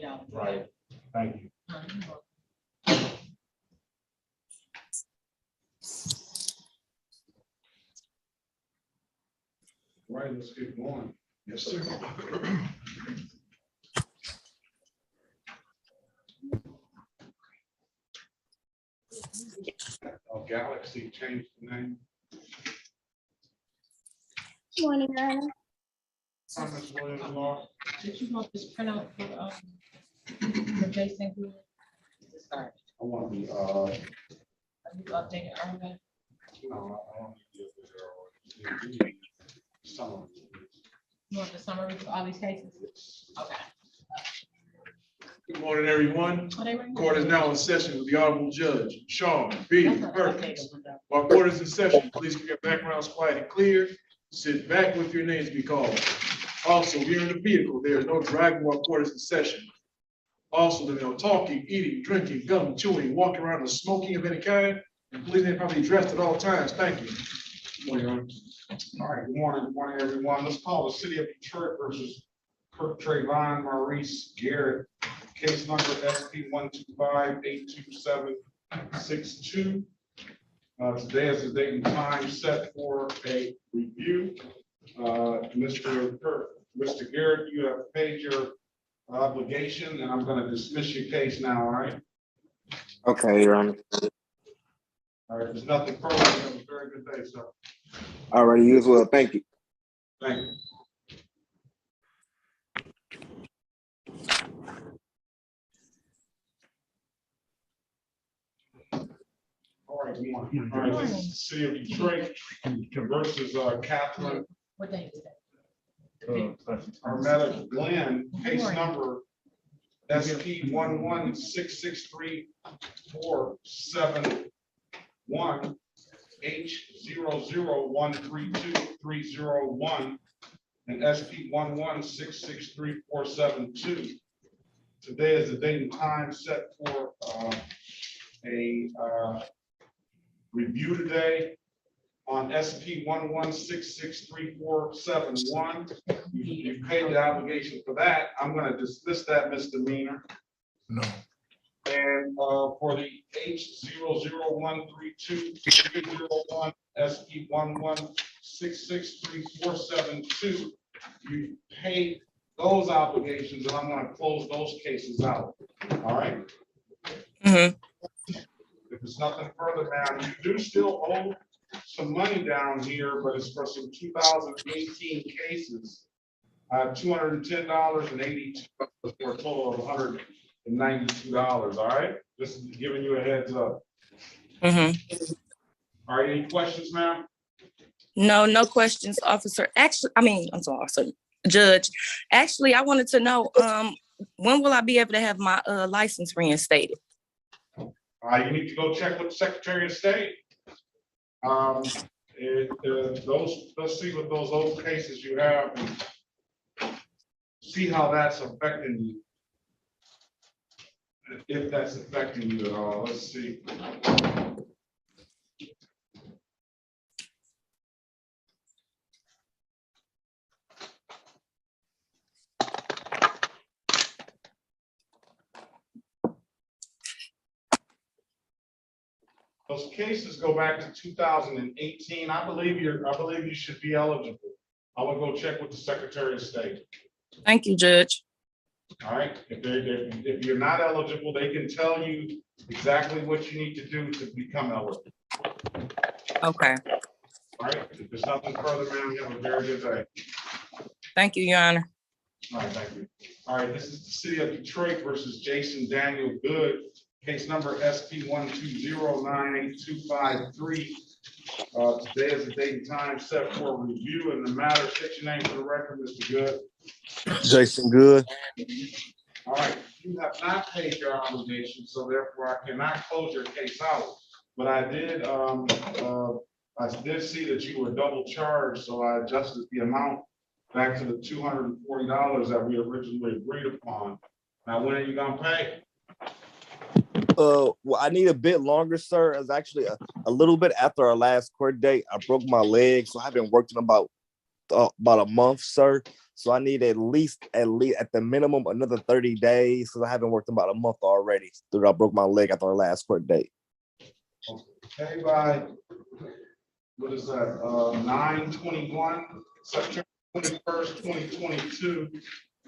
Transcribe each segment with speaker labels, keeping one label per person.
Speaker 1: $20.
Speaker 2: Right. Thank you. All right, let's get going. Yes, sir. Galaxy changed the name.
Speaker 3: Good morning, Your Honor.
Speaker 2: Thomas Williams Law.
Speaker 1: Did you want this printout for Jason? Sorry,
Speaker 2: I want the,
Speaker 1: have you updated earlier?
Speaker 2: no, I don't need the other. Some.
Speaker 1: You want the summary for all these cases? Okay.
Speaker 4: Good morning, everyone.
Speaker 1: Oh, they were-
Speaker 4: Court is now in session with the Honorable Judge Sean B.
Speaker 1: That's an
Speaker 4: Perkins.
Speaker 1: updated one, though.
Speaker 4: While court is in session, please keep your backgrounds quiet and clear. Sit back with your names to be called. Also, if you're in the vehicle, there is no driving while court is in session. Also, there's no talking, eating, drinking, gum, chewing, walking around, or smoking of any kind. And please be properly dressed at all times. Thank you.
Speaker 2: All right, good morning, everyone. Let's call the City of Detroit versus Kirk Trayvon Maurice Garrett. Case number SP 125-82762. Today is the date and time set for a review. Mr. Garrett, you have paid your obligation, and I'm going to dismiss your case now, all right?
Speaker 5: Okay, Your Honor.
Speaker 2: All right, there's nothing further. You have a very good day, sir.
Speaker 5: All right, you as well. Thank you.
Speaker 2: Thank you. All right, good morning. All right, this is the City of Detroit versus Catherine
Speaker 1: What day is that?
Speaker 2: Armetta Glenn, case number SP 1166347 H00132301 and SP 1166347. Today is the date and time set for a review today on SP 1166347. You paid the obligation for that. I'm going to dismiss that misdemeanor.
Speaker 4: No.
Speaker 2: And for the H00132301 SP 1166347, you paid those obligations, and I'm going to close those cases out. All right.
Speaker 5: Mhm.
Speaker 2: If there's nothing further, ma'am, you do still owe some money down here, but it's for some 2018 cases. $210.82 for a total of $192. All right, just giving you a heads up.
Speaker 5: Mhm.
Speaker 2: All right, any questions, ma'am?
Speaker 5: No questions, officer. Actually, I'm sorry, officer, Judge. Actually, I wanted to know, when will I be able to have my license reinstated?
Speaker 2: You need to go check with the Secretary of State. Let's see what those old cases you have and see how that's affecting you. If that's affecting you at all, let's see. Those cases go back to 2018. I believe you should be eligible. I will go check with the Secretary of State.
Speaker 5: Thank you, Judge.
Speaker 2: All right, if you're not eligible, they can tell you exactly what you need to do to become eligible.
Speaker 5: Okay.
Speaker 2: All right, if there's nothing further, ma'am, you have a very good day.
Speaker 5: Thank you, Your Honor.
Speaker 2: All right, thank you. All right, this is the City of Detroit versus Jason Daniel Good, case number SP 1209823. Today is the date and time set for review in the matter. State your name for the record, Mr. Good.
Speaker 5: Jason Good.
Speaker 2: All right, you have not paid your obligation, so therefore I cannot close your case out. But I did see that you were double charged, so I adjusted the amount back to the $240 that we originally agreed upon. Now, when are you gonna pay?
Speaker 6: Well, I need a bit longer, sir. It's actually a little bit after our last court date. I broke my leg, so I've been working about a month, sir. So I need at least at the minimum another 30 days because I haven't worked about a month already. I broke my leg after our last court date.
Speaker 2: Okay, by, what is that, 9/21, September 21st, 2022.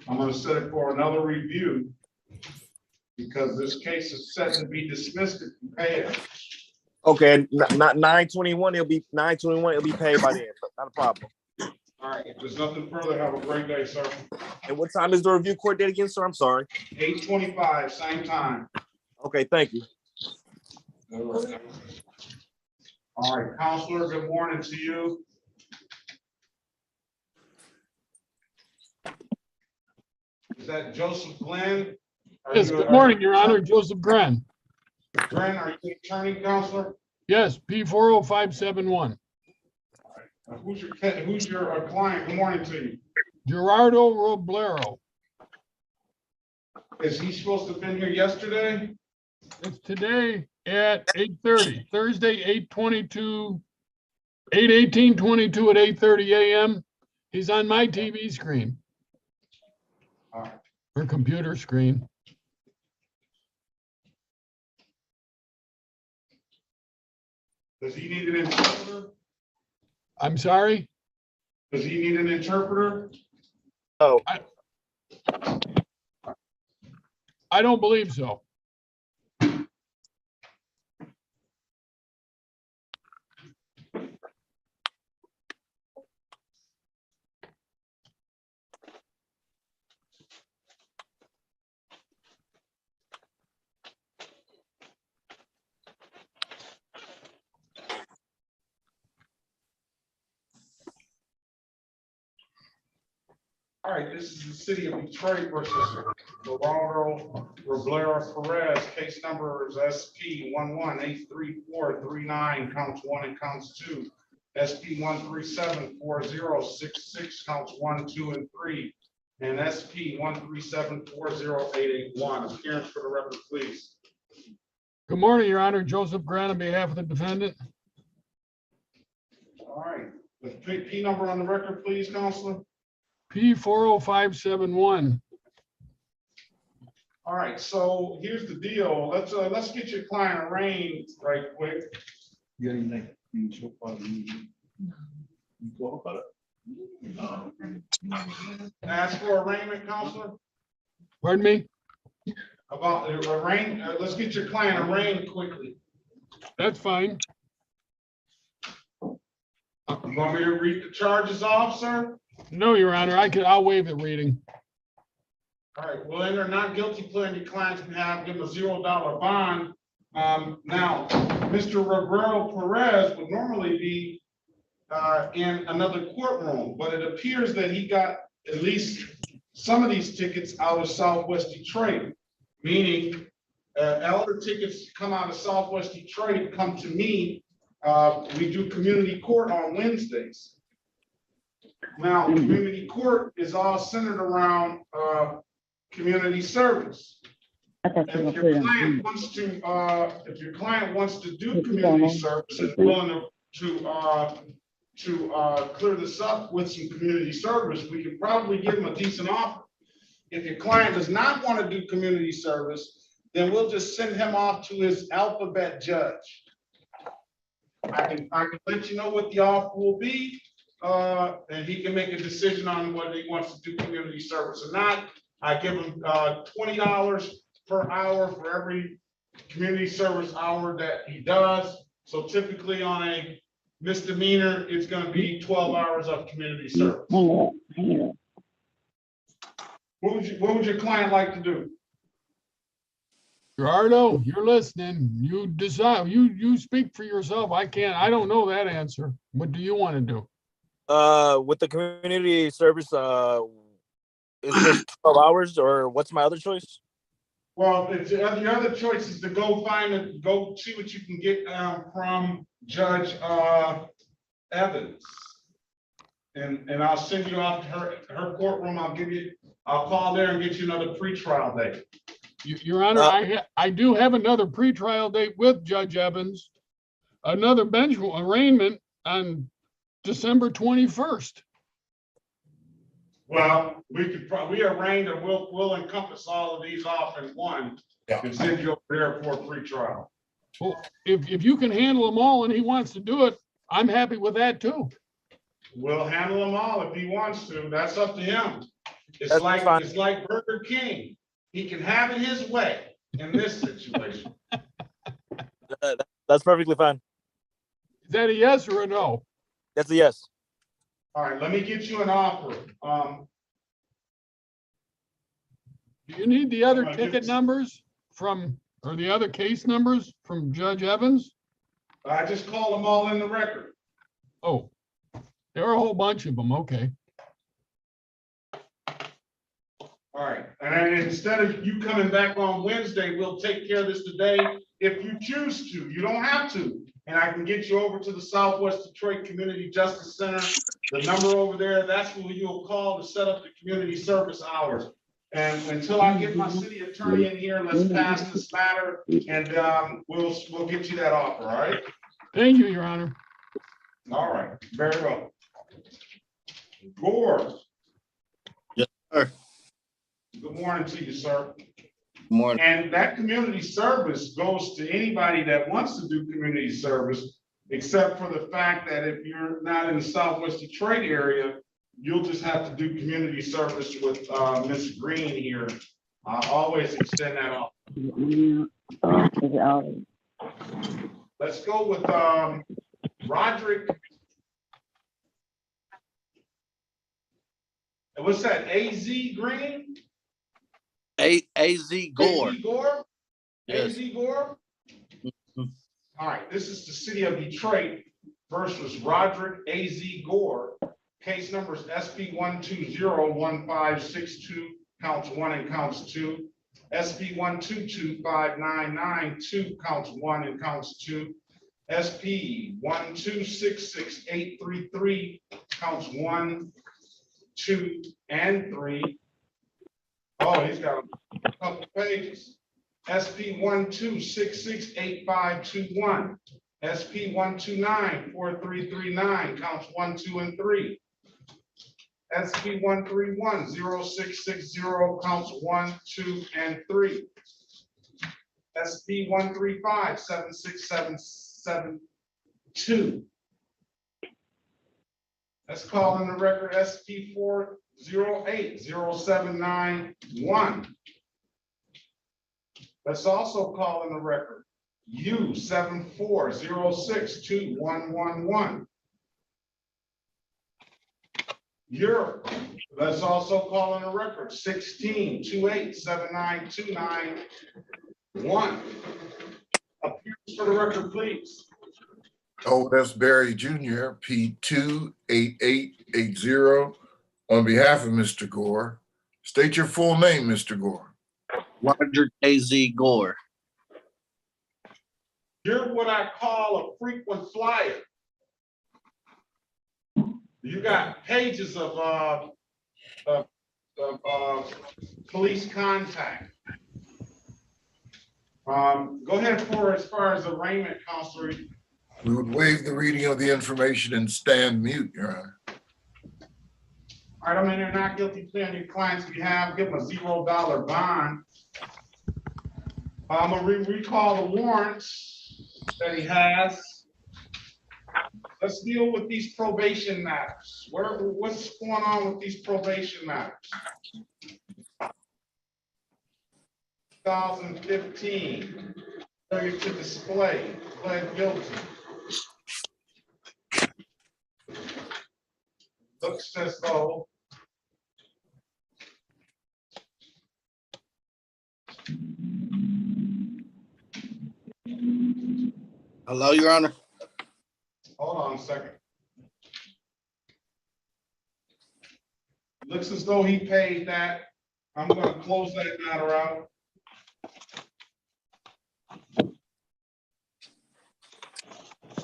Speaker 2: I'm gonna set it for another review because this case is set to be dismissed if you pay it.
Speaker 6: Okay, not 9/21. It'll be 9/21. It'll be paid by then. Not a problem.
Speaker 2: All right, if there's nothing further, have a great day, sir.
Speaker 6: And what time is the review court date again, sir? I'm sorry.
Speaker 2: 8:25, same time.
Speaker 6: Okay, thank you.
Speaker 2: All right, Counselor, good morning to you. Is that Joseph Glenn?
Speaker 7: Yes, good morning, Your Honor, Joseph Gren.
Speaker 2: Glenn, are you the attorney, Counselor?
Speaker 7: Yes, P40571.
Speaker 2: Who's your client? Good morning to you.
Speaker 7: Gerardo Roblero.
Speaker 2: Is he supposed to have been here yesterday?
Speaker 7: It's today at 8:30, Thursday, 8/18/22 at 8:30 a.m. He's on my TV screen.
Speaker 2: All right.
Speaker 7: Or computer screen.
Speaker 2: Does he need an interpreter?
Speaker 7: I'm sorry?
Speaker 2: Does he need an interpreter?
Speaker 6: Oh,
Speaker 7: I don't believe so.
Speaker 2: All right, this is the city of Detroit versus Gerardo Roblero Perez. Case number is SP 11-83439, counts 1 and counts 2. SP 1374066, counts 1, 2, and 3. And SP 1374081. Appearance for the record, please.
Speaker 7: Good morning, Your Honor, Joseph Gren on behalf of the defendant.
Speaker 2: All right, the P number on the record, please, Counselor.
Speaker 7: P40571.
Speaker 2: All right, so here's the deal. Let's get your client arraigned right quick. Ask for arraignment, Counselor.
Speaker 7: Pardon me?
Speaker 2: About the let's get your client arraigned quickly.
Speaker 7: That's fine.
Speaker 2: You want me to read the charges off, sir?
Speaker 7: No, Your Honor, I'll waive the reading.
Speaker 2: All right, well, enter not guilty plea on your client's behalf, give him a $0 bond. Now, Mr. Roberto Perez would normally be in another courtroom, but it appears that he got at least some of these tickets out of Southwest Detroit, meaning elder tickets come out of Southwest Detroit, come to me. We do community court on Wednesdays. Now, community court is all centered around community service. If your client wants to do community service, is willing to clear this up with some community service, we could probably give him a decent offer. If your client does not want to do community service, then we'll just send him off to his alphabet judge. I can let you know what the offer will be, and he can make a decision on whether he wants to do community service or not. I give him $20 per hour for every community service hour that he does. So typically on a misdemeanor, it's going to be 12 hours of community service. What would your client like to do?
Speaker 7: Gerardo, you're listening. You decide. You speak for yourself. I don't know that answer. What do you want to do?
Speaker 6: With the community service, is just 12 hours, or what's my other choice?
Speaker 2: Well, the other choice is to go see what you can get from Judge Evans. And I'll send you off to her courtroom. I'll call there and get you another pretrial date.
Speaker 7: Your Honor, I do have another pretrial date with Judge Evans, another bench arraignment on December 21st.
Speaker 2: Well, we could we arrange and we'll encompass all of these off in one
Speaker 8: Yeah.
Speaker 2: and send you over there for a free trial.
Speaker 7: Well, if you can handle them all and he wants to do it, I'm happy with that too.
Speaker 2: We'll handle them all if he wants to. That's up to him. It's
Speaker 6: That's
Speaker 2: like,
Speaker 6: fine.
Speaker 2: it's like Burger King. He can have it his way in this situation.
Speaker 6: That's perfectly fine.
Speaker 7: Is that a yes or a no?
Speaker 6: That's a yes.
Speaker 2: All right, let me get you an offer.
Speaker 7: Do you need the other
Speaker 2: I'm gonna
Speaker 7: ticket
Speaker 2: give-
Speaker 7: numbers from, or the other case numbers from Judge Evans?
Speaker 2: I just called them all in the record.
Speaker 7: Oh, there are a whole bunch of them. Okay.
Speaker 2: All right, and then instead of you coming back on Wednesday, we'll take care of this today if you choose to. You don't have to. And I can get you over to the Southwest Detroit Community Justice Center. The number over there, that's who you'll call to set up the community service hours. And until I get my city attorney in here, let's pass this matter and we'll get you that offer, all right?
Speaker 7: Thank you, Your Honor.
Speaker 2: All right, very well. Gore.
Speaker 9: Yes, sir.
Speaker 2: Good morning to you, sir.
Speaker 9: Morning.
Speaker 2: And that community service goes to anybody that wants to do community service, except for the fact that if you're not in the Southwest Detroit area, you'll just have to do community service with Ms. Green here. I always extend that off. Let's go with Roderick. And what's that, AZ Green?
Speaker 9: AZ Gore.
Speaker 2: AZ Gore?
Speaker 9: Yes.
Speaker 2: AZ Gore? All right, this is the city of Detroit versus Roderick AZ Gore. Case numbers SP 1201562, counts 1 and counts 2. SP 1225992, counts 1 and counts 2. SP 1266833, counts 1, 2, and 3. Oh, he's got a couple pages. SP 126685521, SP 1294339, counts 1, 2, and 3. SP 1310660, counts 1, 2, and 3. SP 1357672. Let's call in the record SP 4080791. Let's also call in the record U 74062111. Europe. Let's also call in the record 16287929. Appearance for the record, please.
Speaker 8: O.S. Berry Jr., P28880. On behalf of Mr. Gore, state your full name, Mr. Gore.
Speaker 9: Roderick AZ Gore.
Speaker 2: You're what I call a frequent flyer. You got pages of police contact. Go ahead for as far as arraignment, Counselor.
Speaker 8: We would waive the reading of the information and stand mute, Your Honor.
Speaker 2: All right, I'm in there not guilty plea on your client's behalf, give him a $0 bond. I'm gonna recall the warrants that he has. Let's deal with these probation matters. What's going on with these probation matters? 2015, failure to display, pled guilty. Looks as though
Speaker 9: Hello, Your Honor.
Speaker 2: hold on a second. Looks as though he paid that. I'm gonna close that matter out.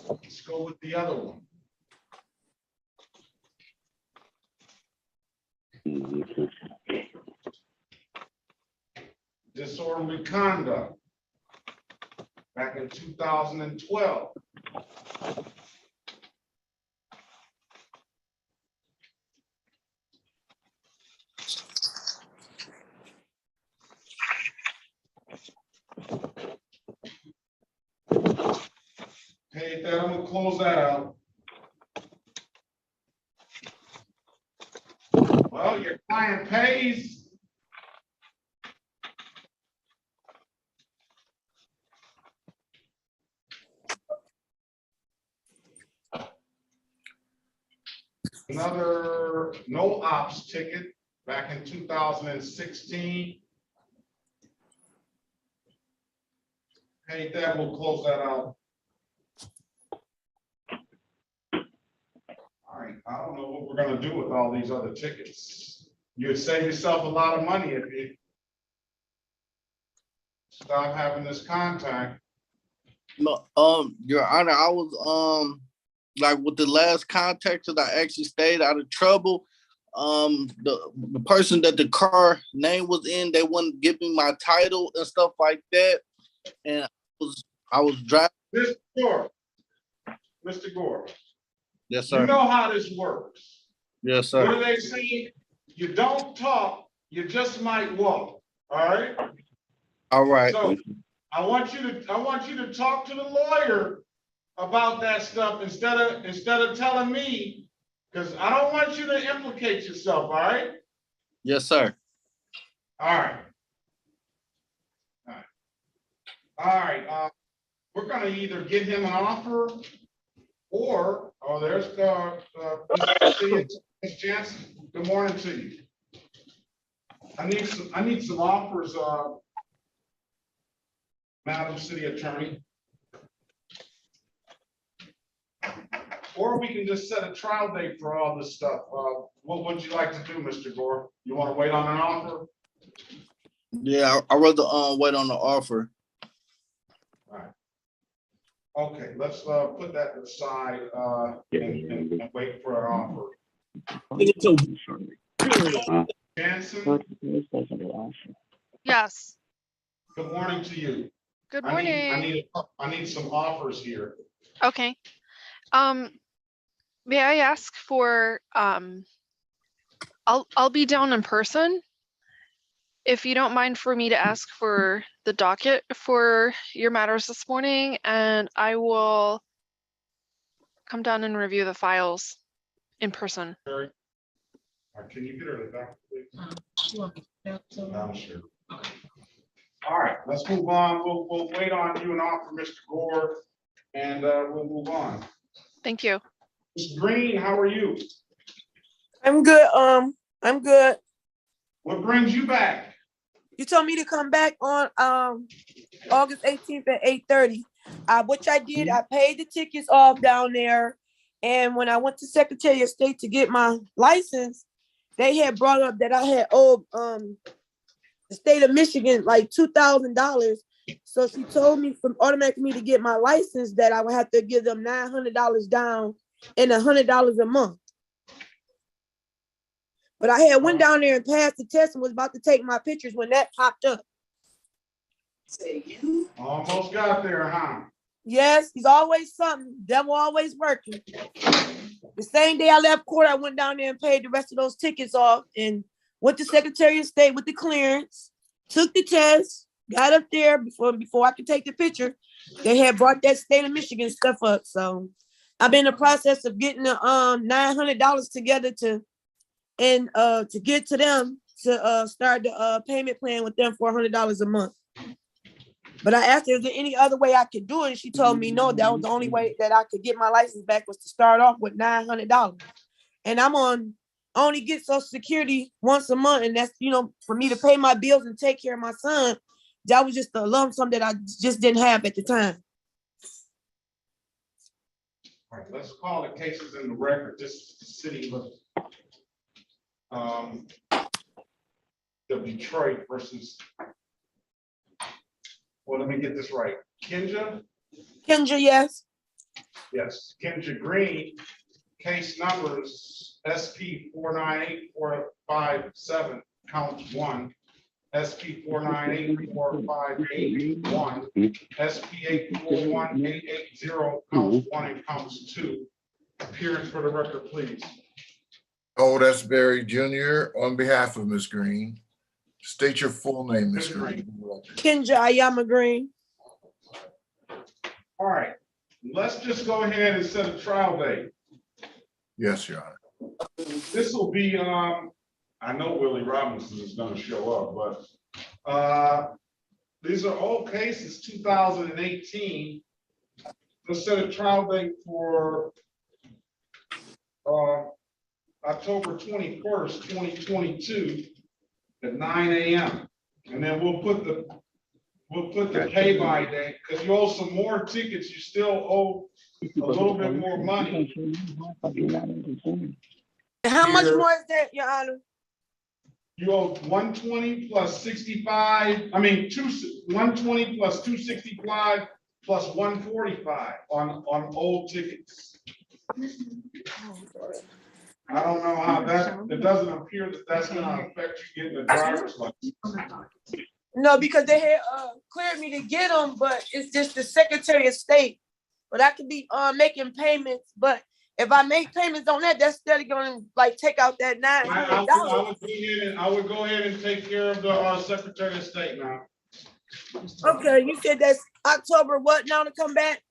Speaker 2: Let's go with the other one. Disorderly conduct. Back in 2012. Take that, I'm gonna close that out. Well, your client pays. Another no ops ticket back in 2016. Hey, that will close that out. All right, I don't know what we're gonna do with all these other tickets. You'd save yourself a lot of money if you stop having this contact.
Speaker 9: No, Your Honor, I was like with the last contact that I actually stayed out of trouble. The person that the car name was in, they wouldn't give me my title and stuff like that. And I was driving.
Speaker 2: Mr. Gore, Mr. Gore,
Speaker 9: Yes,
Speaker 2: you
Speaker 9: sir.
Speaker 2: know how this works.
Speaker 9: Yes,
Speaker 2: What
Speaker 9: sir.
Speaker 2: do they say? You don't talk, you just might walk, all right?
Speaker 9: All right.
Speaker 2: So I want you to talk to the lawyer about that stuff instead of telling me, because I don't want you to implicate yourself, all right?
Speaker 9: Yes, sir.
Speaker 2: All right. All right, we're gonna either get him an offer or, oh, there's Ms. Jansen, good morning to you. I need some offers, Madam City Attorney. Or we can just set a trial date for all this stuff. What would you like to do, Mr. Gore? You want to wait on an offer?
Speaker 9: Yeah, I'd rather wait on the offer.
Speaker 2: All right. Okay, let's put that aside and wait for an offer. Jansen,
Speaker 10: Yes,
Speaker 2: good morning to you.
Speaker 10: good
Speaker 2: I
Speaker 10: morning.
Speaker 2: need some offers here.
Speaker 10: Okay. May I ask for, I'll be down in person. If you don't mind for me to ask for the docket for your matters this morning, and I will come down and review the files in person.
Speaker 2: Carrie? Can you get her to back, please?
Speaker 1: You want me to back to-
Speaker 2: I'm sure. All right, let's move on. We'll wait on you and offer Mr. Gore, and we'll move on.
Speaker 10: Thank you.
Speaker 2: Mr. Green, how are you?
Speaker 11: I'm good. I'm good.
Speaker 2: What brings you back?
Speaker 11: You told me to come back on August 18th at 8:30. Which I did. I paid the tickets off down there. And when I went to Secretary of State to get my license, they had brought up that I had owed the state of Michigan like $2,000. So she told me from automatic me to get my license that I would have to give them $900 down and $100 a month. But I had went down there and passed the test and was about to take my pictures when that popped up.
Speaker 2: Almost got there, huh?
Speaker 11: Yes, he's always something. Devil always working. The same day I left court, I went down there and paid the rest of those tickets off and went to Secretary of State with the clearance, took the test, got up there before I could take the picture. They had brought that state of Michigan stuff up. So I've been in the process of getting the $900 together to get to them to start the payment plan with them for $100 a month. But I asked her, is there any other way I could do it? And she told me no, that was the only way that I could get my license back was to start off with $900. And I only get Social Security once a month. And that's, for me to pay my bills and take care of my son, that was just a lump sum that I just didn't have at the time.
Speaker 2: All right, let's call the cases in the record. This is the city of Detroit versus, well, let me get this right. Kendra,
Speaker 11: yes.
Speaker 2: Yes, Kendra Green, case numbers SP 498-457, count 1, SP 498-4581, SP 841-880, counts 1 and counts 2. Appearance for the record, please.
Speaker 8: Old S. Berry Jr. on behalf of Ms. Green. State your full name, Ms. Green.
Speaker 11: Kendra Ayama Green.
Speaker 2: All right, let's just go ahead and set a trial date.
Speaker 8: Yes, Your Honor.
Speaker 2: This will be, I know Willie Robinson is gonna show up, but, these are old cases, 2018. Let's set a trial date for, October 21st, 2022 at 9 a.m. And then we'll put the pay by date, because you owe some more tickets, you still owe a little bit more money.
Speaker 11: How much
Speaker 2: Here.
Speaker 11: more is that, Your Honor?
Speaker 2: You owe 120 plus 65, 120 plus 265 plus 145 on old tickets. I don't know how that, it doesn't appear that that's gonna affect you getting a driver's license.
Speaker 11: No, because they had cleared me to get them, but it's just the Secretary of State. But I could be making payments, but if I make payments on that, that's still gonna like take out that $900.
Speaker 2: I would go ahead and take care of the Secretary of State now.
Speaker 11: Okay, you said that's October what now to come back?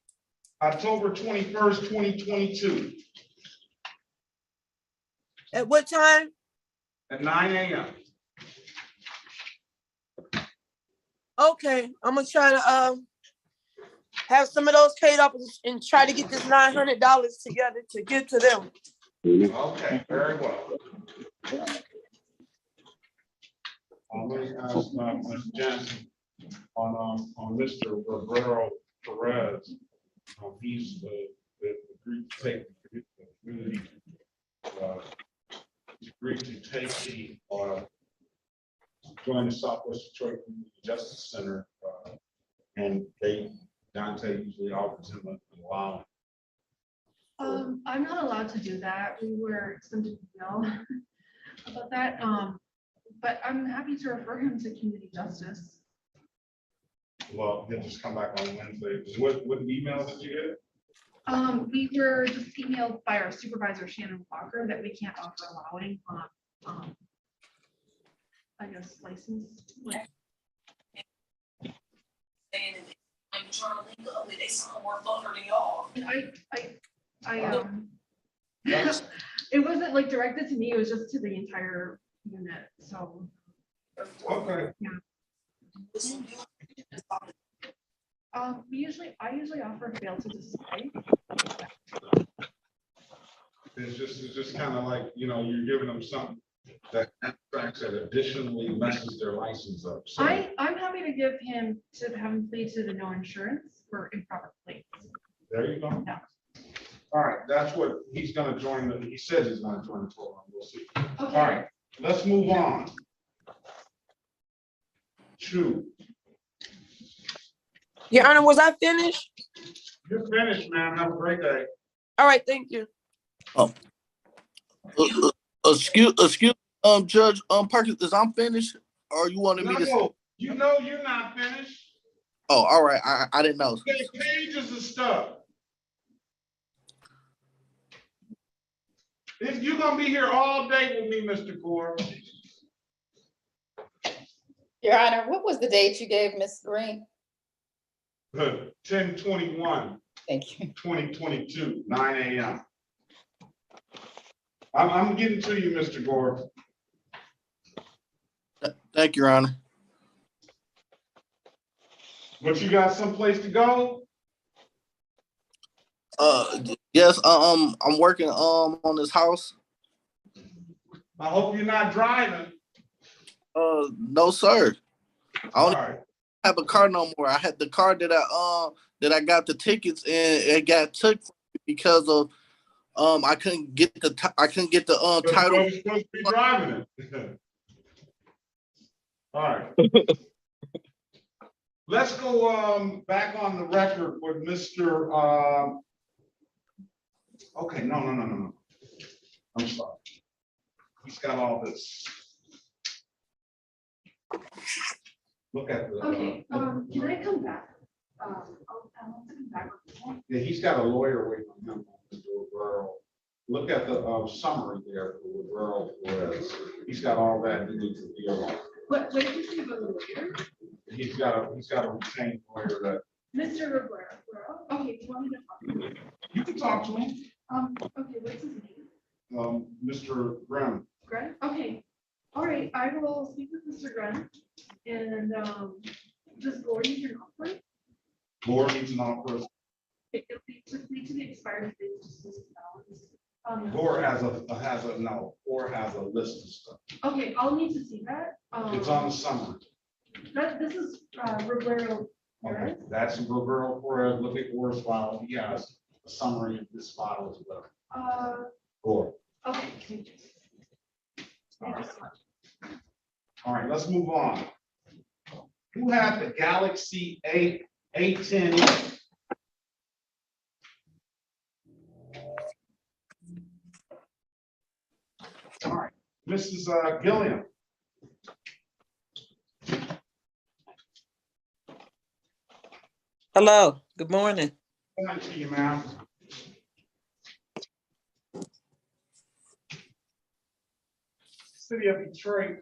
Speaker 2: October 21st, 2022
Speaker 11: At what time?
Speaker 2: at 9 a.m.
Speaker 11: Okay, I'm gonna try to have some of those paid off and try to get this $900 together to give to them.
Speaker 2: Okay, very well. I'm going to ask Ms. Jansen on Mr. Roberto Perez. He's agreed to take the community, agreed to take the join the Southwest Detroit Community Justice Center, and Dante usually offers him an allowance.
Speaker 12: I'm not allowed to do that. We were extended to know about that. But I'm happy to refer him to community justice.
Speaker 2: Well, he'll just come back on Wednesday. What email did you get?
Speaker 12: We were just emailed by our supervisor, Shannon Walker, that we can't offer allowing on, I guess, license. It wasn't like directed to me, it was just to the entire unit, so.
Speaker 2: Okay.
Speaker 12: Yeah. I usually offer fail to display.
Speaker 2: It's just kind of like, you're giving them something that abstracts that additionally messes their license up. So
Speaker 12: I'm happy to give him, to have him plead to the no insurance for improper plates.
Speaker 2: there you go.
Speaker 12: Yeah.
Speaker 2: All right, that's what he's gonna join he says he's gonna join the program. We'll see. All
Speaker 12: Okay.
Speaker 2: right, let's move on. 2.
Speaker 11: Your Honor, was I finished?
Speaker 2: You're finished, man. Have a great day.
Speaker 11: All right, thank you.
Speaker 9: Excuse, Judge, Perkins, is I'm finished, or you wanted me to?
Speaker 2: No, you're not finished.
Speaker 9: Oh, all right, I didn't know.
Speaker 2: There's pages of stuff. If you're gonna be here all day with me, Mr. Gore.
Speaker 1: Your Honor, what was the date you gave Ms. Green?
Speaker 2: 10/21.
Speaker 1: Thank you.
Speaker 2: 2022, 9 a.m. I'm getting to you, Mr. Gore.
Speaker 9: Thank you, Your Honor.
Speaker 2: But you got someplace to go?
Speaker 9: Yes, I'm working on this house.
Speaker 2: I hope you're not driving.
Speaker 9: No, sir. I don't
Speaker 2: All right.
Speaker 9: have a car no more. I had the car that I got the tickets and it got took because of I couldn't get the title.
Speaker 2: You're supposed to be driving it. All right. Let's go back on the record with Mr. Okay, no. I'm sorry. He's got all this. Look at the.
Speaker 12: Okay, can I come back? I want to come back.
Speaker 2: Yeah, he's got a lawyer waiting on him. Mr. Rivero. Look at the summary there for Rivero Perez. He's got all that he needs to deal with.
Speaker 12: What did you say about the lawyer?
Speaker 2: He's got a retained lawyer that
Speaker 12: Mr. Rivera, okay, do you want me to talk?
Speaker 2: You can talk to me.
Speaker 12: Okay, what's his name?
Speaker 2: Mr. Brown.
Speaker 12: Grant? Okay, all right, I will speak with Mr. Grant. And, does Gore need an offer?
Speaker 2: Gore needs an offer.
Speaker 12: It'll be to the expired date, just this balance.
Speaker 2: Gore has a list of stuff.
Speaker 12: Okay, I'll need to see that.
Speaker 2: It's on the summary.
Speaker 12: This is, Roberto.
Speaker 2: Okay, that's Roberto Perez. Look at Gore's file. He has a summary of this file as well. Gore.
Speaker 12: Okay. Thank you. Thank you so much.
Speaker 2: All right, let's move on. Who had the Galaxy A10? All right, Mrs. Gilliam.
Speaker 13: Hello, good morning.
Speaker 2: Good morning to you, ma'am. City of Detroit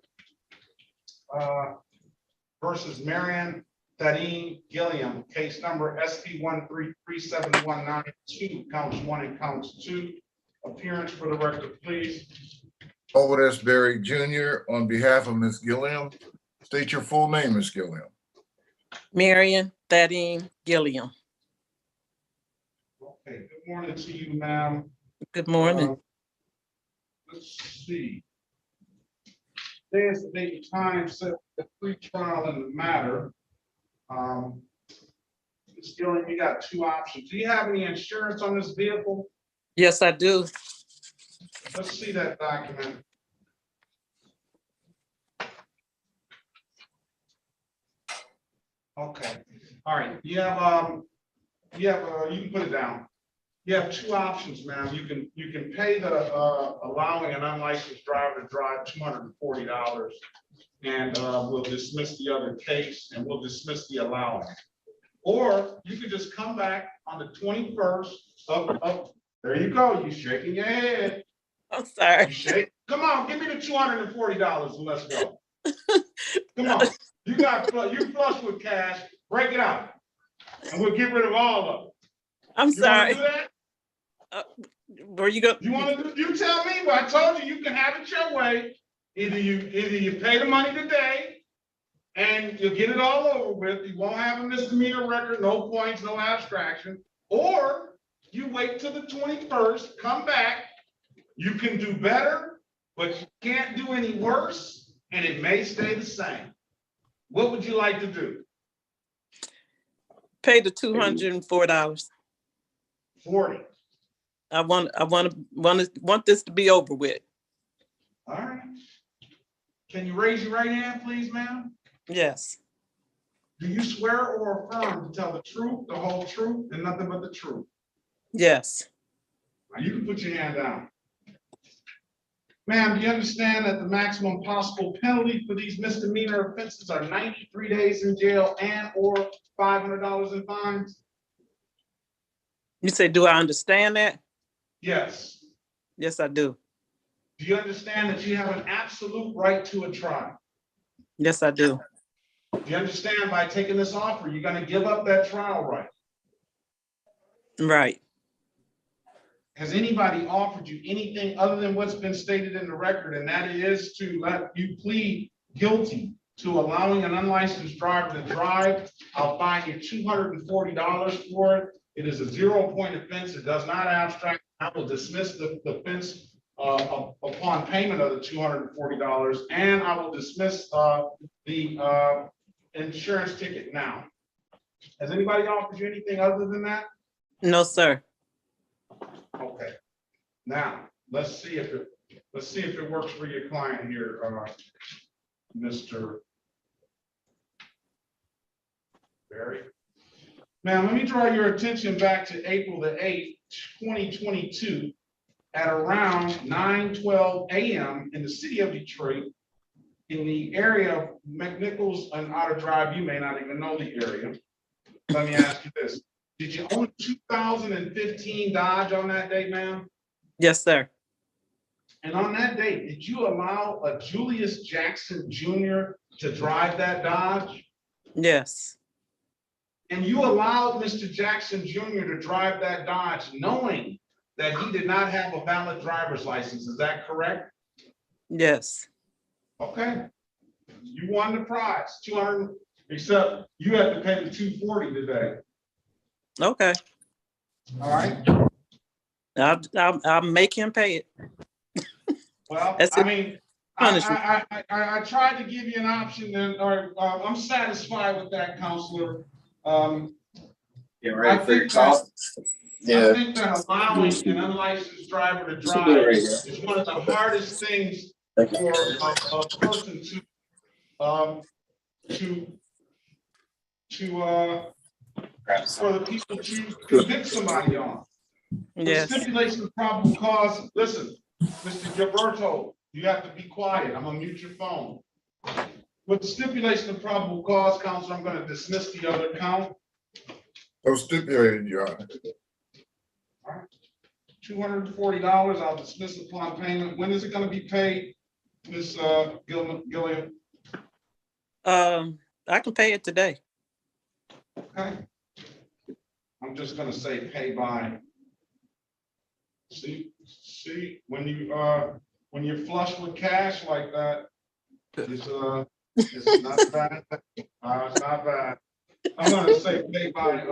Speaker 2: versus Marion Thaddean Gilliam, case number SP 1337192, counts 1 and counts 2. Appearance for the record, please.
Speaker 8: Howard S. Berry Jr. on behalf of Ms. Gilliam. State your full name, Ms. Gilliam.
Speaker 13: Marion Thaddean Gilliam.
Speaker 2: Okay, good morning to you, ma'am.
Speaker 13: Good morning.
Speaker 2: Let's see. There's the date and time set the pre-trial in the matter. Ms. Gilliam, you got two options. Do you have any insurance on this vehicle?
Speaker 13: Yes, I do.
Speaker 2: Let's see that document. Okay, all right, you can put it down. You have two options, ma'am. You can pay the allowing an unlicensed driver to drive $240, and we'll dismiss the other case and we'll dismiss the allowing. Or you can just come back on the 21st of there you go. You shaking your head.
Speaker 13: I'm sorry.
Speaker 2: You shake. Come on, give me the $240 and let's go. Come on. You flush with cash. Break it out, and we'll get rid of all of it.
Speaker 13: I'm sorry.
Speaker 2: You want to do that?
Speaker 13: Where you go?
Speaker 2: You want to do? You tell me. But I told you can have it your way. Either you pay the money today, and you'll get it all over with. You won't have a misdemeanor record, no points, no abstraction, or you wait till the 21st, come back. You can do better, but you can't do any worse, and it may stay the same. What would you like to do?
Speaker 13: Pay the $204.
Speaker 2: 40.
Speaker 13: I want this to be over with.
Speaker 2: All right. Can you raise your right hand, please, ma'am?
Speaker 13: Yes.
Speaker 2: Do you swear or affirm to tell the truth, the whole truth, and nothing but the truth?
Speaker 13: Yes.
Speaker 2: Now, you can put your hand down. Ma'am, do you understand that the maximum possible penalty for these misdemeanor offenses are 93 days in jail and or $500 in fines?
Speaker 13: You say, do I understand that?
Speaker 2: Yes.
Speaker 13: Yes, I do.
Speaker 2: Do you understand that you have an absolute right to a trial?
Speaker 13: Yes, I do.
Speaker 2: Do you understand by taking this offer, you're going to give up that trial right?
Speaker 13: Right.
Speaker 2: Has anybody offered you anything other than what's been stated in the record, and that is to let you plead guilty to allowing an unlicensed driver to drive? I'll fine you $240 for it. It is a 0-point offense. It does not abstract. I will dismiss the offense upon payment of the $240, and I will dismiss the insurance ticket now. Has anybody offered you anything other than that?
Speaker 13: No, sir.
Speaker 2: Okay. Now let's see if it works for your client here, Mr. Barry. Now let me draw your attention back to April the 8th, 2022, at around 9:12 a.m. in the city of Detroit, in the area of McNichols and Otter Drive. You may not even know the area. Let me ask you this. Did you own a 2015 Dodge on that day, ma'am?
Speaker 13: Yes, sir.
Speaker 2: And on that day, did you allow a Julius Jackson Jr. to drive that Dodge?
Speaker 13: Yes.
Speaker 2: And you allowed Mr. Jackson Jr. to drive that Dodge knowing that he did not have a valid driver's license. Is that correct?
Speaker 13: Yes.
Speaker 2: Okay. You won the prize, 200, except you have to pay the 240 today.
Speaker 13: Okay.
Speaker 2: All right.
Speaker 13: I'll make him pay it.
Speaker 2: Well,
Speaker 13: That's
Speaker 2: I
Speaker 13: it.
Speaker 2: mean,
Speaker 13: Punishment.
Speaker 2: I tried to give you an option, and I'm satisfied with that, counselor. I think that allowing an unlicensed driver to drive is one of the hardest things for a person for the people to convict somebody on. The
Speaker 13: Yes.
Speaker 2: stipulation of probable cause, listen, Mr. Gilberto, you have to be quiet. I'm gonna mute your phone. With the stipulation of probable cause, counselor, I'm gonna dismiss the other count.
Speaker 8: So stipulated, Your Honor.
Speaker 2: $240, I'll dismiss upon payment. When is it gonna be paid, Ms. Gilliam?
Speaker 13: I can pay it today.
Speaker 2: Okay. I'm just gonna say pay by. See, when you're flush with cash like that, it's not bad. It's not bad. I'm gonna say pay by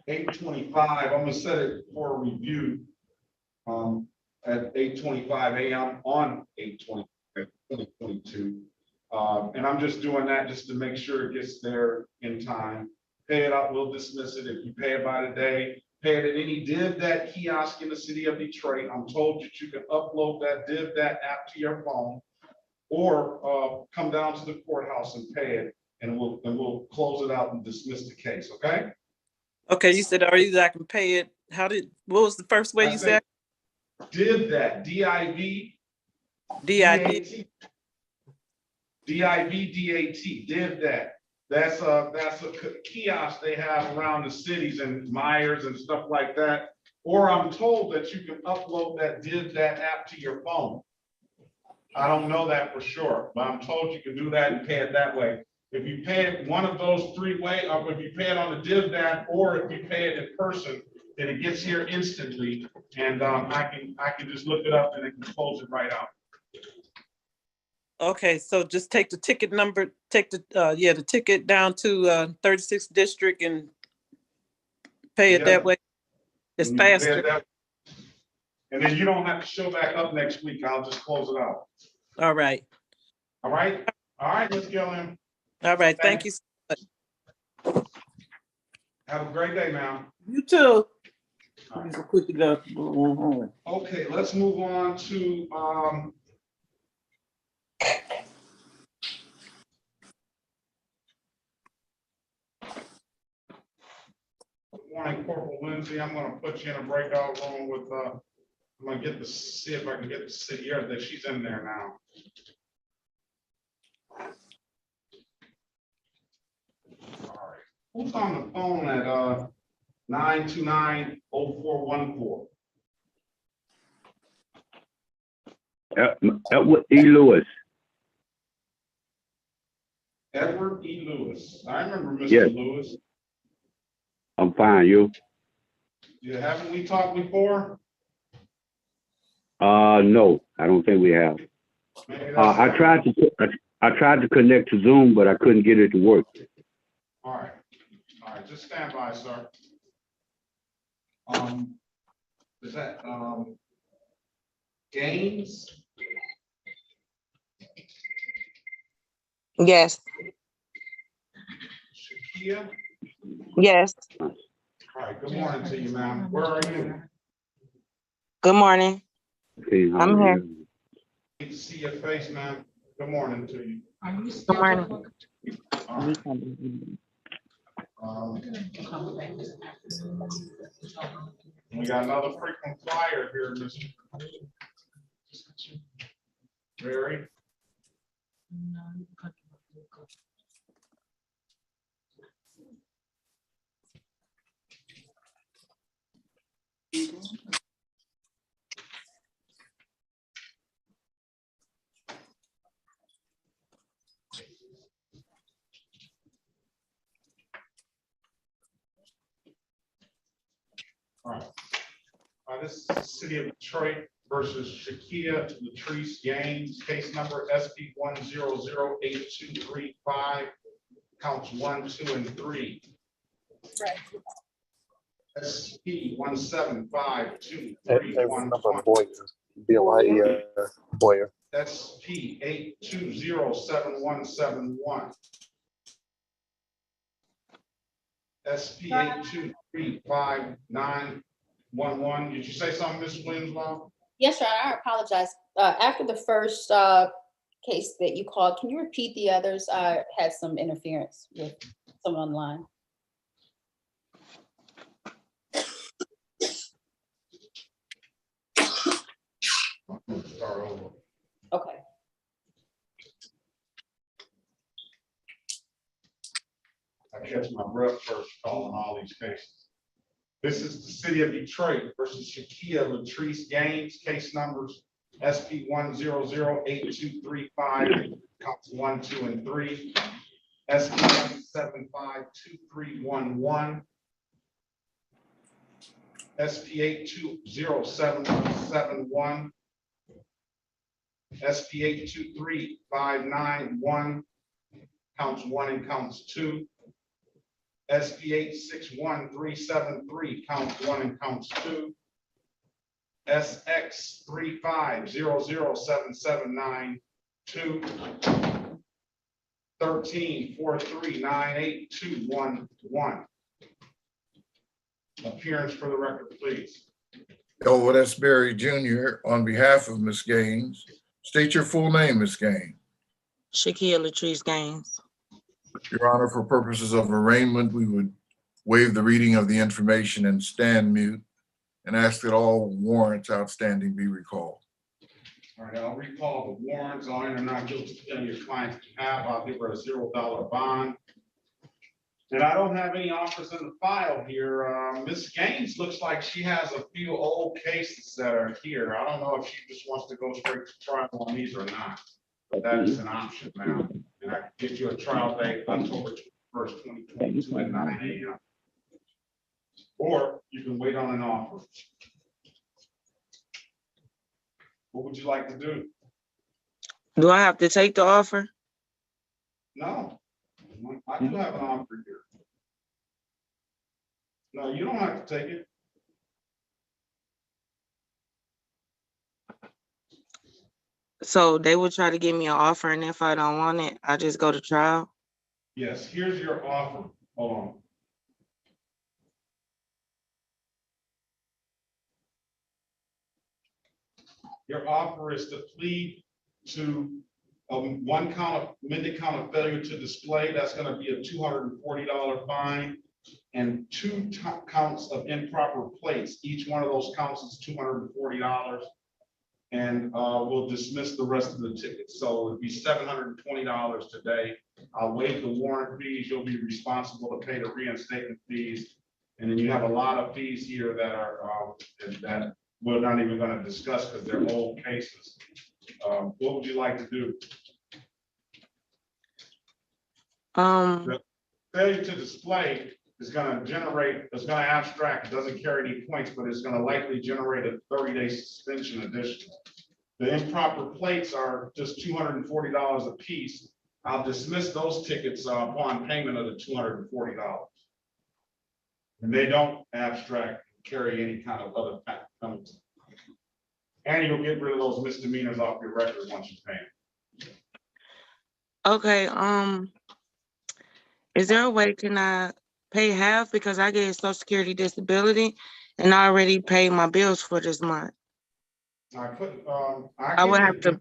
Speaker 2: 8:25. I'm gonna set it for a review at 8:25 a.m. on 8/20/2022. And I'm just doing that just to make sure it gets there in time. Pay it out, we'll dismiss it. If you pay it by today, pay it at any DivDat kiosk in the city of Detroit. I'm told that you can upload that DivDat app to your phone or come down to the courthouse and pay it, and we'll close it out and dismiss the case, okay?
Speaker 13: Okay, you said, or either I can pay it. What was the first way you said?
Speaker 2: DivDat, D-I-V.
Speaker 13: DID.
Speaker 2: DIVDAT, DivDat. That's a kiosk they have around the cities and Myers and stuff like that. Or I'm told that you can upload that DivDat app to your phone. I don't know that for sure, but I'm told you can do that and pay it that way. If you pay it one of those three ways, or if you pay it on the DivDat, or if you pay it in person, then it gets here instantly, and I can just look it up and it can close it right out.
Speaker 13: Okay, so just take the ticket number, take the ticket down to 36th district and pay it that way. It's
Speaker 2: And you can pay
Speaker 13: faster.
Speaker 2: it that- And then you don't have to show back up next week. I'll just close it out.
Speaker 13: All right.
Speaker 2: All right. All right, Ms. Gilliam.
Speaker 13: All right. Thank you so much.
Speaker 2: Have a great day, ma'am.
Speaker 13: You too.
Speaker 2: Okay, let's move on to good morning, Corporal Lindsay. I'm gonna put you in a breakout room with I'm gonna see if I can get the city here, that she's in there now. All right. Who's on the phone at 929-0414?
Speaker 14: Edward E. Lewis.
Speaker 2: Edward E. Lewis. I remember Mr.
Speaker 14: Yes.
Speaker 2: Lewis.
Speaker 14: I'm fine. You?
Speaker 2: Yeah, haven't we talked before?
Speaker 14: No, I don't think we have. I tried to connect to Zoom, but I couldn't get it to work.
Speaker 2: All right. All right, just stand by, sir. Is that Gaines?
Speaker 15: Yes,
Speaker 2: Shakia?
Speaker 15: yes.
Speaker 2: All right, good morning to you, ma'am. Where are you?
Speaker 15: Good morning.
Speaker 14: Okay,
Speaker 15: I'm here.
Speaker 2: Need to see your face, ma'am. Good morning to you.
Speaker 1: Are you
Speaker 15: Good morning.
Speaker 2: All right. We got another frequent flyer here, Mr. Barry. All right. This is the City of Detroit versus Shakia Latrice Gaines, case number SP 1008235, counts 1, 2, and 3. SP 1752311.
Speaker 6: Boyer.
Speaker 2: SP 8207171. SP 8235911. Did you say something, Ms. Williams?
Speaker 16: Yes, Your Honor, I apologize. After the first case that you called, can you repeat the others? I had some interference with someone online.
Speaker 2: Start over.
Speaker 16: Okay.
Speaker 2: I catch my breath first calling all these cases. This is the City of Detroit versus Shakia Latrice Gaines, case numbers SP 1008235, counts 1, 2, and 3. SP 1752311. SP 8207171. SP 823591, counts 1 and counts 2. SP 861373, counts 1 and counts 2. SX 3500779 13439821. Appearance for the record, please.
Speaker 8: Elwood S. Berry Jr. on behalf of Ms. Gaines. State your full name, Ms. Gaines.
Speaker 15: Shakia Latrice Gaines.
Speaker 8: Your Honor, for purposes of arraignment, we would waive the reading of the information and stand mute and ask that all warrants outstanding be recalled.
Speaker 2: All right, I'll recall the warrants. I'll enter not guilty on your client's behalf. I'll give her a $0 bond. And I don't have any offers in the file here. Ms. Gaines looks like she has a few old cases that are here. I don't know if she just wants to go straight to trial on these or not, but that is an option now. And I can get you a trial date October 1st, 2022 at 9 a.m. Or you can wait on an offer. What would you like to do?
Speaker 15: Do I have to take the offer?
Speaker 2: No, I do have an offer here. No, you don't have to take it.
Speaker 15: So they will try to give me an offer, and if I don't want it, I just go to trial?
Speaker 2: Yes, here's your offer. Hold on. Your offer is to plead to one count of amended count of failure to display. That's going to be a $240 fine, and 2 counts of improper plates. Each one of those counts is $240, and we'll dismiss the rest of the tickets. So it'd be $720 today. I'll waive the warrant fees. You'll be responsible to pay the reinstatement fees, and then you have a lot of fees here that are that we're not even going to discuss because they're old cases. What would you like to do? The failure to display is going to generate, it's going to abstract, it doesn't carry any points, but it's going to likely generate a 30-day suspension additional. The improper plates are just $240 a piece. I'll dismiss those tickets upon payment of the $240. And they don't abstract, carry any kind of other penalty. And you'll get rid of those misdemeanors off your record once you pay them.
Speaker 15: Okay, is there a way can I pay half, because I get Social Security disability and I already paid my bills for this month?
Speaker 2: I
Speaker 15: would have to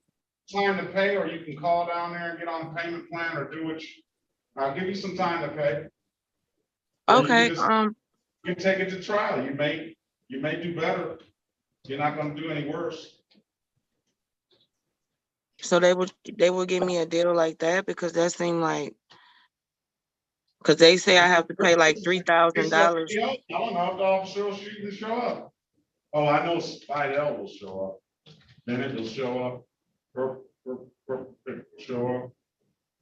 Speaker 2: time to pay, or you can call down there and get on a payment plan, or do what I'll give you some time to pay.
Speaker 15: Okay,
Speaker 2: you can take it to trial. You may do better. You're not going to do any worse.
Speaker 15: so they would give me a deal like that, because that seemed like, because they say I have to pay like $3,000.
Speaker 2: I don't know if the officer will show up. Oh, I know Spidell will show up. Bennett will show up. Show up.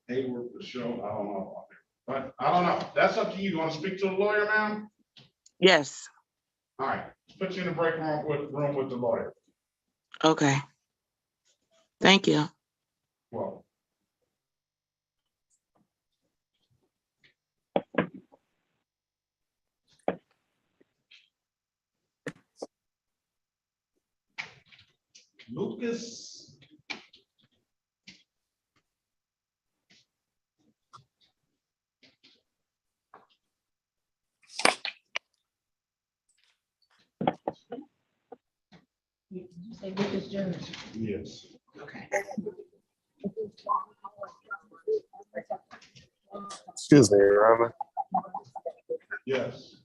Speaker 2: Hayward will show up. I don't know. But I don't know. That's up to you. You want to speak to the lawyer, ma'am?
Speaker 15: Yes.
Speaker 2: All right, put you in the break room with the lawyer.
Speaker 15: Okay. Thank you.
Speaker 2: Well. Lucas.
Speaker 1: You say Lucas Jones?
Speaker 2: Yes.
Speaker 1: Okay.
Speaker 17: Excuse me, Your Honor.
Speaker 2: Yes.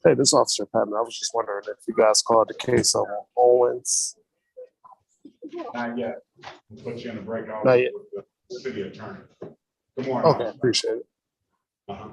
Speaker 17: Hey, this is Officer Patton. I was just wondering if you guys called the case of Owens.
Speaker 2: Not yet. We'll put you in a breakout
Speaker 17: Not yet.
Speaker 2: with the city attorney. Good morning.
Speaker 17: Okay, appreciate it.
Speaker 2: Uh-huh.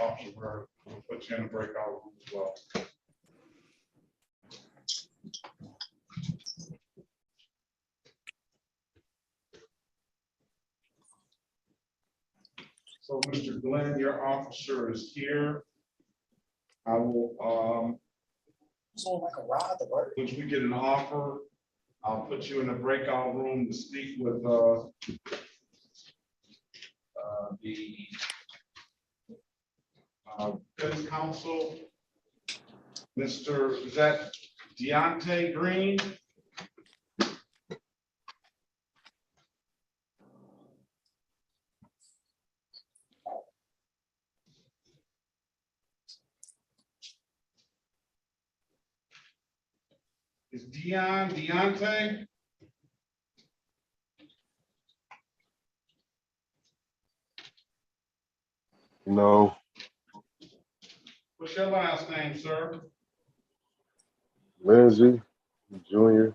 Speaker 2: Officer, we'll put you in a breakout room as well. So, Mr. Glenn, your officer is here. I will, once we get an offer, I'll put you in a breakout room to speak with, the defense counsel. Mr. Is that Deontay Green? Is Deontay?
Speaker 17: No.
Speaker 2: What's your last name, sir?
Speaker 17: Lindsay Jr.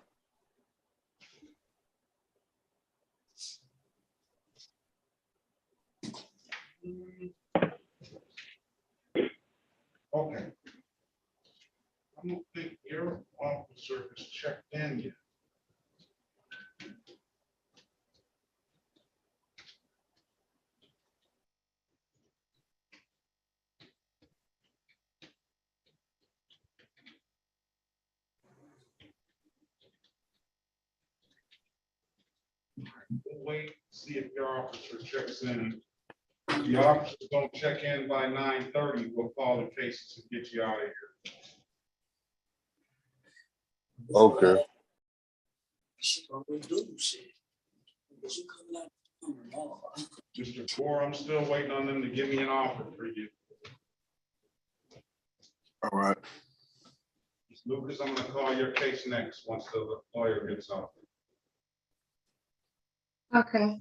Speaker 2: Okay. I don't think your officer has checked in yet. We'll wait, see if your officer checks in. If the officers don't check in by 9:30, we'll call the cases and get you out of here.
Speaker 17: Okay.
Speaker 2: Mr. Gore, I'm still waiting on them to give me an offer for you.
Speaker 17: All right.
Speaker 2: Lucas, I'm gonna call your case next, once the lawyer gets off.
Speaker 3: Okay.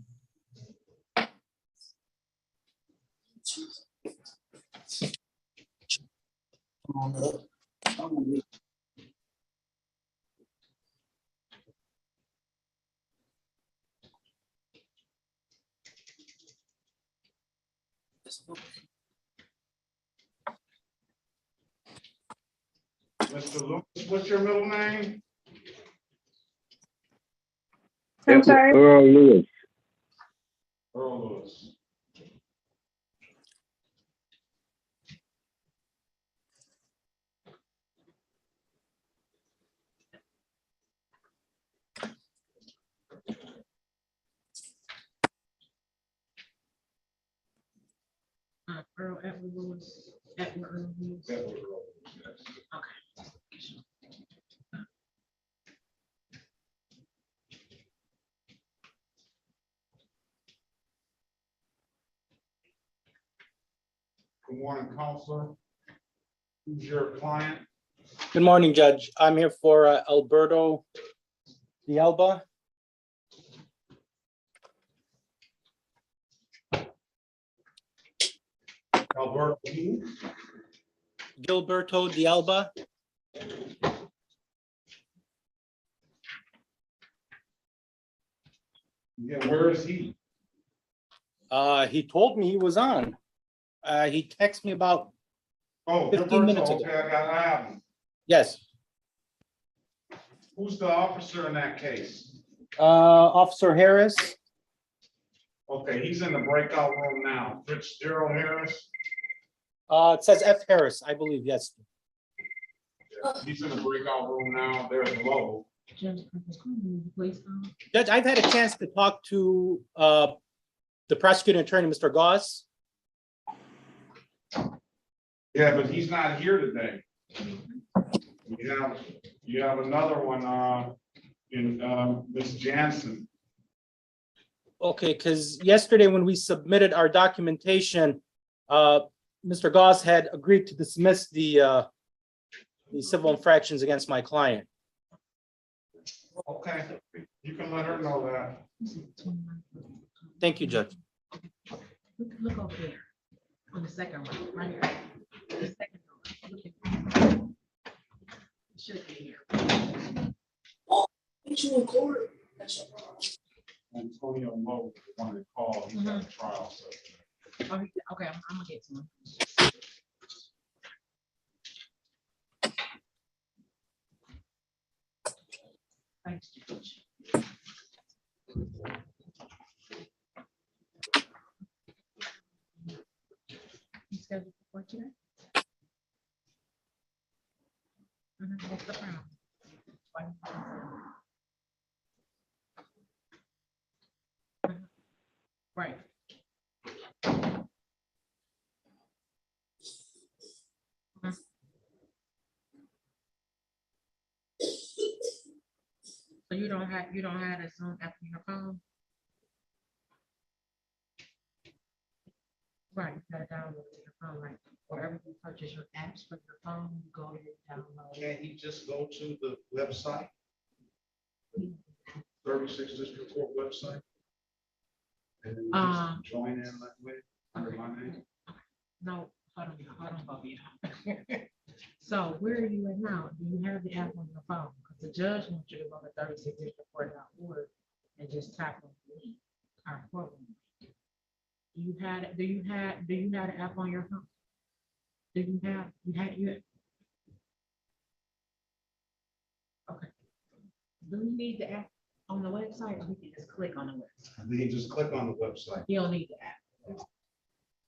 Speaker 2: Mr. Lucas, what's your middle name?
Speaker 14: That's Earl Lewis.
Speaker 2: Earl Lewis.
Speaker 1: Earl Edward Lewis. Edward Earl Lewis.
Speaker 2: Edward Earl Lewis, yes.
Speaker 1: Okay.
Speaker 2: Good morning, Counselor. Who's your client?
Speaker 18: Good morning, Judge. I'm here for Alberto Dialba.
Speaker 2: Alberto who?
Speaker 18: Gilberto Dialba.
Speaker 2: Yeah, where is he?
Speaker 18: He told me he was on. He texted me about
Speaker 2: Oh,
Speaker 18: 15 minutes ago.
Speaker 2: okay, I have him.
Speaker 18: Yes.
Speaker 2: Who's the officer in that case?
Speaker 18: Officer Harris.
Speaker 2: Okay, he's in the breakout room now. Fitzgerald Harris?
Speaker 18: It says F. Harris, I believe, yes.
Speaker 2: He's in the breakout room now. There's below.
Speaker 18: Judge, I've had a chance to talk to the prosecuting attorney, Mr. Goss.
Speaker 2: Yeah, but he's not here today. You have another one in Ms. Jansen.
Speaker 18: Okay, because yesterday when we submitted our documentation, Mr. Goss had agreed to dismiss the civil infractions against my client.
Speaker 2: Okay, you can let her know that.
Speaker 18: Thank you, Judge.
Speaker 1: Look over there on the second row, right here. The second row. Look at it. It should be here.
Speaker 2: Antonio Lowe, the one that called, he's got a trial. So.
Speaker 1: Okay, I'm gonna get to him. Thanks, Judge. You scheduled for today? What's the problem? Right. So you don't have this on after your phone? Right, you gotta download it to your phone, like wherever you purchase your apps for your phone, you go ahead and download.
Speaker 2: Can't you just go to the website? 36 District Court website? And then just join in that way under my name?
Speaker 1: No, hold on, Bobby. So where are you at now? Do you have the app on your phone? Because the judge wants you to go to 36 District Court.org and just tap on the link, our courtroom. Do you have the app on your phone? You okay. Do you need the app on the website, or we can just click on the website?
Speaker 2: You can just click on the website.
Speaker 1: You don't need the app.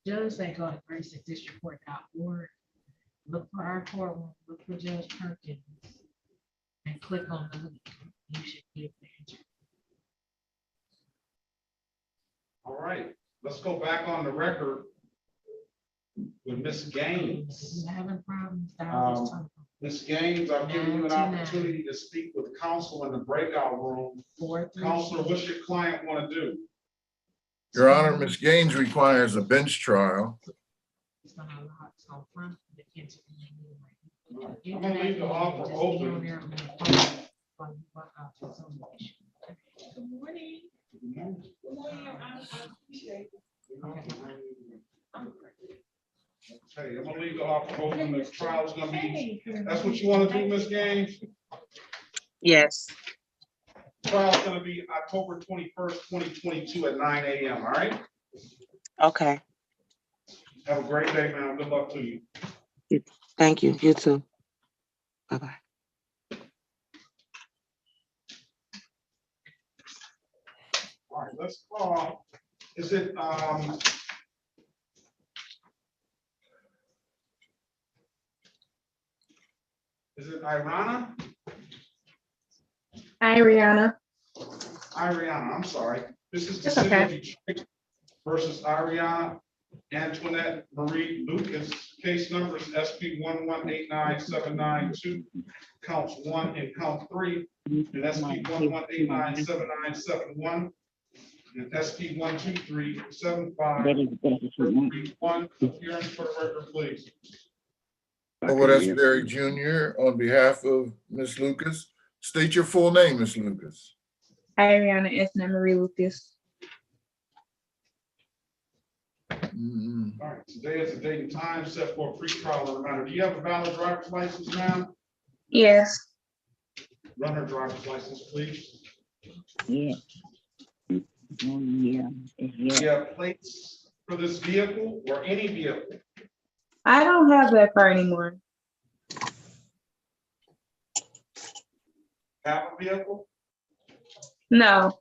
Speaker 1: Judge say go to 36 District Court.org, look for our courtroom, look for Judge Perkins, and click on the link. You should get the answer.
Speaker 2: All right, let's go back on the record with Ms. Gaines.
Speaker 1: You having problems?
Speaker 2: Ms. Gaines, I've given you an opportunity to speak with counsel in the breakout room. Counselor, what's your client want to do?
Speaker 8: Your Honor, Ms. Gaines requires a bench trial.
Speaker 2: I'm gonna leave the offer open.
Speaker 1: Good morning.
Speaker 2: Okay, I'm gonna leave the offer open. The trial's gonna be, that's what you want to do, Ms. Gaines?
Speaker 15: Yes.
Speaker 2: Trial's gonna be October 21st, 2022 at 9 a.m., all right?
Speaker 15: Okay.
Speaker 2: Have a great day, man. Good luck to you.
Speaker 15: Thank you. You too. Bye-bye.
Speaker 2: let's call, is it, is it Irana?
Speaker 19: Ariana.
Speaker 2: Ariana, I'm sorry. This is the
Speaker 19: It's
Speaker 2: city of
Speaker 19: okay.
Speaker 2: Detroit versus Ariana Antoinette Marie Lucas. Case numbers SP 1189792, counts 1 and count 3, and SP 1189791, and SP 1237531. Appearance for the record, please.
Speaker 8: Howard S. Berry Jr. on behalf of Ms. Lucas. State your full name, Ms. Lucas.
Speaker 19: Ariana Esna Marie Lucas.
Speaker 2: All right, today is the date and time set for a pre-trial on the matter. Do you have a valid driver's license, ma'am?
Speaker 19: Yes.
Speaker 2: Run her driver's license, please.
Speaker 20: Yeah. Oh, yeah.
Speaker 2: Do you have plates for this vehicle or any vehicle?
Speaker 19: I don't have that car anymore.
Speaker 2: Have a vehicle?
Speaker 19: No.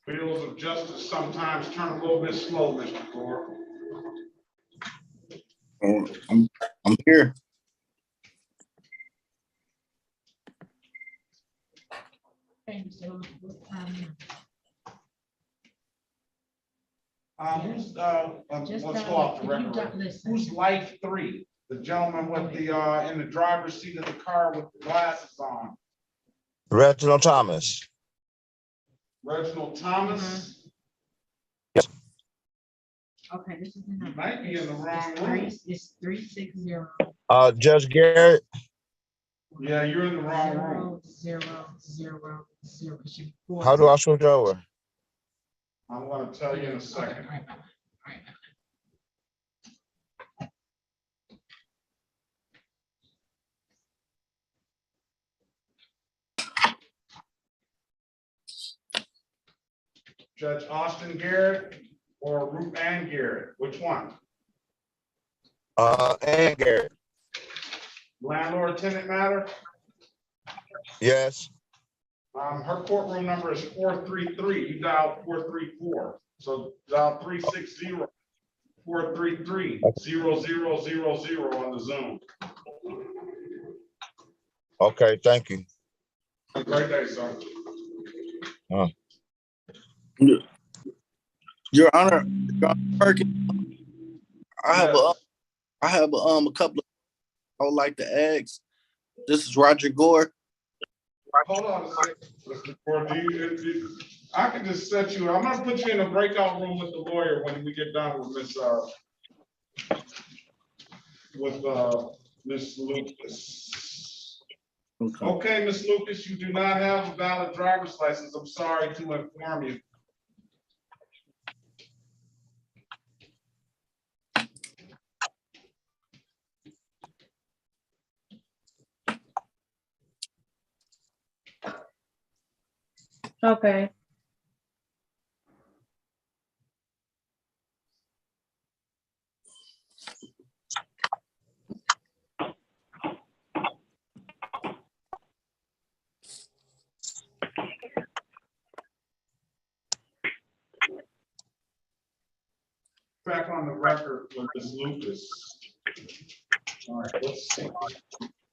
Speaker 2: Wheels of justice sometimes turn a little bit slow, Mr. Gore.
Speaker 9: I'm here.
Speaker 2: Let's go off the record. Who's life 3? The gentleman with the, in the driver's seat of the car with the glasses on.
Speaker 6: Reginald Thomas.
Speaker 2: Reginald Thomas.
Speaker 1: Okay, this is in the.
Speaker 2: You might be in the wrong room.
Speaker 1: It's 360.
Speaker 6: Judge Garrett.
Speaker 2: Yeah, you're in the wrong room.
Speaker 1: 0, 0, 0, 0.
Speaker 6: How do I switch over?
Speaker 2: I'm gonna tell you in a second. Judge Austin Garrett or Ruth Ann Garrett, which one?
Speaker 6: Ann Garrett.
Speaker 2: Landlord tenant matter?
Speaker 6: Yes.
Speaker 2: Her courtroom number is 433. You dialed 434. So dial 360 433 0000 on the Zoom.
Speaker 6: Okay, thank you.
Speaker 2: Have a great day, sir.
Speaker 9: Your Honor, Perkins, I have a couple of I would like to ask. This is Roger Gore.
Speaker 2: Hold on a second, Mr. Gore. I can just set you. I'm gonna put you in a breakout room with the lawyer when we get done with Miss Lucas. Okay, Miss Lucas, you do not have a valid driver's license. I'm sorry to inform you.
Speaker 19: Okay.
Speaker 2: Back on the record with Ms. Lucas. All right, let's see.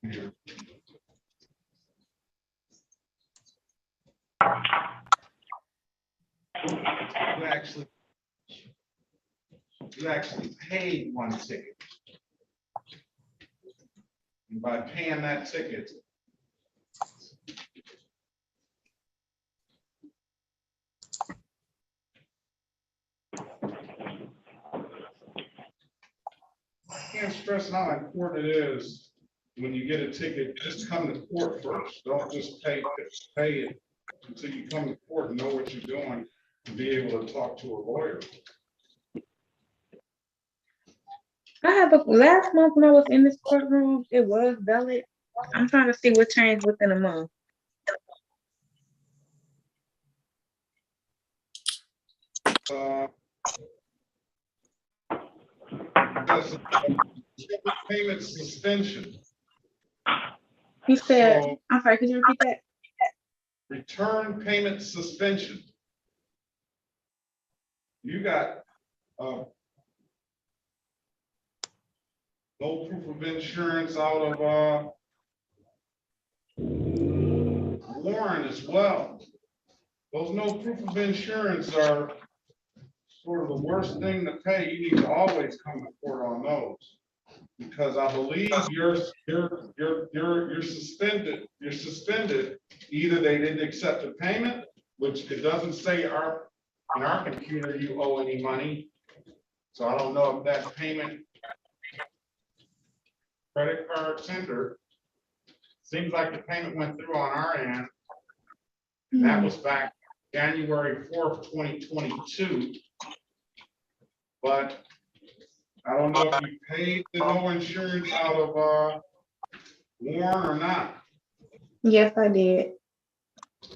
Speaker 2: Here. You actually paid one ticket. And by paying that ticket, I can't stress how important it is when you get a ticket, just come to court first. Don't just pay it until you come to court and know what you're doing to be able to talk to a lawyer.
Speaker 19: I have last month when I was in this courtroom, it was valid. I'm trying to see what changed within a month.
Speaker 2: That's payment suspension.
Speaker 19: You said,
Speaker 2: So
Speaker 19: I'm sorry, could you repeat that?
Speaker 2: return payment suspension. You got, no proof of insurance out of, Warren as well. Those no proof of insurance are sort of the worst thing to pay. You need to always come to court on those. Because I believe you're suspended. You're suspended. Either they didn't accept the payment, which it doesn't say in our computer you owe any money. So I don't know if that payment credit card tender, seems like the payment went through on our end. And that was back January 4th, 2022. But I don't know if you paid the no insurance out of Warren or not.
Speaker 19: Yes, I did.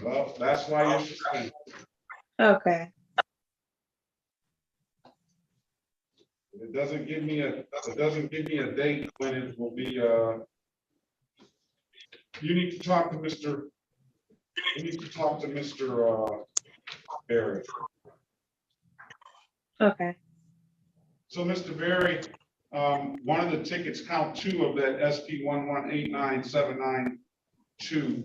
Speaker 2: Well, that's why you're suspended.
Speaker 19: Okay.
Speaker 2: It doesn't give me a date when it will be, you need to talk to Mr. Berry.
Speaker 19: Okay.
Speaker 2: So Mr. Berry, one of the tickets, count 2 of that SP 1189792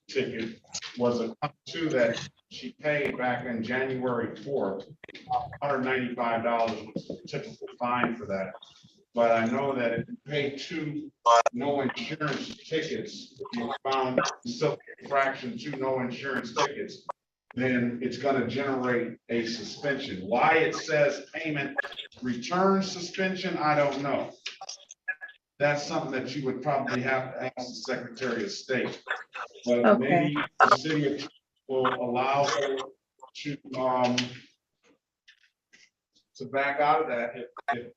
Speaker 2: ticket was a count 2 that she paid back in January 4th. $195 was the typical fine for that. But I know that if you pay 2 no insurance tickets, if you found civil infraction 2 no insurance tickets, then it's going to generate a suspension. Why it says payment return suspension, I don't know. That's something that you would probably have to ask the Secretary of State. But
Speaker 19: Okay.
Speaker 2: maybe the city will allow her to back out of that if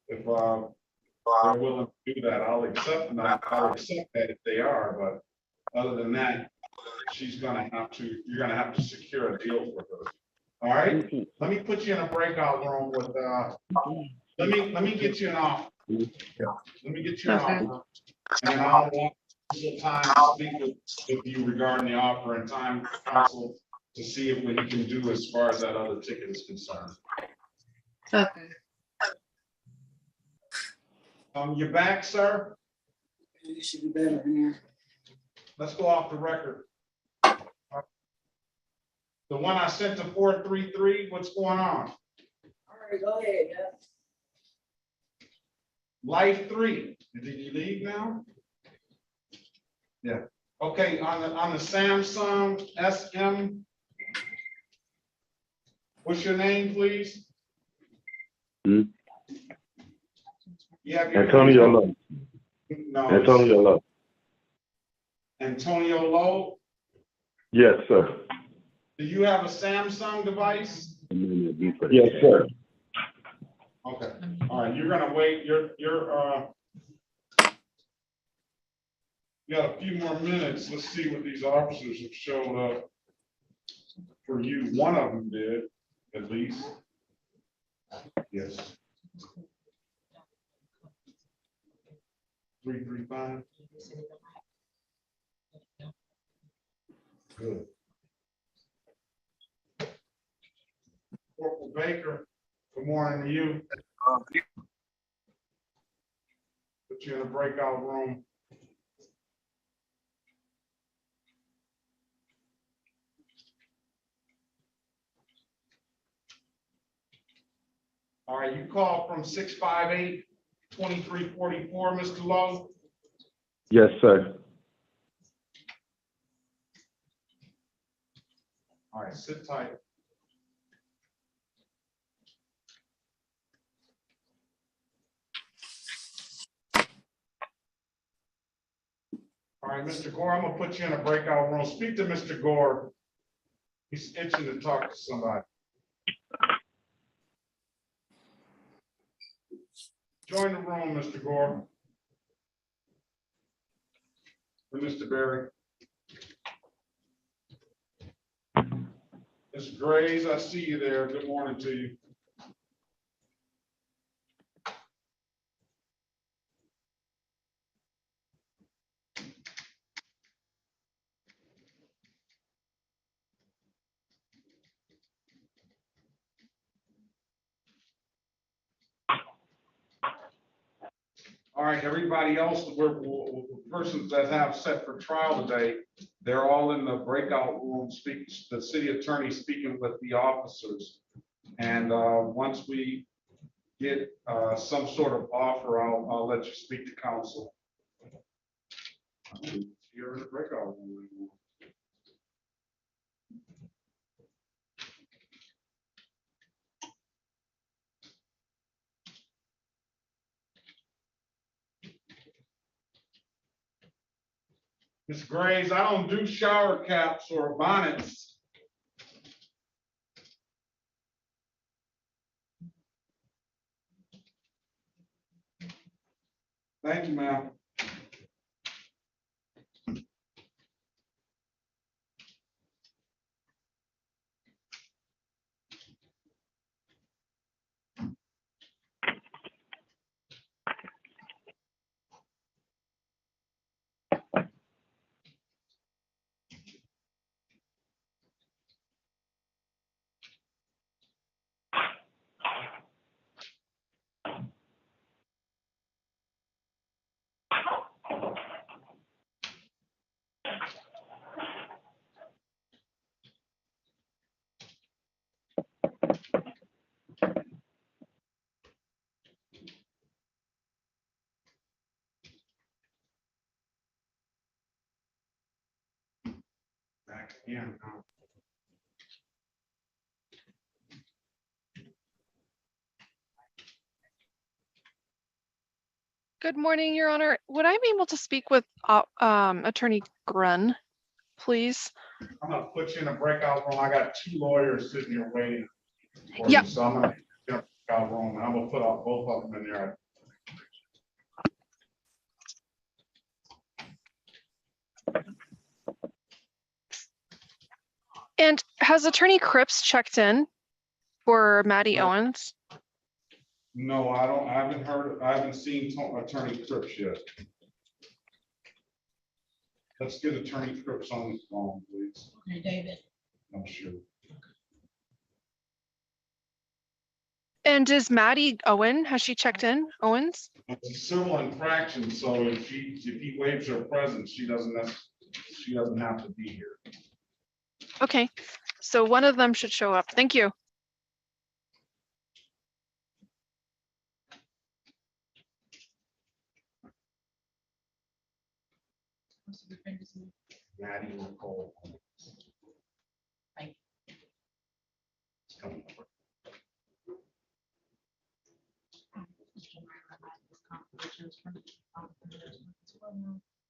Speaker 2: they're willing to do that. I'll accept that if they are, but other than that, you're gonna have to secure a deal with her. All right, let me put you in a breakout room with, let me get you an offer. Let me get you an offer. And then I'll want some time to speak with you regarding the offer and time council to see if what he can do as far as that other ticket is concerned.
Speaker 19: Okay.
Speaker 2: You back, sir?
Speaker 15: You should be better in here.
Speaker 2: Let's go off the record. The one I sent to 433, what's going on?
Speaker 15: All right, go ahead, yeah.
Speaker 2: Life 3, did he leave now? Yeah, okay, on the Samsung SM. What's your name, please? You have your
Speaker 14: Antonio Lowe.
Speaker 2: No,
Speaker 14: Antonio Lowe.
Speaker 2: Antonio Lowe.
Speaker 14: Yes, sir.
Speaker 2: Do you have a Samsung device?
Speaker 14: Yes, sir.
Speaker 2: Okay, all right, you're gonna wait, you got a few more minutes. Let's see what these officers have showed up for you. One of them did, at least. Yes. 335. Good. Corporal Baker, good morning to you. Put you in a breakout room. All right, you called from 658-2344, Mr. Lowe.
Speaker 14: Yes, sir.
Speaker 2: All right, sit tight. All right, Mr. Gore, I'm gonna put you in a breakout room. Speak to Mr. Gore. He's itching to talk to somebody. Join the room, Mr. Gore. For Mr. Berry. Ms. Graves, I see you there. Good morning to you. right, everybody else, persons that have set for trial today, they're all in the breakout room speaking, the city attorney speaking with the officers. And once we get some sort of offer, I'll let you speak to counsel. You're in the breakout room. Ms. Graves, I don't do shower caps or bonnets. Thank you, ma'am. Back again.
Speaker 10: Good morning, Your Honor. Would I be able to speak with Attorney Grun, please?
Speaker 2: I'm gonna put you in a breakout room. I got two lawyers sitting here waiting for
Speaker 10: Yep.
Speaker 2: you, so I'm gonna put you in a breakout room, and I'm gonna put out both of them in there.
Speaker 10: And has Attorney Cripps checked in for Maddie
Speaker 2: No.
Speaker 10: Owens?
Speaker 2: No, I haven't seen Attorney Cripps yet. Let's get Attorney Cripps on the phone, please.
Speaker 1: Okay, David.
Speaker 2: I'm sure.
Speaker 10: And is Maddie Owen, has she checked in, Owens?
Speaker 2: It's a civil infraction, so if he waives her presence, she doesn't have to be here.
Speaker 10: Okay, so one of them should show up. Thank you.
Speaker 2: Maddie will call.
Speaker 1: Thank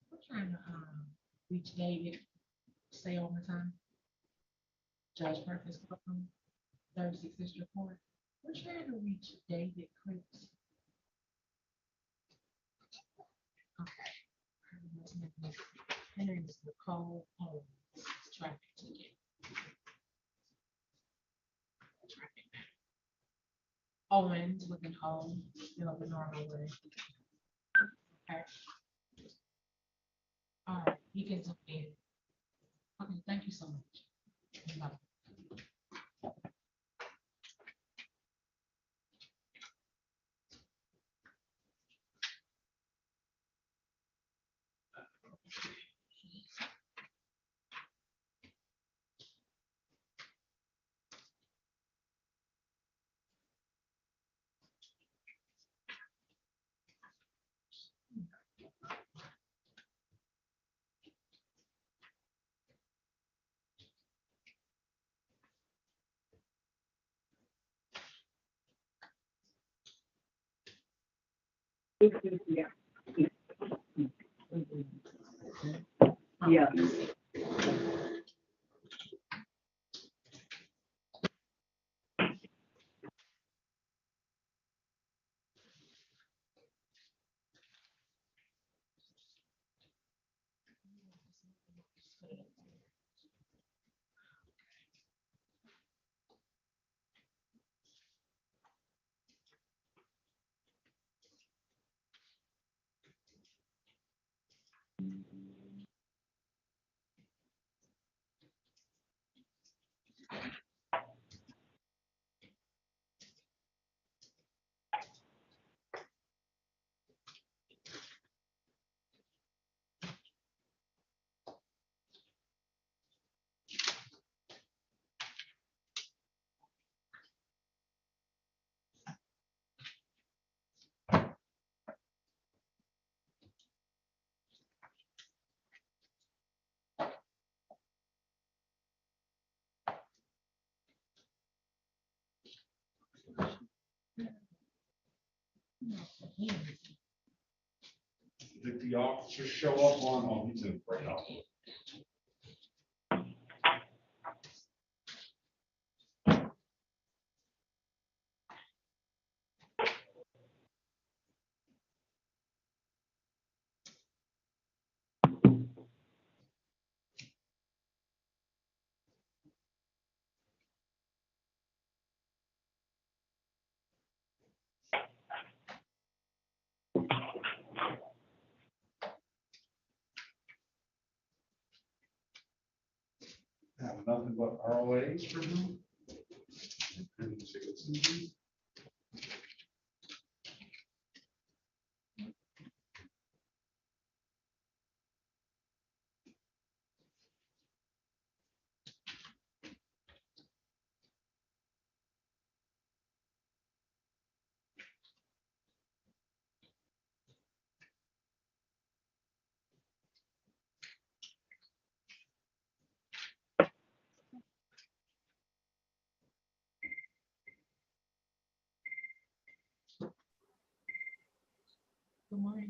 Speaker 1: We're trying to reach David. Say all the time. Judge Perkins, 36th District Court. We're trying to reach David Cripps. Okay. Her name is Nicole Owens. Traffic ticket. Owens with an O, the normal way. Okay. All right, you can zoom in. Okay, thank you so much. Bye.
Speaker 20: Yeah.
Speaker 2: Did the officer show up on, oh, he's in breakout. Have nothing but ROAs for him.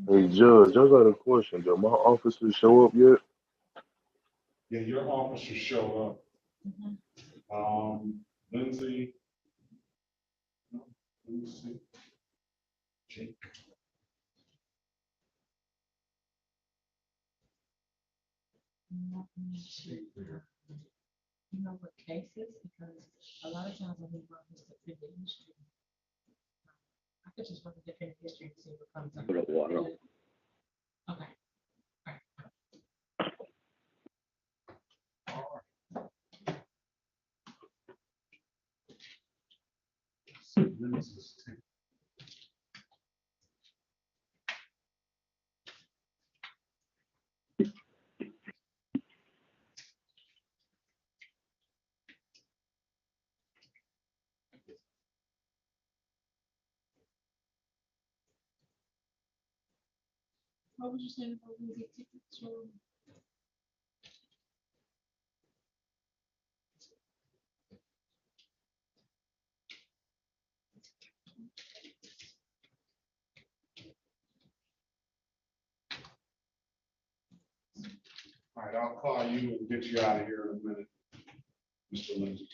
Speaker 17: Hey, Judge, I got a question. Did my officers show up yet?
Speaker 2: Yeah, your officers show up. Lindsay. No, let me see. Jake.
Speaker 1: You know what cases, because a lot of times when we run this defendant history, I could just run the defendant history and see what comes up.
Speaker 14: Put up water.
Speaker 1: Okay. What was you saying about movie tickets?
Speaker 2: All right, I'll call you and get you out of here in a minute, Mr. Lindsay.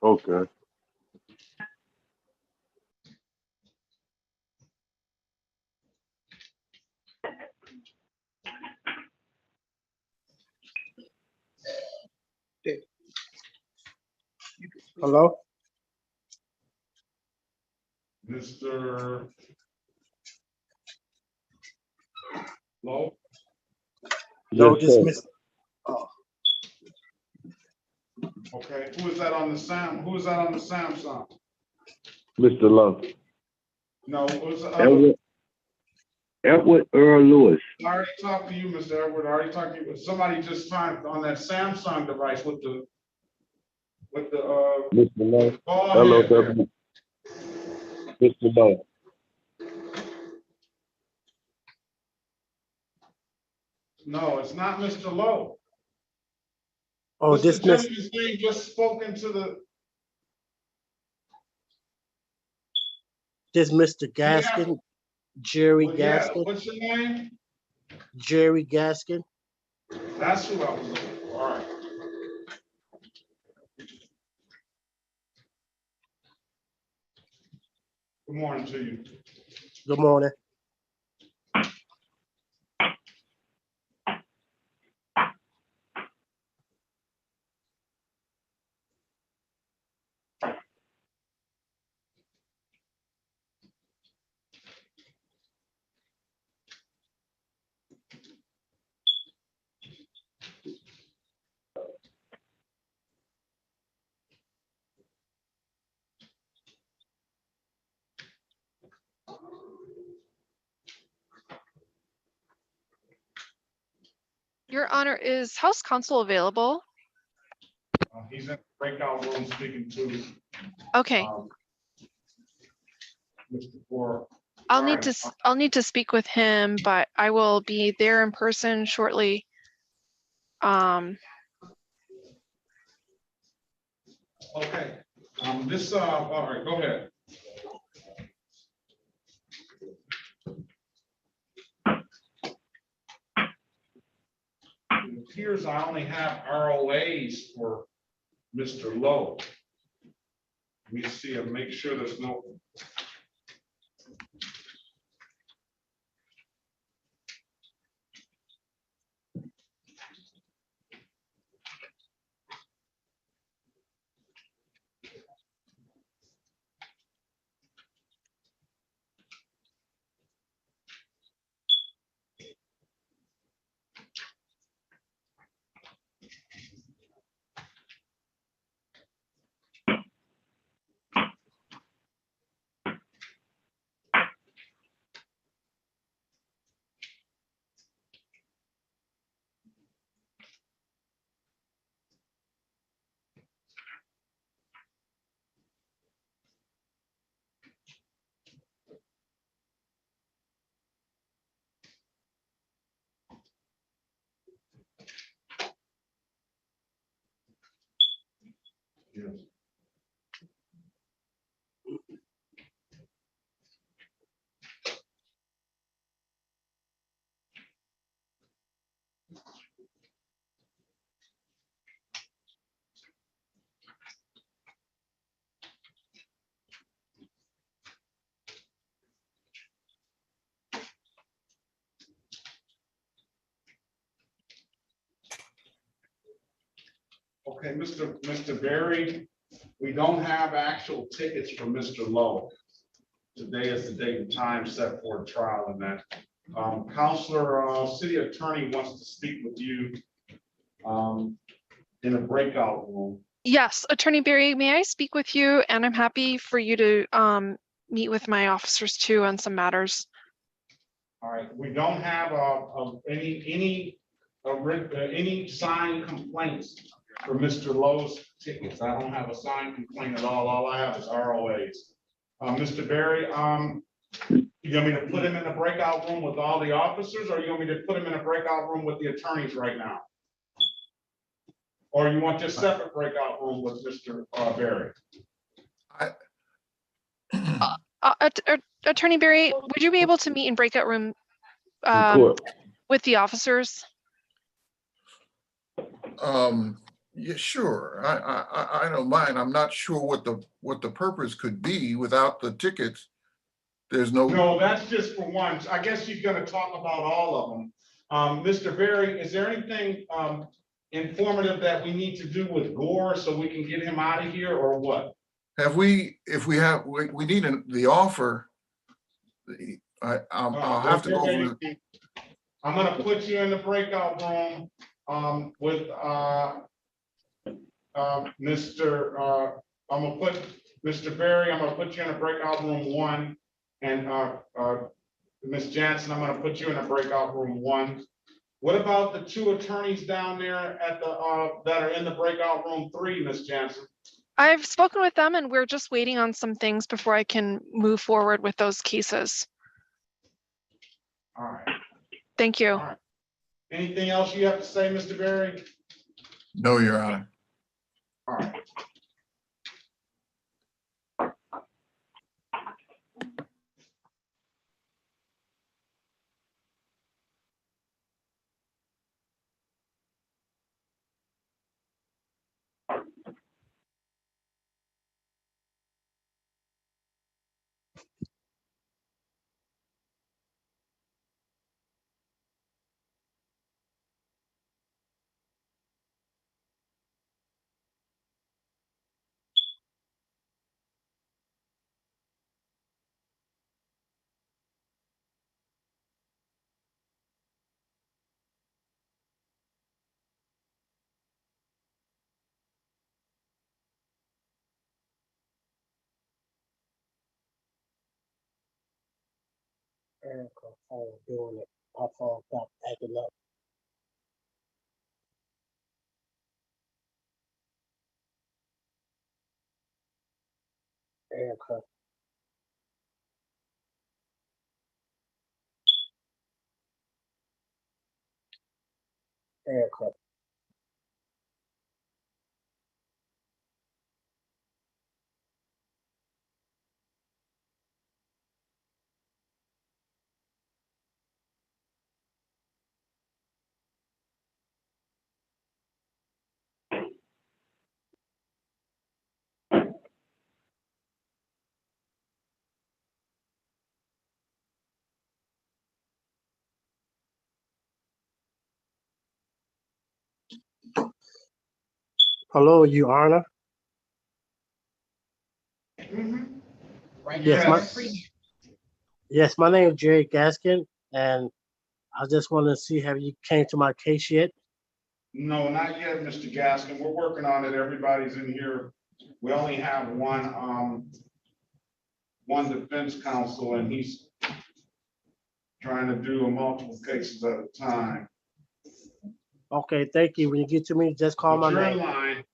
Speaker 17: Okay.
Speaker 21: Hello?
Speaker 2: Mr. Lowe?
Speaker 21: No,
Speaker 14: Yes,
Speaker 21: this
Speaker 14: sir.
Speaker 21: Miss. Oh,
Speaker 2: Okay, who is that on the who is that on the Samsung?
Speaker 14: Mr. Love.
Speaker 2: No, who's the other?
Speaker 14: Edward Earl Lewis.
Speaker 2: I already talked to you, Mr. Edward. I already talked to you. Somebody just found on that Samsung device with the
Speaker 14: Mr. Love.
Speaker 2: ball
Speaker 14: Hello,
Speaker 2: head there.
Speaker 14: W. Mr. Love.
Speaker 2: No, it's not Mr. Lowe.
Speaker 21: oh,
Speaker 2: What's the
Speaker 21: this Miss.
Speaker 2: gentleman's name just spoken to the?
Speaker 21: This Mr.
Speaker 2: Yeah.
Speaker 21: Gaskin, Jerry
Speaker 2: Well, yeah.
Speaker 21: Gaskin,
Speaker 2: What's your name?
Speaker 21: Jerry Gaskin.
Speaker 2: That's who I was looking for. All right. Good morning to you.
Speaker 21: Good morning.
Speaker 10: Your Honor, is House Counsel available?
Speaker 2: He's in the breakout room speaking to.
Speaker 10: Okay.
Speaker 2: Mr. Ford.
Speaker 10: I'll need to speak with him, but I will be there in person shortly.
Speaker 2: Okay. All right, go ahead. It appears I only have ROAs for Mr. Lowe. Let me see and make sure there's no. Yes. Okay, Mr. Berry, we don't have actual tickets for Mr. Lowe. Today is the date and time set for a trial and that. Counselor, city attorney wants to speak with you in a breakout room.
Speaker 10: Yes, Attorney Barry, may I speak with you? And I'm happy for you to meet with my officers too on some matters.
Speaker 2: All right, we don't have any signed complaints for Mr. Lowe's tickets. I don't have a signed complaint at all. All I have is ROAs. Mr. Berry, you want me to put him in the breakout room with all the officers, or you want me to put him in a breakout room with the attorneys right now? Or you want just separate breakout room with Mr. Berry?
Speaker 10: Attorney Barry, would you be able to meet in breakout room with the officers?
Speaker 8: Yeah, sure. I don't mind. I'm not sure what the purpose could be without the tickets. There's no.
Speaker 2: No, that's just for one. I guess she's gonna talk about all of them. Mr. Berry, is there anything informative that we need to do with Gore so we can get him out of here, or what?
Speaker 8: If we need the offer, I'll have to go over.
Speaker 2: I'm gonna put you in the breakout room with Mr. I'm gonna put Mr. Berry, I'm gonna put you in a breakout room 1, and Ms. Jansen, I'm gonna put you in a breakout room 1. What about the 2 attorneys down there at the that are in the breakout room 3, Ms. Jansen?
Speaker 10: I've spoken with them and we're just waiting on some things before I can move forward with those cases.
Speaker 2: All right.
Speaker 10: Thank you.
Speaker 2: All right. Anything else you have to say, Mr. Berry?
Speaker 8: No, Your Honor.
Speaker 2: All right.
Speaker 21: Erica phone doing it. Her phone stopped acting up. Erica. Erica. Hello, you Anna?
Speaker 1: Right now,
Speaker 21: Yes,
Speaker 1: we're free.
Speaker 21: yes, my name is Jerry Gaskin, and I just want to see, have you came to my case yet?
Speaker 2: No, not yet, Mr. Gaskin. We're working on it. Everybody's in here. We only have one defense counsel, and he's trying to do multiple cases at a time.
Speaker 21: Okay, thank you. When you get to me, just call
Speaker 2: But
Speaker 21: my
Speaker 2: you're in
Speaker 21: name.
Speaker 2: line.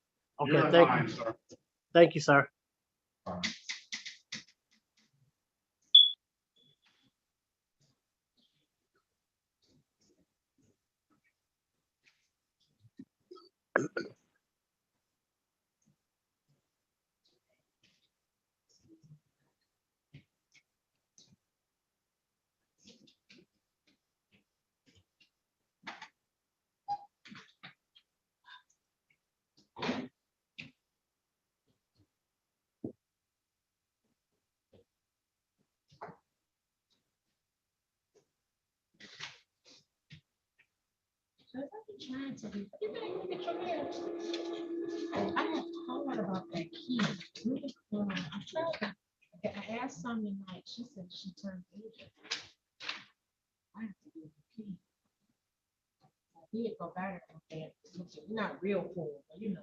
Speaker 21: Okay,
Speaker 2: You're in
Speaker 21: thank
Speaker 2: line,
Speaker 21: you.
Speaker 2: sir.
Speaker 21: Thank you, sir.
Speaker 1: Trying to be, you better look at your nails. I have thought about that key. Really, I tried to, I asked Sonya tonight, she said she turned 80. I have to do the key. I did go back and not real cool, but you know.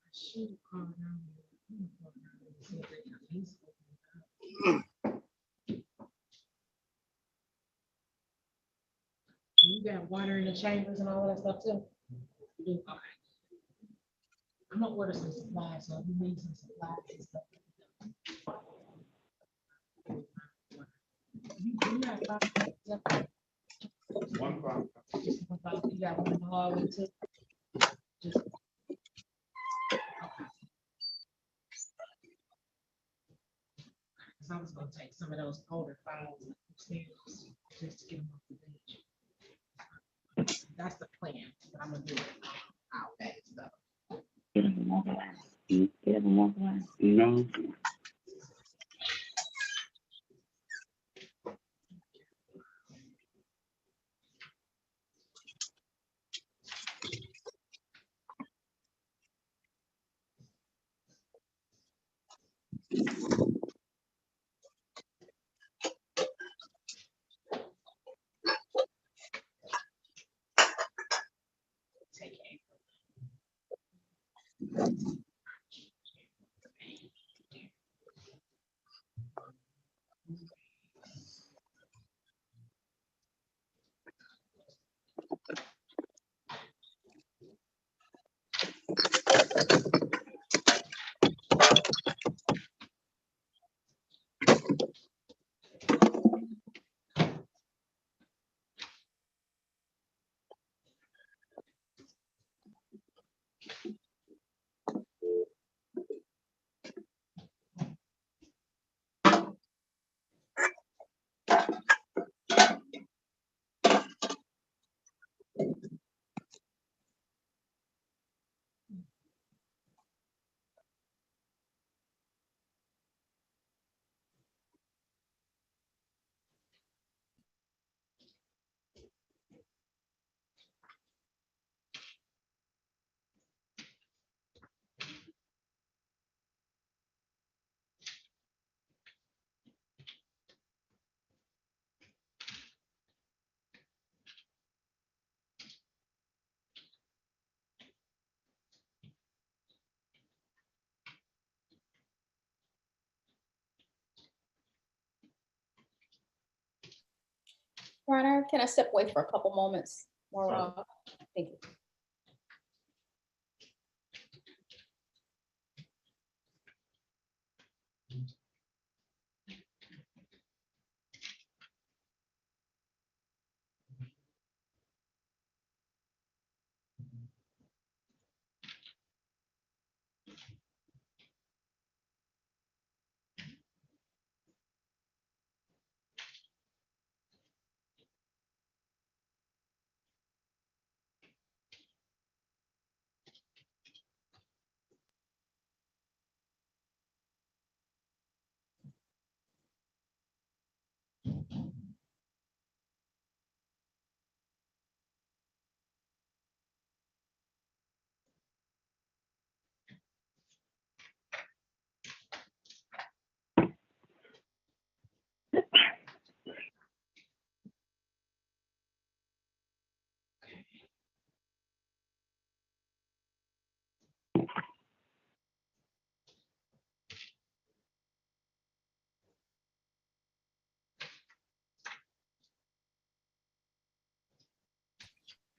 Speaker 1: I should have called down there. I'm gonna call down there and see if they got these open up. You got water in the chambers and all that stuff too? You do? Okay. I'm gonna order some supplies, so if you need some supplies and stuff. You got five.
Speaker 2: One problem.
Speaker 1: Just one five. You got one in the hallway too? Just. Cause I was gonna take some of those older files upstairs, just to get them off the bench. That's the plan, but I'm gonna do it out that stuff.
Speaker 14: No.
Speaker 1: Take it.
Speaker 16: Runner, can I step away for a couple moments? More, thank you.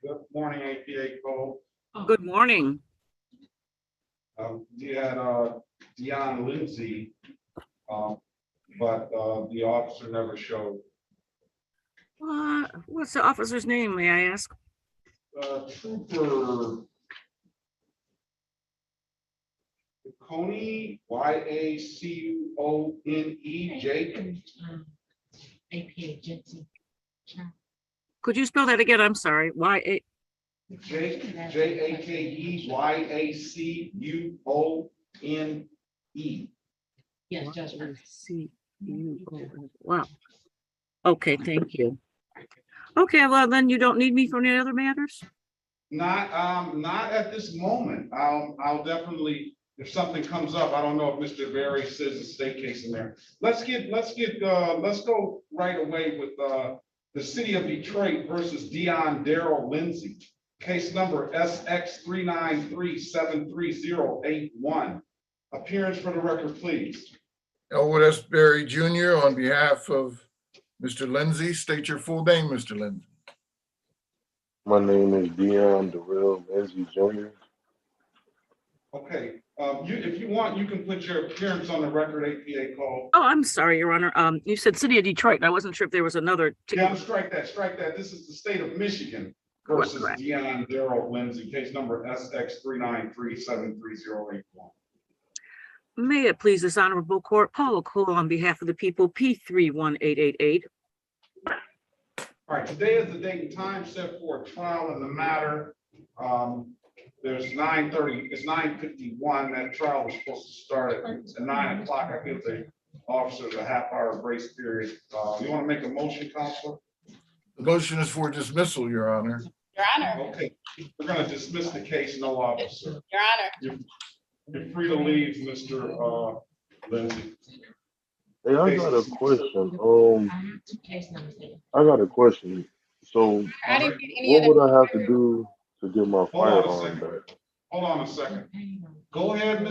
Speaker 2: Good morning, APA Cole.
Speaker 4: Good morning.
Speaker 2: You had Deon Lindsay, but the officer never showed.
Speaker 4: What's the officer's name, may I ask?
Speaker 2: Trooper Coney, Yacune, Jake.
Speaker 1: APA Jensen.
Speaker 4: Could you spell that again? I'm sorry.
Speaker 2: Jake, Jake, Yacune.
Speaker 1: Yes, Judge.
Speaker 4: Wow. Okay, thank you. Okay, well, then you don't need me for any other matters?
Speaker 2: Not at this moment. I'll definitely, if something comes up, I don't know if Mr. Berry says a state case in there. Let's go right away with the city of Detroit versus Deon Darrell Lindsay. Case number SX393-73081. Appearance for the record, please.
Speaker 8: Elwood S. Berry Jr. on behalf of Mr. Lindsay. State your full name, Mr. Lindsay.
Speaker 22: My name is Deon Darrell Lindsay Jr.
Speaker 2: Okay, if you want, you can put your appearance on the record, APA call.
Speaker 4: Oh, I'm sorry, Your Honor. You said City of Detroit. I wasn't sure if there was another.
Speaker 2: Yeah, strike that. This is the state of Michigan versus Deon Darrell Lindsay, case number SX393-73081.
Speaker 4: May it please this honorable court, Paula Cole on behalf of the people, P31888.
Speaker 2: All right, today is the date and time set for a trial in the matter. There's 9:30, it's 9:51. That trial was supposed to start at 9 o'clock. I give the officers a half-hour grace period. You want to make a motion, Counselor?
Speaker 8: The motion is for dismissal, Your Honor.
Speaker 16: Your Honor.
Speaker 2: Okay, we're going to dismiss the case, no officer.
Speaker 16: Your Honor.
Speaker 2: You're free to leave, Mr. Lindsay.
Speaker 22: Hey, I got a question. I got a question. So,
Speaker 16: I didn't get any
Speaker 22: what would I have to do to get my firearm back?
Speaker 2: Hold on a second. Go ahead,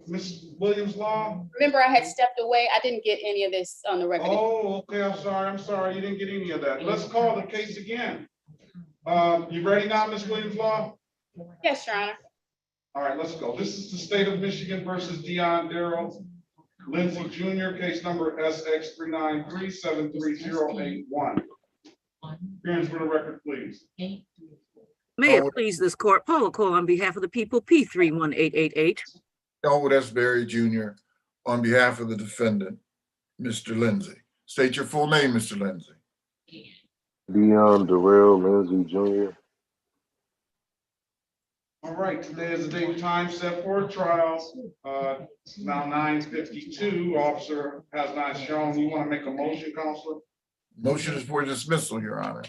Speaker 2: Miss Williams Law.
Speaker 16: Remember, I had stepped away. I didn't get any of this on the record.
Speaker 2: Oh, okay. I'm sorry. You didn't get any of that. Let's call the case again. You ready now, Miss Williams Law?
Speaker 16: Yes, Your Honor.
Speaker 2: All right, let's go. This is the state of Michigan versus Deon Darrell Lindsay Jr., case number SX393-73081. Appearance for the record, please.
Speaker 4: May it please this court, Paula Cole on behalf of the people, P31888.
Speaker 8: Elwood S. Berry Jr. on behalf of the defendant, Mr. Lindsay. State your full name, Mr. Lindsay.
Speaker 22: Deon Darrell Lindsay Jr.
Speaker 2: All right, today is the date and time set for a trial. Now 9:52. Officer has not shown. You want to make a motion, Counselor?
Speaker 8: Motion is for dismissal, Your Honor.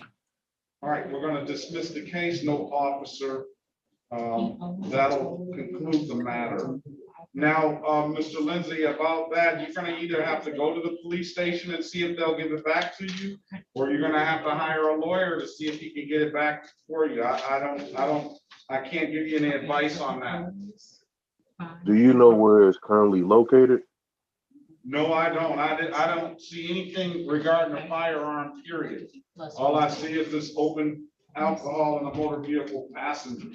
Speaker 2: All right, we're going to dismiss the case. No officer. That'll conclude the matter. Now, Mr. Lindsay, about that, you're going to either have to go to the police station and see if they'll give it back to you, or you're going to have to hire a lawyer to see if he can get it back for you. I can't give you any advice on that.
Speaker 22: Do you know where it's currently located?
Speaker 2: No, I don't. I don't see anything regarding a firearm, period. All I see is this open alcohol in a motor vehicle passenger.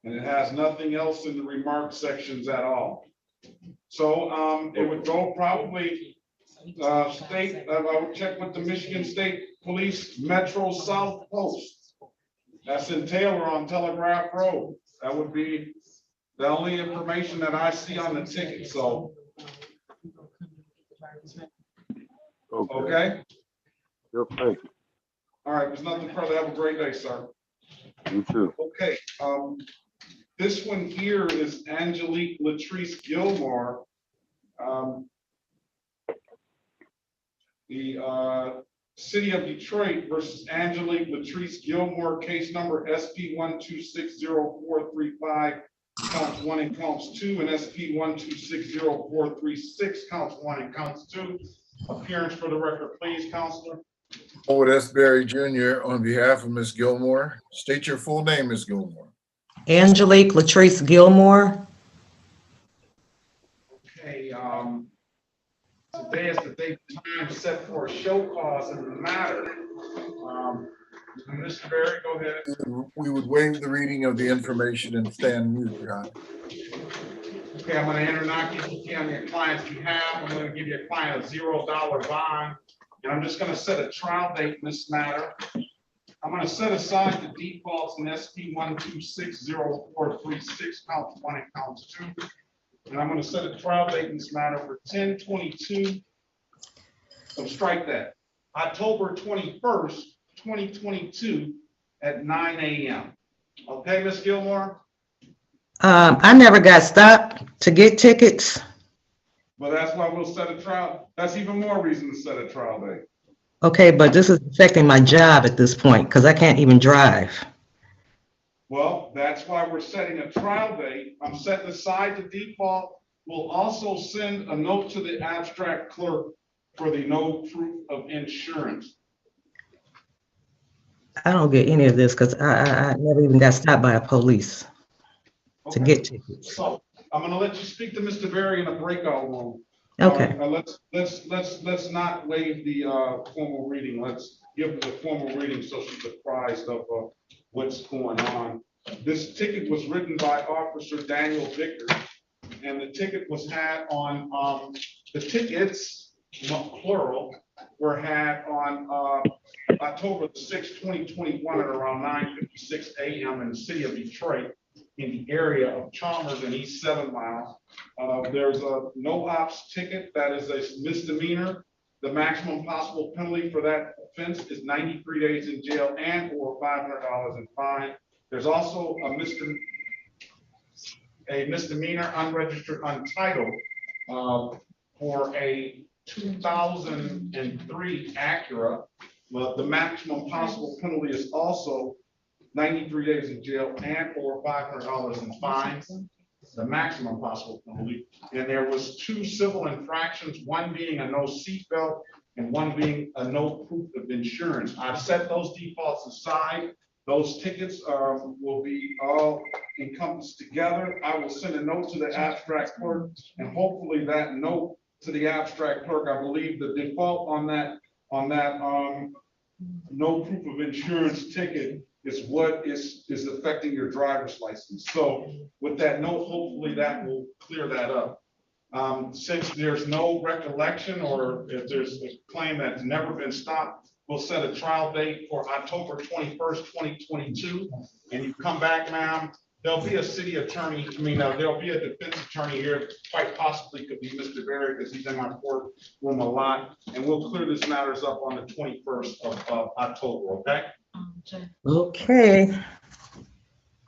Speaker 2: And it has nothing else in the remark sections at all. So it would go probably state, I would check with the Michigan State Police Metro South Post. That's in Taylor on Telegraph Road. That would be the only information that I see on the ticket, so. Okay?
Speaker 22: Yep, thank you.
Speaker 2: All right, there's nothing further. Have a great day, sir.
Speaker 22: You too.
Speaker 2: Okay, this one here is Angelique Latrice Gilmore. The City of Detroit versus Angelique Latrice Gilmore, case number SP1260435, counts 1 and counts 2, and SP1260436, counts 1 and counts 2. Appearance for the record, please, Counselor.
Speaker 8: Elwood S. Berry Jr. on behalf of Ms. Gilmore. State your full name, Ms. Gilmore.
Speaker 23: Angelique Latrice Gilmore.
Speaker 2: Okay, today is the date and time set for a show cause in the matter. Mr. Berry, go ahead.
Speaker 8: We would waive the reading of the information and stand mute, Your Honor.
Speaker 2: Okay, I'm gonna enter not guilty on your client's behalf. I'm gonna give your client a $0 bond. And I'm just gonna set a trial date in this matter. I'm gonna set aside the defaults in SP 1260436, counts 1 and counts 2. And I'm gonna set a trial date in this matter for 10/22. So strike that. October 21st, 2022 at 9 a.m. Okay, Ms. Gilmore?
Speaker 23: I never got stopped to get tickets.
Speaker 2: Well, that's why we'll set a trial. That's even more reason to set a trial date.
Speaker 23: Okay, but this is affecting my job at this point because I can't even drive.
Speaker 2: Well, that's why we're setting a trial date. I'm setting aside the default. We'll also send a note to the abstract clerk for the no proof of insurance.
Speaker 23: I don't get any of this because I never even got stopped by a police to get tickets.
Speaker 2: So I'm gonna let you speak to Mr. Berry in a breakout room.
Speaker 23: Okay.
Speaker 2: Let's not waive the formal reading. Let's give her the formal reading so she's apprised of what's going on. This ticket was written by Officer Daniel Vickers, and the ticket was had on the tickets, plural, were had on October 6, 2021 at around 9:56 a.m. in the city of Detroit, in the area of Chalmers and East 7 Mile. There's a no ops ticket that is a misdemeanor. The maximum possible penalty for that offense is 93 days in jail and or $500 in fine. There's also a misdemeanor unregistered untitled for a 2003 Acura. Well, the maximum possible penalty is also 93 days in jail and or $500 in fines, the maximum possible penalty. And there was 2 civil infractions, one being a no seatbelt and one being a no proof of insurance. I've set those defaults aside. Those tickets will be all encompassed together. I will send a note to the abstract clerk, and hopefully that note to the abstract clerk, I believe the default on that no proof of insurance ticket is what is affecting your driver's license. So with that note, hopefully that will clear that up. Since there's no recollection, or if there's a claim that's never been stopped, we'll set a trial date for October 21st, 2022. And you come back, ma'am, there'll be a city attorney, there'll be a defense attorney here, quite possibly could be Mr. Berry, because he's in my courtroom a lot. And we'll clear these matters up on the 21st of October, okay?
Speaker 23: Okay.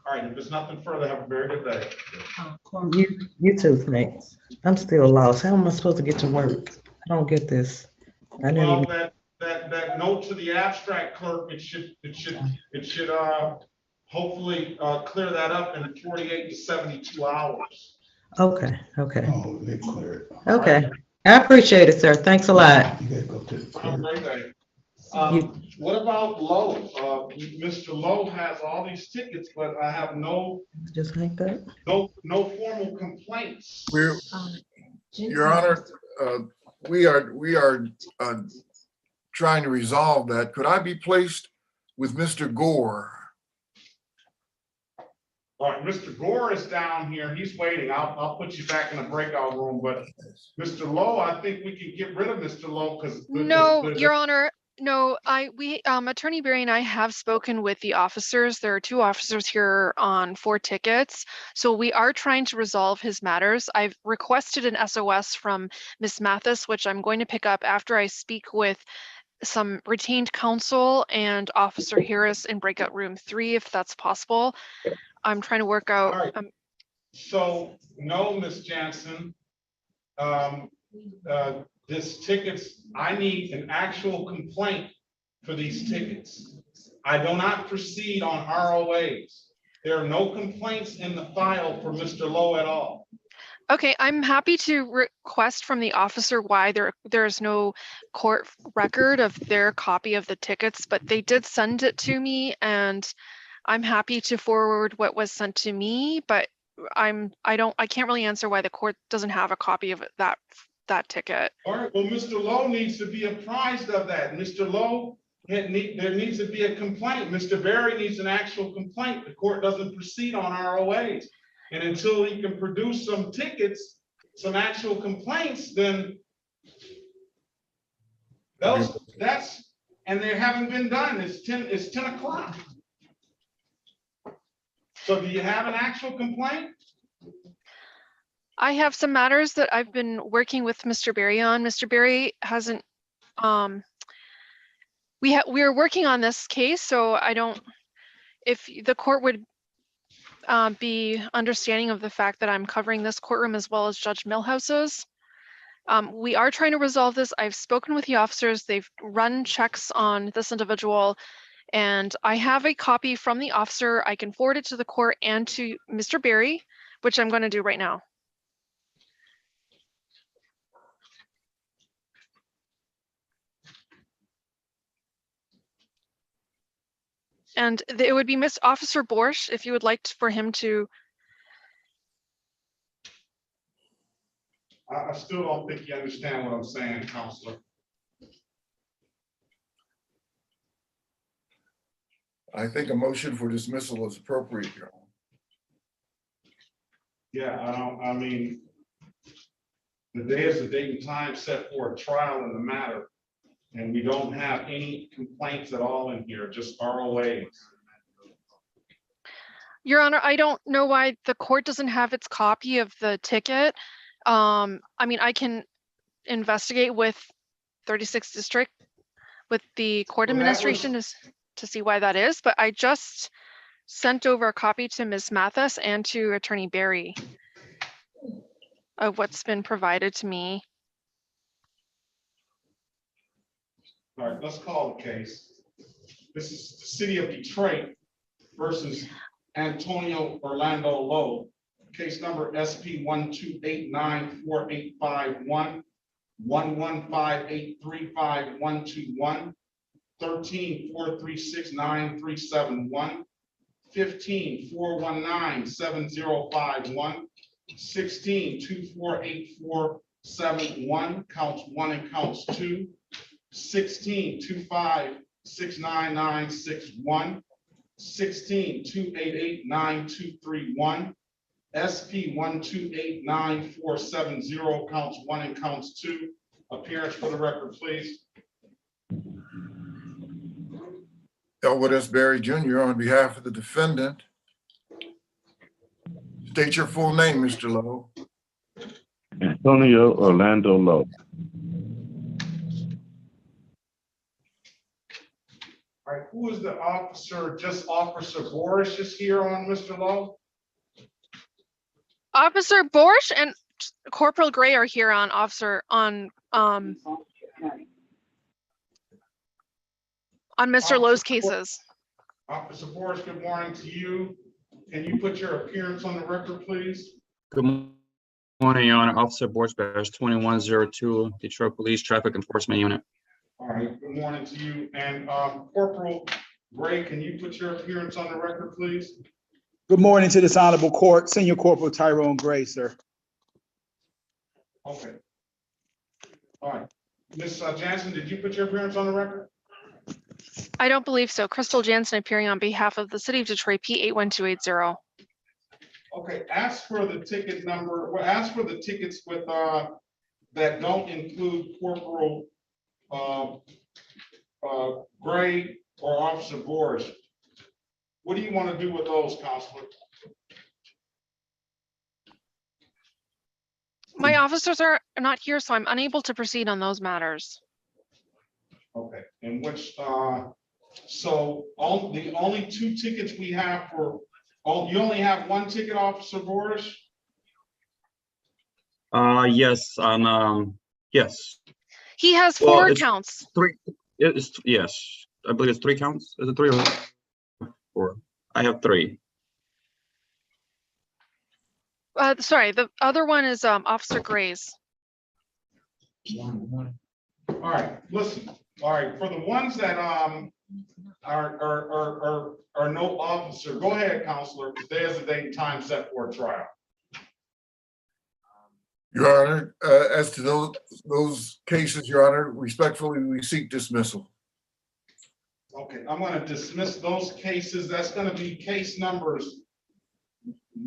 Speaker 2: All right, if there's nothing further, have a very good day.
Speaker 23: You too, thanks. I'm still lost. How am I supposed to get to work? I don't get this. I never
Speaker 2: Well,
Speaker 23: even.
Speaker 2: that note to the abstract clerk, it should hopefully clear that up in 48 to 72 hours.
Speaker 23: Okay, okay.
Speaker 2: Oh, they clear it.
Speaker 23: Okay. I appreciate it, sir. Thanks a lot.
Speaker 2: You gotta go to the clerk. Have a great day. What about Lowe? Mr. Lowe has all these tickets, but I have no formal complaints.
Speaker 8: Your Honor, we are trying to resolve that. Could I be placed with Mr. Gore?
Speaker 2: All right, Mr. Gore is down here. He's waiting. I'll put you back in the breakout room, but Mr. Lowe, I think we can get rid of Mr. Lowe because.
Speaker 10: No, Your Honor, no, Attorney Berry and I have spoken with the officers. There are 2 officers here on 4 tickets. So we are trying to resolve his matters. I've requested an SOS from Ms. Mathis, which I'm going to pick up after I speak with some retained counsel and Officer Harris in breakout room 3, if that's possible. I'm trying to work out.
Speaker 2: Right. So no, Ms. Jansen, this tickets, I need an actual complaint for these tickets. I do not proceed on ROAs. There are no complaints in the file for Mr. Lowe at all.
Speaker 10: Okay, I'm happy to request from the officer why there's no court record of their copy of the tickets, but they did send it to me, and I'm happy to forward what was sent to me, but I can't really answer why the court doesn't have a copy of that that ticket.
Speaker 2: All right, well, Mr. Lowe needs to be apprised of that. Mr. Lowe, there needs to be a complaint. Mr. Berry needs an actual complaint. The court doesn't proceed on ROAs. And until he can produce some tickets, some actual complaints, then and they haven't been done. It's 10 o'clock. So do you have an actual complaint?
Speaker 10: I have some matters that I've been working with Mr. Berry on. Mr. Berry hasn't, we are working on this case, so I don't, if the court would be understanding of the fact that I'm covering this courtroom as well as Judge Millhouse's. We are trying to resolve this. I've spoken with the officers. They've run checks on this individual, and I have a copy from the officer. I can forward it to the court and to Mr. Berry, which I'm going to do right now. And it would be Miss Officer Borsch, if you would like for him to.
Speaker 2: I still don't think you understand what I'm saying, Counselor.
Speaker 8: I think a motion for dismissal is appropriate, Your Honor.
Speaker 2: Yeah, I mean, the day is the date and time set for a trial in the matter. And we don't have any complaints at all in here, just ROAs.
Speaker 10: Your Honor, I don't know why the court doesn't have its copy of the ticket. I mean, I can investigate with 36th District with the court administration to see why that is, but I just sent over a copy to Ms. Mathis and to Attorney Berry of what's been provided to me.
Speaker 2: All right, let's call the case. This is the City of Detroit versus Antonio Orlando Lowe. Case number SP 1289485 115835121 134369371 154197051 16248471 counts 1 and counts 2 16256991 16288923 SP 1289470 counts 1 and counts 2. Appearance for the record, please.
Speaker 8: Elwood S. Berry Jr. on behalf of the defendant. State your full name, Mr. Lowe.
Speaker 14: Antonio Orlando Lowe.
Speaker 2: All right, who is the officer? Just Officer Boris is here on Mr. Lowe?
Speaker 10: Officer Borsch and Corporal Gray are here on Mr. Lowe's cases.
Speaker 2: Officer Boris, good morning to you. Can you put your appearance on the record, please?
Speaker 5: Good morning, Your Honor. Officer Borsch, 2102, Detroit Police Traffic Enforcement Unit.
Speaker 2: All right, good morning to you. And Corporal Gray, can you put your appearance on the record, please?
Speaker 7: Good morning to this honorable court. Senior Corporal Tyrone Gray, sir.
Speaker 2: Okay. All right. Ms. Jansen, did you put your appearance on the record?
Speaker 10: I don't believe so. Crystal Jansen appearing on behalf of the City of Detroit, P81280.
Speaker 2: Okay, ask for the ticket number, well, ask for the tickets with that don't include Corporal Gray or Officer Boris. What do you want to do with those, Counselor?
Speaker 10: My officers are not here, so I'm unable to proceed on those matters.
Speaker 2: Okay, in which so the only 2 tickets we have for you only have 1 ticket, Officer Boris?
Speaker 5: Yes, yes.
Speaker 10: He has 4 counts.
Speaker 5: 3, yes, I believe it's 3 counts. Is it 3 or 4? I have 3.
Speaker 10: Sorry, the other one is Officer Gray's.
Speaker 2: All right, listen. All right, for the ones that are no officer, go ahead, Counselor. Today is the date and time set for a trial.
Speaker 8: Your Honor, as to those cases, Your Honor, respectfully, we seek dismissal.
Speaker 2: Okay, I'm gonna dismiss those cases. That's gonna be case numbers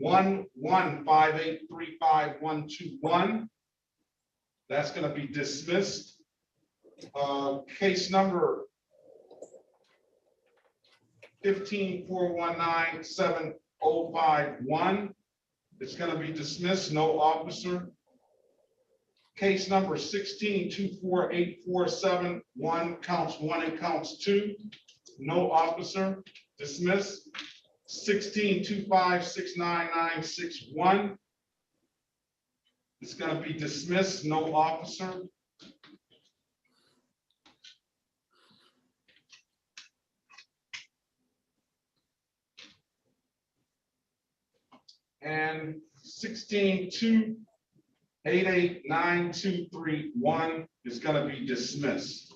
Speaker 2: 1-1-5835-121. That's gonna be dismissed. Case number 15-419-7051. It's gonna be dismissed, no officer. Case number 16-24847, counts 1 and counts 2, no officer, dismissed. 16-2569961. It's gonna be dismissed, no officer. And 16-2889231 is gonna be dismissed.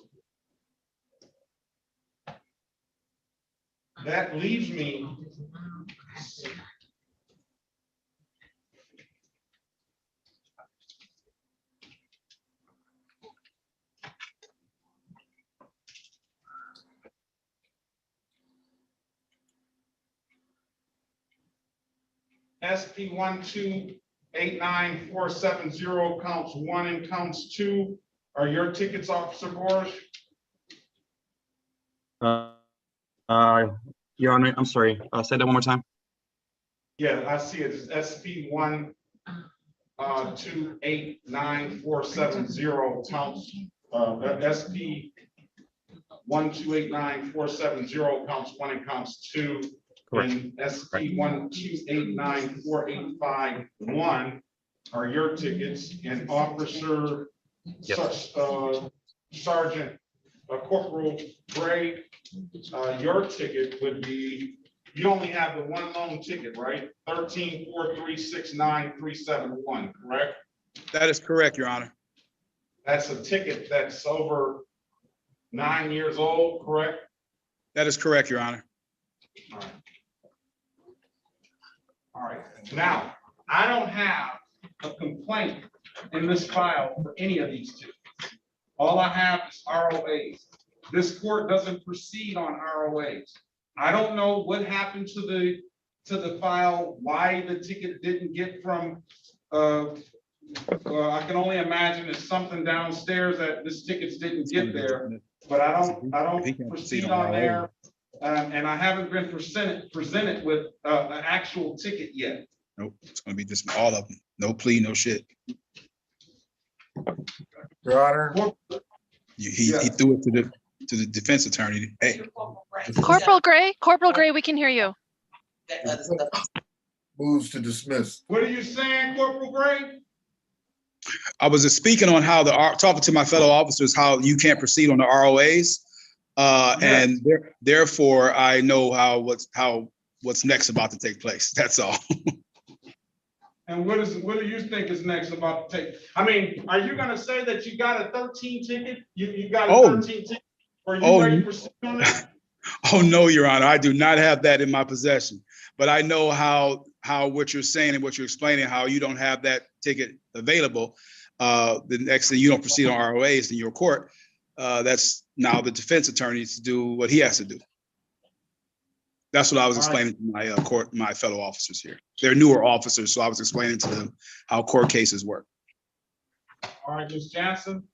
Speaker 2: That leaves me SP 1289470, counts 1 and counts 2 are your tickets, Officer Boris?
Speaker 5: Your Honor, I'm sorry. Say that one more time.
Speaker 2: Yeah, I see it. It's SP 1289470, counts SP 1289470, counts 1 and counts 2.
Speaker 5: Correct.
Speaker 2: And SP 1289485-1 are your tickets, and Officer Sergeant Corporal Gray, your ticket would be, you only have the one lone ticket, right? 13-4369371, correct?
Speaker 7: That is correct, Your Honor.
Speaker 2: That's a ticket that's over 9 years old, correct?
Speaker 7: That is correct, Your Honor.
Speaker 2: All right. All right, now, I don't have a complaint in this file for any of these two. All I have is ROAs. This court doesn't proceed on ROAs. I don't know what happened to the file, why the ticket didn't get from, I can only imagine it's something downstairs that this tickets didn't get there, but I don't proceed on there. And I haven't been presented with an actual ticket yet.
Speaker 7: Nope, it's gonna be just all of them. No plea, no shit.
Speaker 8: Your Honor.
Speaker 7: He threw it to the defense attorney. Hey.
Speaker 10: Corporal Gray, we can hear you.
Speaker 8: Moves to dismiss.
Speaker 2: What are you saying, Corporal Gray?
Speaker 7: I was just speaking on how talking to my fellow officers, how you can't proceed on the ROAs. And therefore I know what's next about to take place. That's all.
Speaker 2: And what do you think is next about to take? I mean, are you gonna say that you got a 13 ticket? You got a 13 ticket? Are you ready to proceed on that?
Speaker 7: Oh, no, Your Honor, I do not have that in my possession. But I know how what you're saying and what you're explaining, how you don't have that ticket available. The next thing, you don't proceed on ROAs in your court. That's now the defense attorney to do what he has to do. That's what I was explaining to my fellow officers here. They're newer officers, so I was explaining to them how court cases work.
Speaker 2: All right, Ms. Johnson.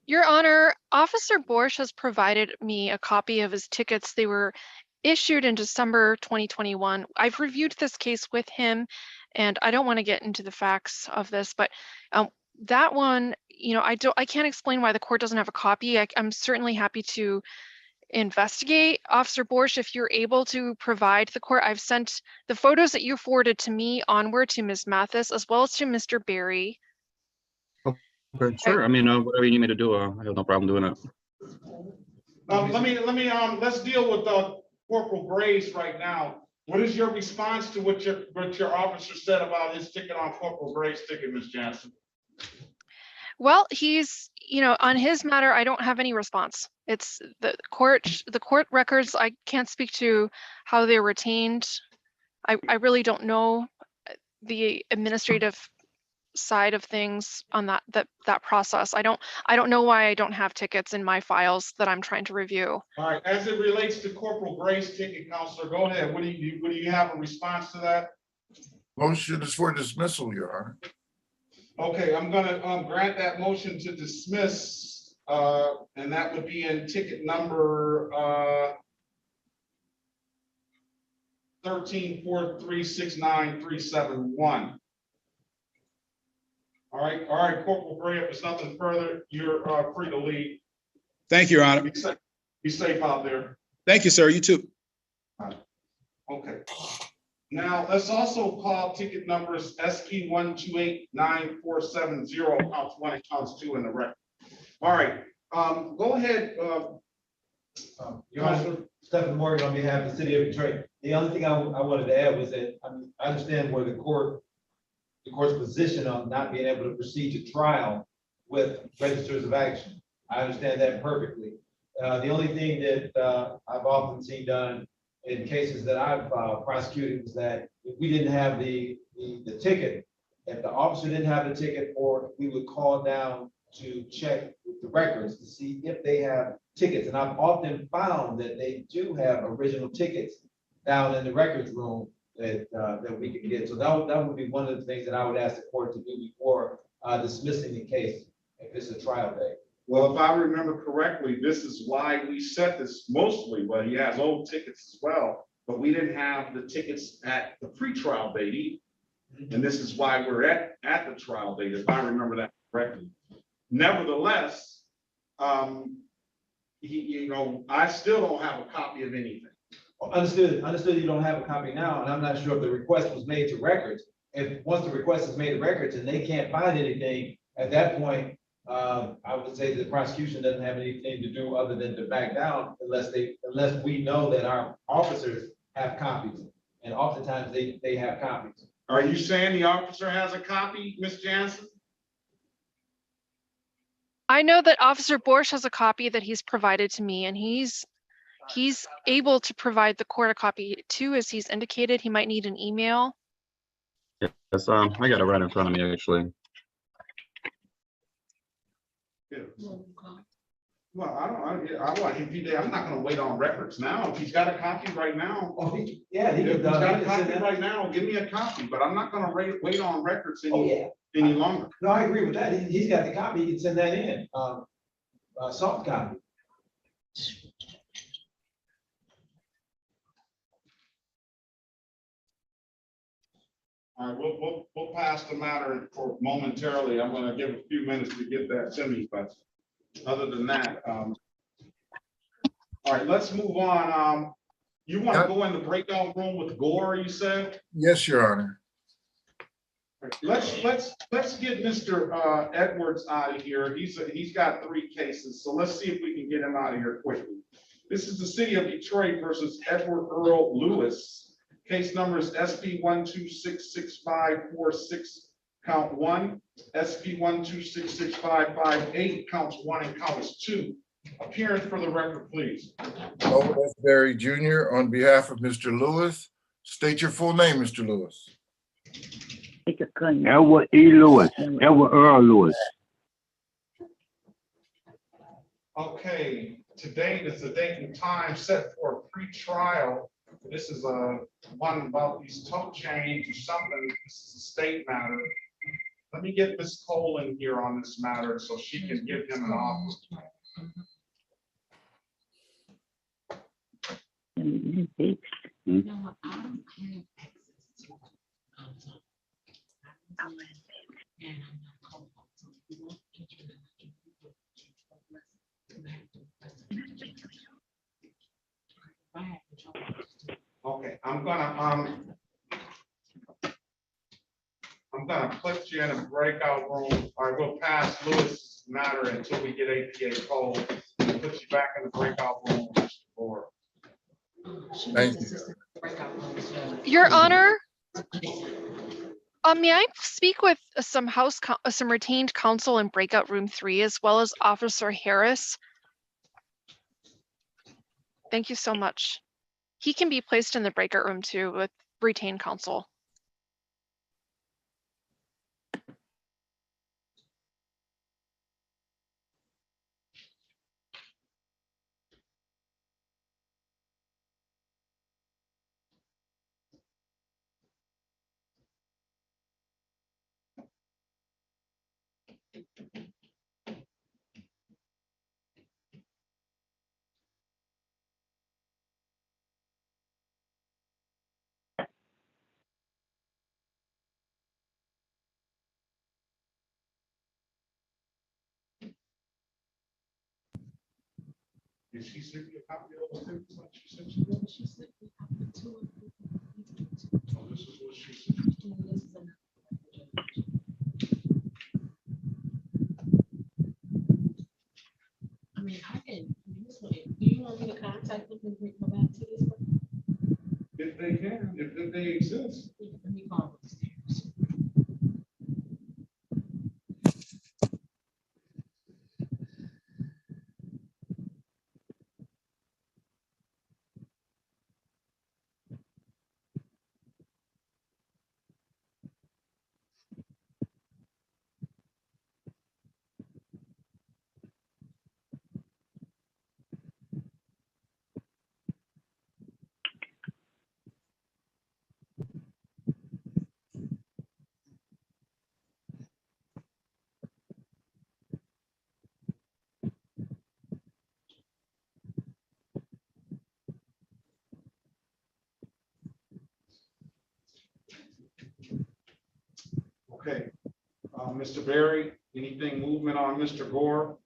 Speaker 10: Your Honor, Officer Borsch has provided me a copy of his tickets. They were issued in December 2021. I've reviewed this case with him, and I don't want to get into the facts of this, but that one, I can't explain why the court doesn't have a copy. I'm certainly happy to investigate. Officer Borsch, if you're able to provide the court, I've sent the photos that you forwarded to me onward to Ms. Mathis as well as to Mr. Berry.
Speaker 5: Okay, sure. I mean, whatever you need me to do, I have no problem doing it.
Speaker 2: Let's deal with Corporal Graves right now. What is your response to what your officer said about his ticket on Corporal Graves' ticket, Ms. Johnson?
Speaker 10: Well, he's, on his matter, I don't have any response. It's the court records. I can't speak to how they're retained. I really don't know the administrative side of things on that process. I don't know why I don't have tickets in my files that I'm trying to review.
Speaker 2: All right, as it relates to Corporal Gray's ticket, Counselor, go ahead. What do you have a response to that?
Speaker 8: Motion is for dismissal, Your Honor.
Speaker 2: Okay, I'm gonna grant that motion to dismiss, and that would be in ticket number 13-4369371. All right, Corporal Gray, if there's nothing further, you're free to leave.
Speaker 7: Thank you, Your Honor.
Speaker 2: Be safe out there.
Speaker 7: Thank you, sir. You too.
Speaker 2: Okay. Now, let's also call ticket numbers SP 1289470, counts 1 and counts 2 in the record. All right, go ahead.
Speaker 11: Your Honor, Stephen Morgan on behalf of the city of Detroit. The only thing I wanted to add was that I understand where the court's position on not being able to proceed to trial with registers of action. I understand that perfectly. The only thing that I've often seen done in cases that I've prosecuted is that if we didn't have the ticket, if the officer didn't have the ticket, or we would call down to check the records to see if they have tickets. And I've often found that they do have original tickets down in the records room that we can get. So that would be one of the things that I would ask the court to do before dismissing the case if it's a trial day.
Speaker 2: Well, if I remember correctly, this is why we set this mostly, but he has old tickets as well, but we didn't have the tickets at the pre-trial date either. And this is why we're at the trial date, if I remember that correctly. Nevertheless, I still don't have a copy of anything.
Speaker 11: Understood you don't have a copy now, and I'm not sure if the request was made to records. Once the request is made to records and they can't find anything, at that point, I would say the prosecution doesn't have anything to do other than to back down unless we know that our officers have copies. And oftentimes they have copies.
Speaker 2: Are you saying the officer has a copy, Ms. Jansen?
Speaker 10: I know that Officer Borsch has a copy that he's provided to me, and he's able to provide the court a copy too, as he's indicated. He might need an email.
Speaker 5: Yes, I got it right in front of me, actually.
Speaker 2: Well, I'm not gonna wait on records now. If he's got a copy right now. If he's got a copy right now, give me a copy, but I'm not gonna wait on records any longer.
Speaker 11: No, I agree with that. He's got the copy. He can send that in, soft copy.
Speaker 2: All right, we'll pass the matter for momentarily. I'm gonna give a few minutes to get that to me, but other than that, all right, let's move on. You want to go in the breakout room with Gore, you said?
Speaker 8: Yes, Your Honor.
Speaker 2: Let's get Mr. Edwards out of here. He's got 3 cases, so let's see if we can get him out of here quickly. This is the city of Detroit versus Edward Earl Lewis. Case number is SP 1266546, count 1. SP 1266558, counts 1 and counts 2. Appearance for the record, please.
Speaker 8: Owen S. Berry Jr. on behalf of Mr. Lewis. State your full name, Mr. Lewis.
Speaker 14: Edward E. Lewis, Edward Earl Lewis.
Speaker 2: Okay, today is the date and time set for a pre-trial. This is one about these toe chains or something. This is a state matter. Let me get Ms. Cole in here on this matter so she can give him an offer. Okay, I'm gonna put you in a breakout room. I will pass Lewis' matter until we get APA Cole and put you back in the breakout room.
Speaker 8: Thank you.
Speaker 10: Your Honor, may I speak with some retained counsel in breakout room 3 as well as Officer Harris? Thank you so much. He can be placed in the breakout room too with retained counsel.
Speaker 2: Did she send you a copy of those things like she said she did?
Speaker 1: She sent me a copy too.
Speaker 2: Oh, this is what she said.
Speaker 1: I mean, I can, do you want me to contact them and bring them back to this?
Speaker 2: If they can, if they exist.
Speaker 1: Let me call them upstairs.
Speaker 2: Okay, Mr. Barry, anything movement on Mr. Gore?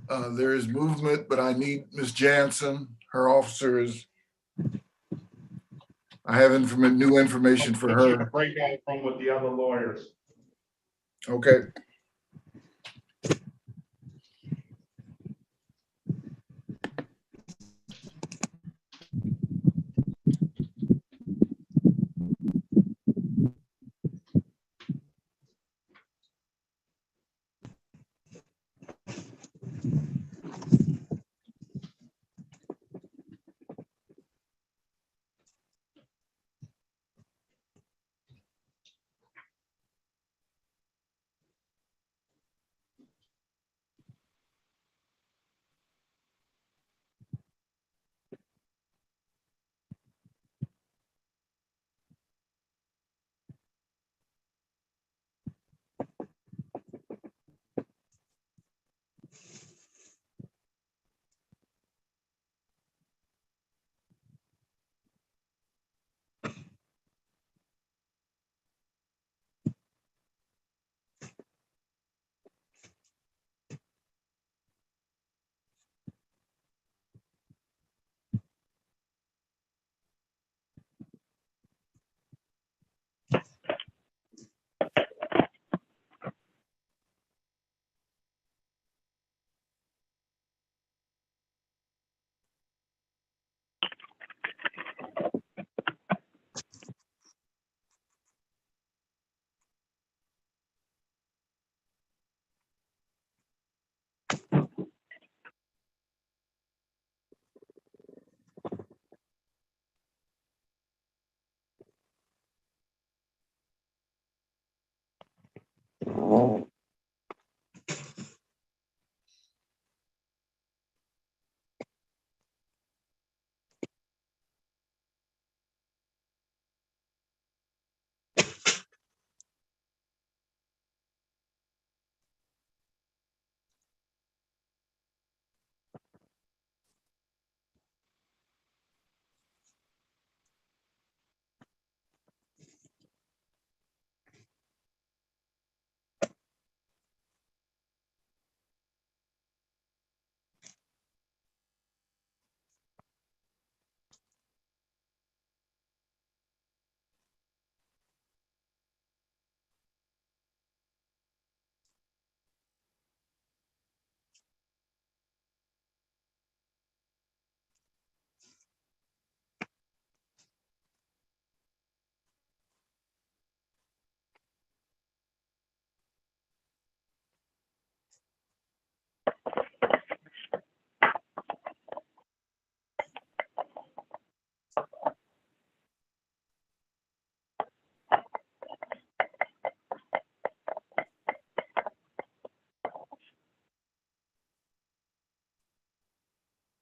Speaker 8: There is movement, but I need Ms. Jansen. Her officer is, I have new information for her.
Speaker 2: Break out from with the other lawyers.
Speaker 8: Okay.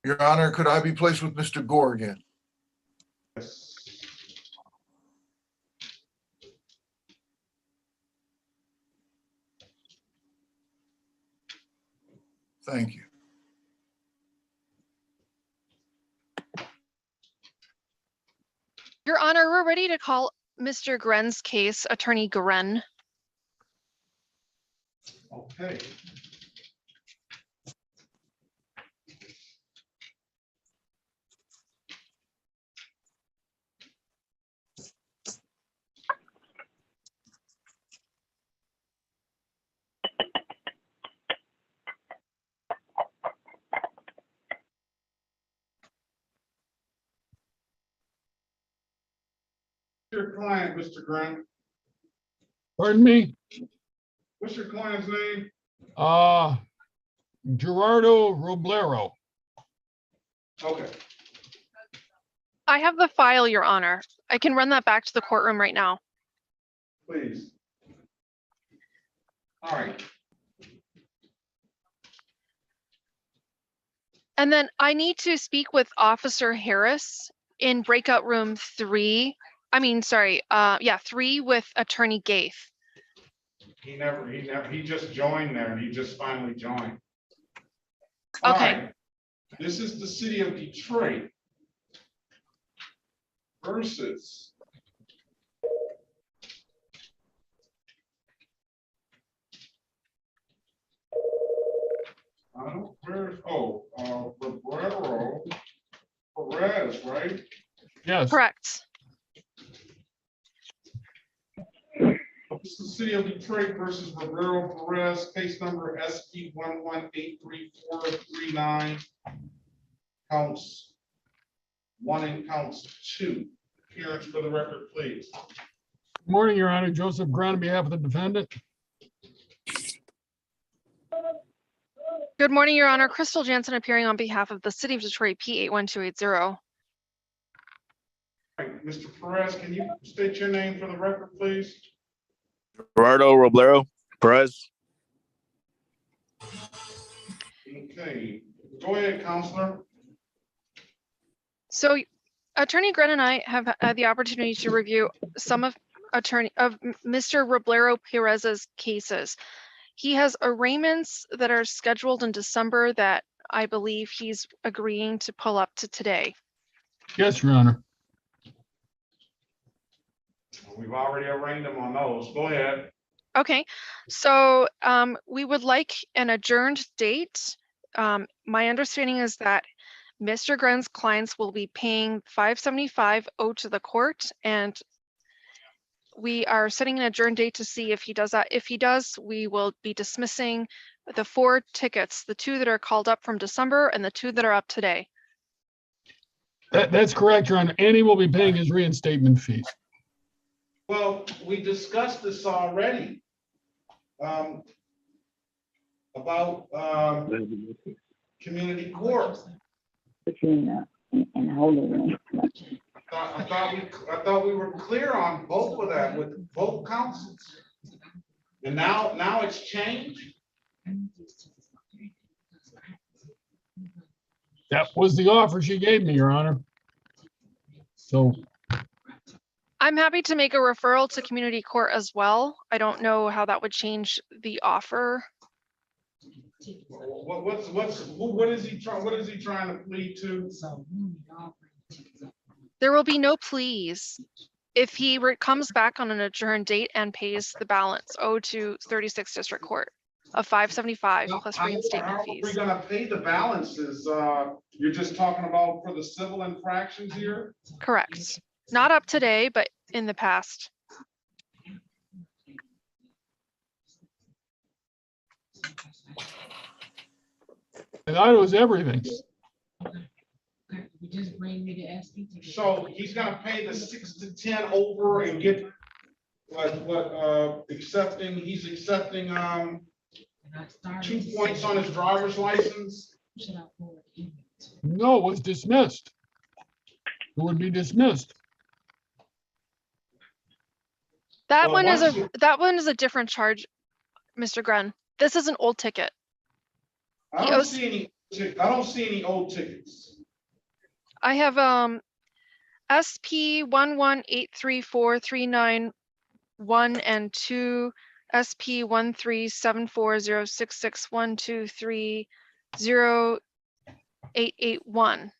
Speaker 8: Your Honor, could I be placed with Mr. Gore again?
Speaker 2: Yes.
Speaker 8: Thank you.
Speaker 10: Your Honor, we're ready to call Mr. Gren's case, Attorney Gren.
Speaker 2: Okay. client, Mr. Grant?
Speaker 3: Pardon me?
Speaker 2: What's your client's name?
Speaker 3: Gerardo Roblero.
Speaker 2: Okay.
Speaker 10: I have the file, Your Honor. I can run that back to the courtroom right now.
Speaker 2: Please. All right.
Speaker 10: And then I need to speak with Officer Harris in breakout room 3. I mean, sorry, 3 with Attorney Gaith.
Speaker 2: He just joined there and he just finally joined. All
Speaker 10: Okay.
Speaker 2: right. This is the city of Detroit versus Roberto Perez, right?
Speaker 3: Yes.
Speaker 10: Correct.
Speaker 2: This is the city of Detroit versus Roberto Perez, case number SP 11834439, counts 1 and counts 2. Appearance for the record, please.
Speaker 3: Good morning, Your Honor. Joseph Grant on behalf of the defendant.
Speaker 10: Good morning, Your Honor. Crystal Jansen appearing on behalf of the city of Detroit, P81280.
Speaker 2: All right, Mr. Perez, can you state your name for the record, please?
Speaker 6: Gerardo Roblero Perez.
Speaker 2: Okay, go ahead, counselor.
Speaker 10: So Attorney Gren and I have had the opportunity to review some of Mr. Roblero Perez's cases. He has arraignments that are scheduled in December that I believe he's agreeing to pull up to today.
Speaker 3: Yes, Your Honor.
Speaker 2: We've already arraigned them on those. Go ahead.
Speaker 10: Okay, so we would like an adjourned date. My understanding is that Mr. Gren's clients will be paying $575 owed to the court, and we are setting an adjourned date to see if he does that. If he does, we will be dismissing the 4 tickets, the 2 that are called up from December and the 2 that are up today.
Speaker 3: That's correct, Your Honor. And he will be paying his reinstatement fees.
Speaker 2: Well, we discussed this already. About community court. I thought we were clear on both of that with both councils. And now it's changed.
Speaker 3: That was the offer she gave me, Your Honor. So
Speaker 10: I'm happy to make a referral to community court as well. I don't know how that would change the offer.
Speaker 2: What is he trying to plead to?
Speaker 10: There will be no pleas if he comes back on an adjourned date and pays the balance owed to 36th District Court of $575 plus reinstatement
Speaker 2: How are
Speaker 10: fees.
Speaker 2: we gonna pay the balances? You're just talking about for the civil infractions here?
Speaker 10: Correct. Not up today, but in the past.
Speaker 3: and that was everything.
Speaker 1: You just bring me the SP ticket.
Speaker 2: So he's gonna pay the 6 to 10 over and get he's accepting 2 points on his driver's license.
Speaker 3: No, it was dismissed. It would be dismissed.
Speaker 10: That
Speaker 2: Well,
Speaker 10: one is a different charge, Mr. Gren. This is an old ticket.
Speaker 2: I don't see any old tickets.
Speaker 10: I have SP 1183439 1 and 2, SP 137406612308881.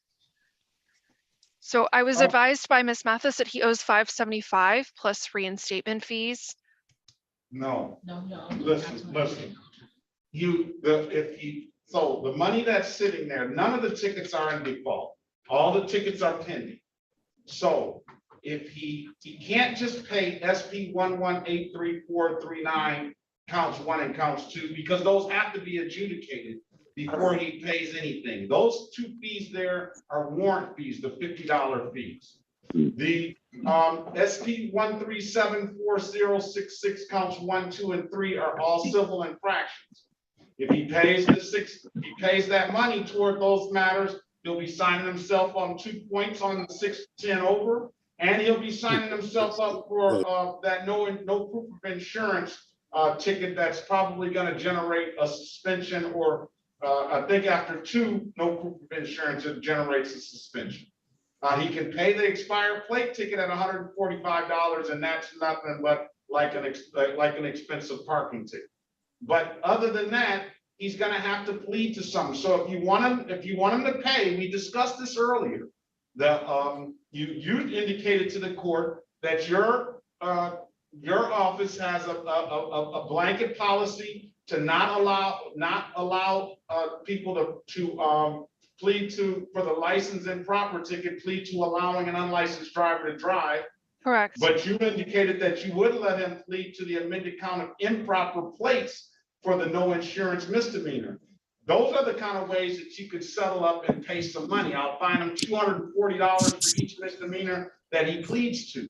Speaker 10: So I was advised by Ms. Mathis that he owes $575 plus reinstatement fees.
Speaker 2: No. Listen. So the money that's sitting there, none of the tickets are in default. All the tickets are pending. So if he can't just pay SP 1183439 counts 1 and counts 2, because those have to be adjudicated before he pays anything. Those 2 fees there are warrant fees, the $50 fees. The SP 1374066 counts 1, 2, and 3 are all civil infractions. If he pays that money toward those matters, he'll be signing himself on 2 points on the 610 over, and he'll be signing himself up for that no proof of insurance ticket that's probably going to generate a suspension, or I think after 2 no proof of insurance, it generates a suspension. He can pay the expired plate ticket at $145, and that's nothing but like an expensive parking ticket. But other than that, he's going to have to plead to something. So if you want him to pay, we discussed this earlier. You indicated to the court that your office has a blanket policy to not allow people to plead for the license improper ticket, plead to allowing an unlicensed driver to drive.
Speaker 10: Correct.
Speaker 2: But you indicated that you would let him plead to the amended count of improper plates for the no insurance misdemeanor. Those are the kind of ways that you could settle up and pay some money. I'll fine him $240 for each misdemeanor that he pleads to.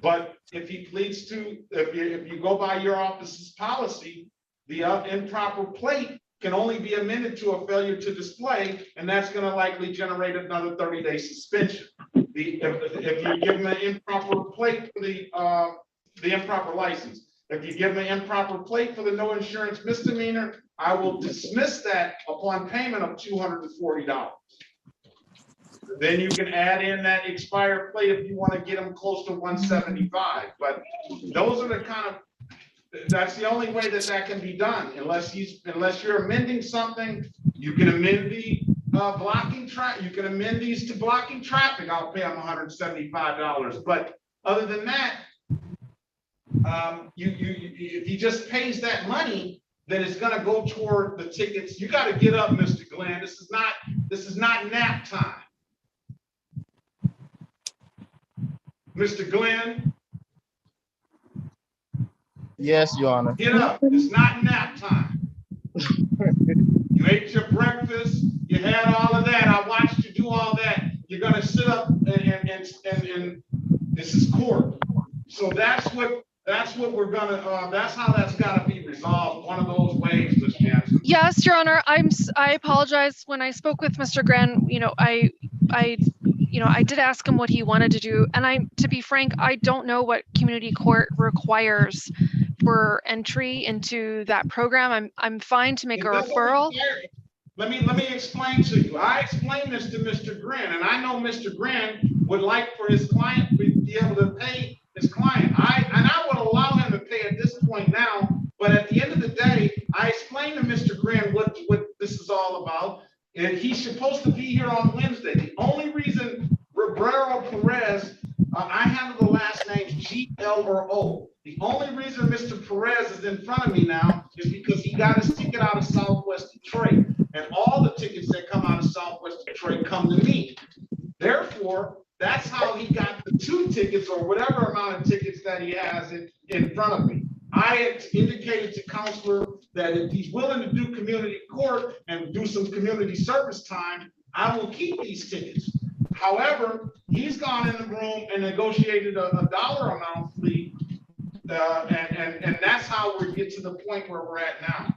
Speaker 2: But if he pleads to, if you go by your office's policy, the improper plate can only be amended to a failure to display, and that's going to likely generate another 30-day suspension. If you give him an improper plate for the improper license, if you give him an improper plate for the no insurance misdemeanor, I will dismiss that upon payment of $240. Then you can add in that expired plate if you want to get him close to 175. But those are the kind of, that's the only way that can be done. Unless you're amending something, you can amend the blocking traffic. You can amend these to blocking traffic. I'll pay him $175. But other than that, if he just pays that money, then it's going to go toward the tickets. You got to get up, Mr. Glenn. This is not nap time. Mr. Glenn?
Speaker 9: Yes, Your Honor.
Speaker 2: Get up. It's not nap time. You ate your breakfast. You had all of that. I watched you do all that. You're going to sit up and this is court. So that's what we're going to, that's how that's got to be resolved. One of those ways, Ms. Jansen.
Speaker 10: Yes, Your Honor. I apologize. When I spoke with Mr. Gran, I did ask him what he wanted to do, and to be frank, I don't know what community court requires for entry into that program. I'm fine to make a referral.
Speaker 2: Let me explain to you. I explained this to Mr. Grin, and I know Mr. Grin would like for his client to be able to pay his client. I would allow him to pay at this point now, but at the end of the day, I explained to Mr. Grin what this is all about. And he's supposed to be here on Wednesday. The only reason Roberto Perez, I handle the last names G, L, or O. The only reason Mr. Perez is in front of me now is because he got his ticket out of Southwest Detroit. And all the tickets that come out of Southwest Detroit come to me. Therefore, that's how he got the 2 tickets or whatever amount of tickets that he has in front of me. I had indicated to Counselor that if he's willing to do community court and do some community service time, I will keep these tickets. However, he's gone in the room and negotiated a dollar amount fee, and that's how we get to the point where we're at now.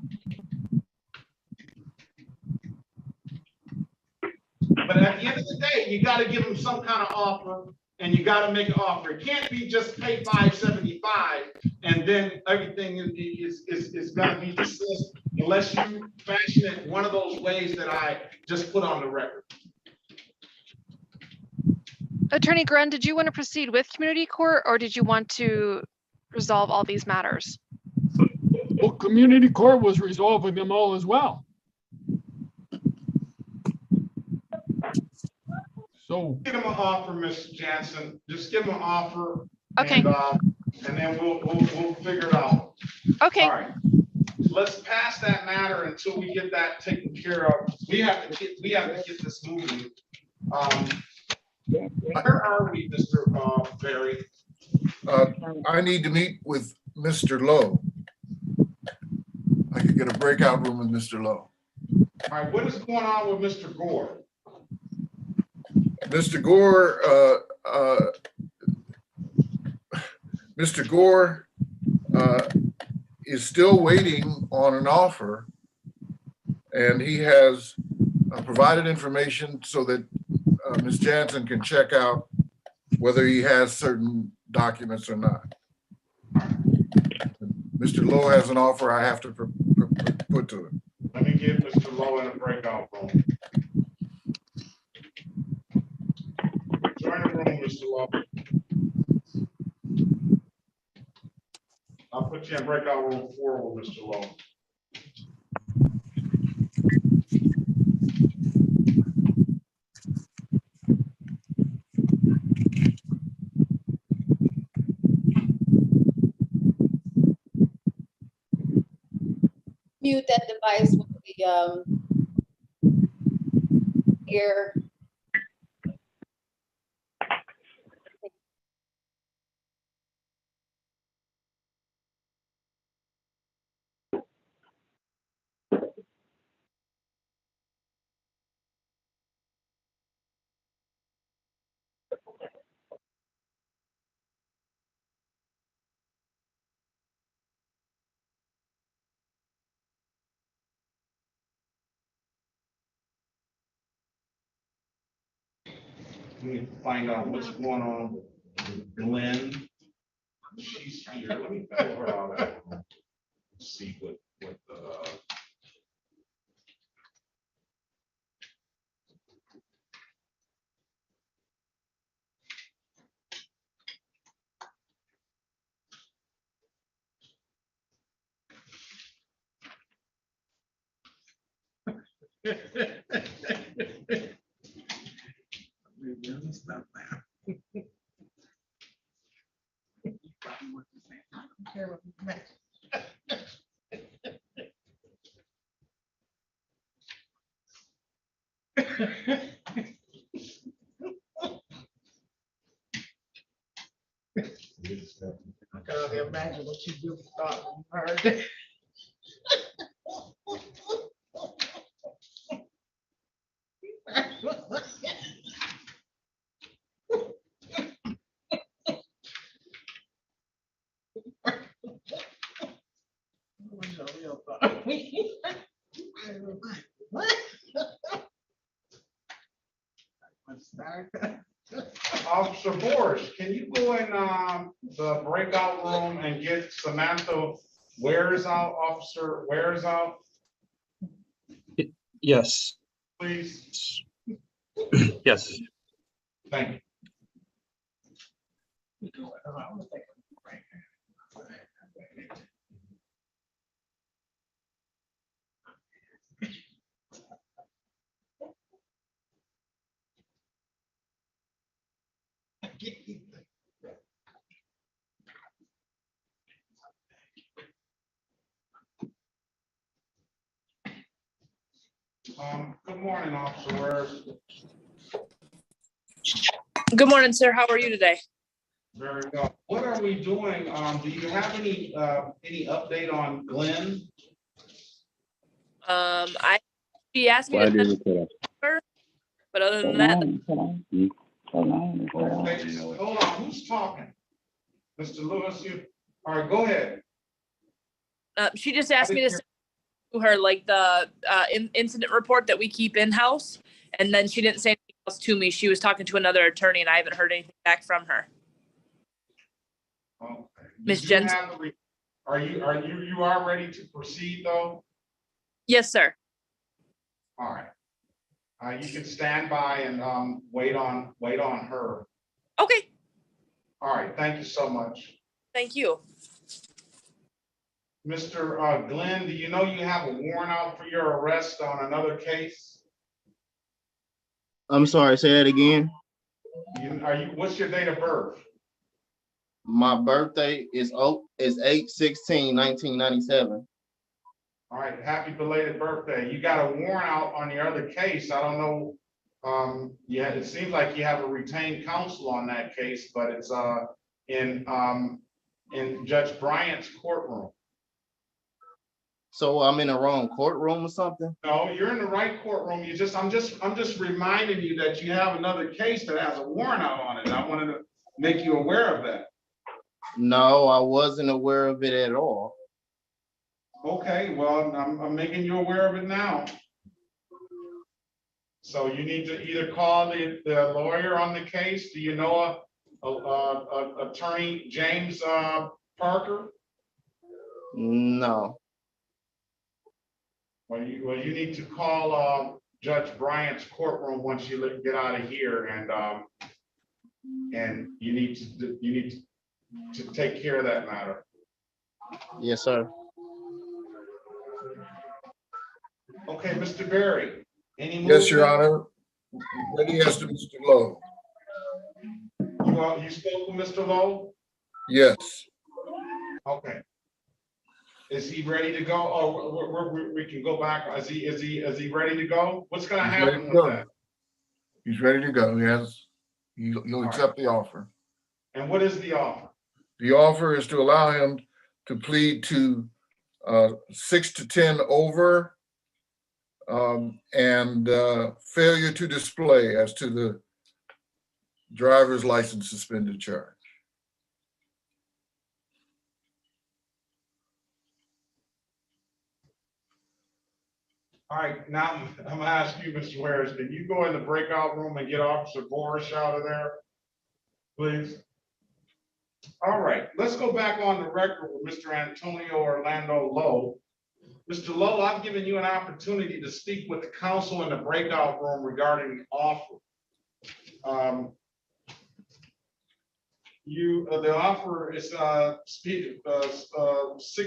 Speaker 2: But at the end of the day, you got to give him some kind of offer, and you got to make an offer. It can't be just pay $575 and then everything is going to be dismissed unless you fashion it one of those ways that I just put on the record.
Speaker 10: Attorney Gren, did you want to proceed with community court, or did you want to resolve all these matters?
Speaker 3: Well, community court was resolving them all as well. So
Speaker 2: give him an offer, Mr. Jansen. Just give him an offer.
Speaker 10: Okay.
Speaker 2: And then we'll figure it out.
Speaker 10: Okay.
Speaker 2: All right. Let's pass that matter until we get that taken care of. We have to get this moving. Where are we, Mr. Berry?
Speaker 8: I need to meet with Mr. Lowe. I could get a breakout room with Mr. Lowe.
Speaker 2: All right. What is going on with Mr. Gore?
Speaker 8: Mr. Gore, Mr. Gore is still waiting on an offer, and he has provided information so that Ms. Jansen can check out whether he has certain documents or not. Mr. Lowe has an offer I have to put to him.
Speaker 2: Let me give Mr. Lowe in a breakout room. Join the room, Mr. Lowe. I'll put you in breakout room 4 with Mr. Lowe.
Speaker 16: Mute that device with the ear.
Speaker 2: Let me find out what's going on with Glenn. She's here. Let me pull her out. See what
Speaker 1: Stop now. I don't care what you think. I can only imagine what you do thought when you heard that.
Speaker 2: Officer Boris, can you go in the breakout room and get Samantha Wares out, Officer Wares out,
Speaker 5: Yes,
Speaker 2: please?
Speaker 5: yes.
Speaker 2: Thank you. Good morning, Officer Wares.
Speaker 12: Good morning, sir. How are you today?
Speaker 2: Very well. What are we doing? Do you have any update on Glenn?
Speaker 12: She asked me
Speaker 14: Why
Speaker 12: to
Speaker 14: did
Speaker 12: send
Speaker 14: it cut off?
Speaker 12: her, but other than
Speaker 14: Hold
Speaker 12: that,
Speaker 14: on, hold on. Hold on, hold on.
Speaker 2: Okay, hold on, who's talking? Mr. Lewis, all right, go ahead.
Speaker 12: she just asked me to send to her like the incident report that we keep in-house, and then she didn't say anything else to me. She was talking to another attorney, and I haven't heard anything back from her.
Speaker 2: Okay.
Speaker 12: Miss Jensen.
Speaker 2: Are you ready to proceed though?
Speaker 12: Yes, sir.
Speaker 2: All right. You can stand by and wait on her.
Speaker 12: Okay.
Speaker 2: All right, thank you so much.
Speaker 12: Thank you.
Speaker 2: Mr. Glenn, do you know you have a warrant out for your arrest on another case?
Speaker 9: I'm sorry, say that again.
Speaker 2: What's your date of birth?
Speaker 9: My birthday is 8/16/1997.
Speaker 2: All right, happy belated birthday. You got a warrant out on your other case. I don't know. Yeah, it seems like you have a retained counsel on that case, but it's in Judge Bryant's courtroom.
Speaker 9: So I'm in the wrong courtroom or something?
Speaker 2: No, you're in the right courtroom. I'm just reminding you that you have another case that has a warrant out on it. I wanted to make you aware of that.
Speaker 9: No, I wasn't aware of it at all.
Speaker 2: Okay, well, I'm making you aware of it now. So you need to either call the lawyer on the case. Do you know attorney James Parker?
Speaker 9: No.
Speaker 2: Well, you need to call Judge Bryant's courtroom once you get out of here, and you need to take care of that matter.
Speaker 9: Yes, sir.
Speaker 2: Okay, Mr. Berry. Any
Speaker 8: Yes, Your
Speaker 2: movement?
Speaker 8: Honor. Ready as to Mr. Lowe.
Speaker 2: You spoke with Mr. Lowe?
Speaker 8: Yes.
Speaker 2: Okay. Is he ready to go? Oh, we can go back. Is he ready to go? What's gonna
Speaker 8: He's ready
Speaker 2: happen
Speaker 8: to
Speaker 2: with
Speaker 8: go.
Speaker 2: that?
Speaker 8: He's ready to go. He'll accept the offer.
Speaker 2: And what is the offer?
Speaker 8: The offer is to allow him to plead to 6 to 10 over and failure to display as to the driver's license suspended charge.
Speaker 2: All right, now I'm gonna ask you, Mr. Wares, can you go in the breakout room and get Officer Borish out of there, please? All right, let's go back on the record with Mr. Antonio Orlando Lowe. Mr. Lowe, I've given you an opportunity to speak with the counsel in the breakout room regarding the offer. The offer is 6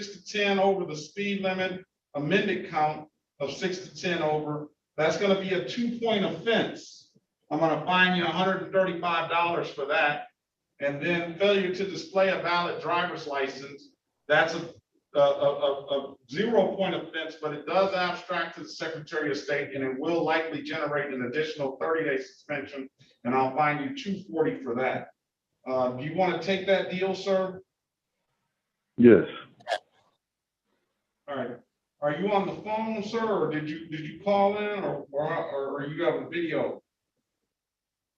Speaker 2: to 10 over the speed limit, amended count of 6 to 10 over. That's going to be a 2-point offense. I'm going to fine you $135 for that. And then failure to display a valid driver's license, that's a 0-point offense, but it does abstract to the Secretary of State, and it will likely generate an additional 30-day suspension, and I'll fine you $240 for that. Do you want to take that deal, sir?
Speaker 14: Yes.
Speaker 2: All right. Are you on the phone, sir, or did you call in, or you have a video?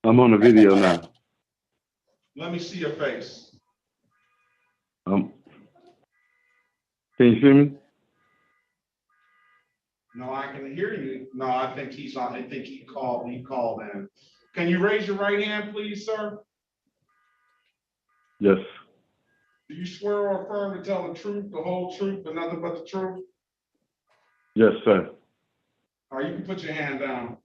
Speaker 14: I'm on the video now.
Speaker 2: Let me see your face.
Speaker 14: Can you see me?
Speaker 2: No, I can hear you. No, I think he's on. I think he called in. Can you raise your right hand, please, sir?
Speaker 14: Yes.
Speaker 2: Do you swear or affirm to tell the truth, the whole truth, and nothing but the truth?
Speaker 14: Yes, sir.
Speaker 2: All right, you can put your hand down.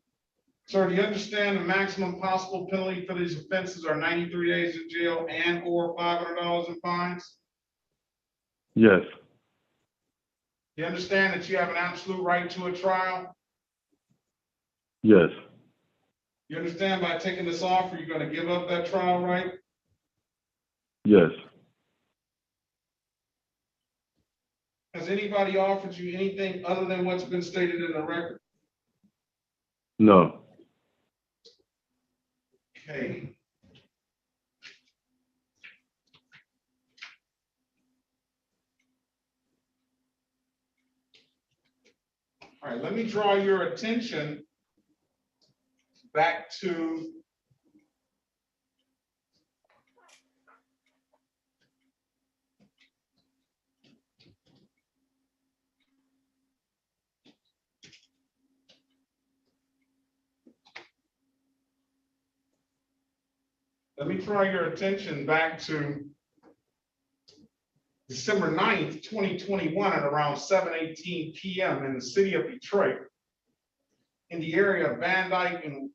Speaker 2: Sir, do you understand the maximum possible penalty for these offenses are 93 days in jail and or $500 in fines?
Speaker 14: Yes.
Speaker 2: You understand that you have an absolute right to a trial?
Speaker 14: Yes.
Speaker 2: You understand by taking this offer, you're going to give up that trial right?
Speaker 14: Yes.
Speaker 2: Has anybody offered you anything other than what's been stated in the record?
Speaker 14: No.
Speaker 2: Okay. All right, let me draw your attention back to December 9th, 2021 at around 7:18 p.m. in the city of Detroit, in the area of Van Dyke and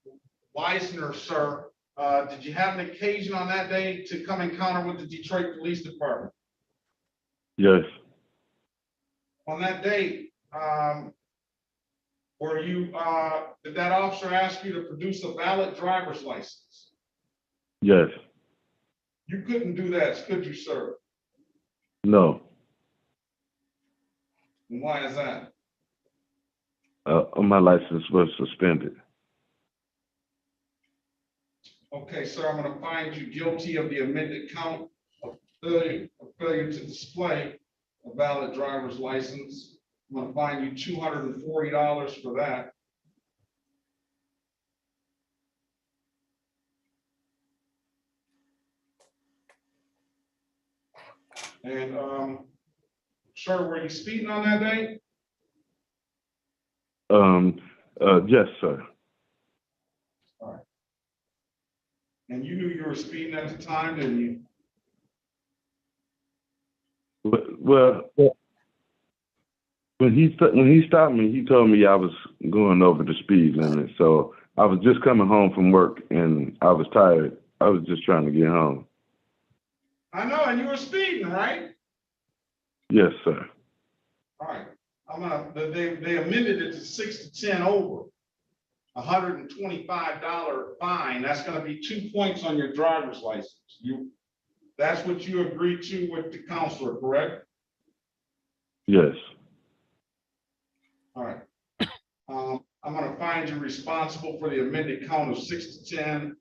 Speaker 2: Weisner, sir. Did you have an occasion on that day to come encounter with the Detroit Police Department?
Speaker 14: Yes.
Speaker 2: On that day, did that officer ask you to produce a valid driver's license?
Speaker 14: Yes.
Speaker 2: You couldn't do that, could you, sir?
Speaker 14: No.
Speaker 2: And why is that?
Speaker 14: My license was suspended.
Speaker 2: Okay, sir, I'm going to find you guilty of the amended count of failure to display a valid driver's license. I'm gonna fine you $240 for that. And, sir, were you speeding on that day?
Speaker 22: Yes, sir.
Speaker 2: All right. And you knew you were speeding at the time, didn't you?
Speaker 22: Well, when he stopped me, he told me I was going over the speed limit. So I was just coming home from work and I was tired. I was just trying to get home.
Speaker 2: I know, and you were speeding, right?
Speaker 22: Yes, sir.
Speaker 2: All right. They amended it to 6 to 10 over. $125 fine. That's gonna be 2 points on your driver's license. That's what you agreed to with the counselor, correct?
Speaker 22: Yes.
Speaker 2: All right. I'm gonna find you responsible for the amended count of 6 to 10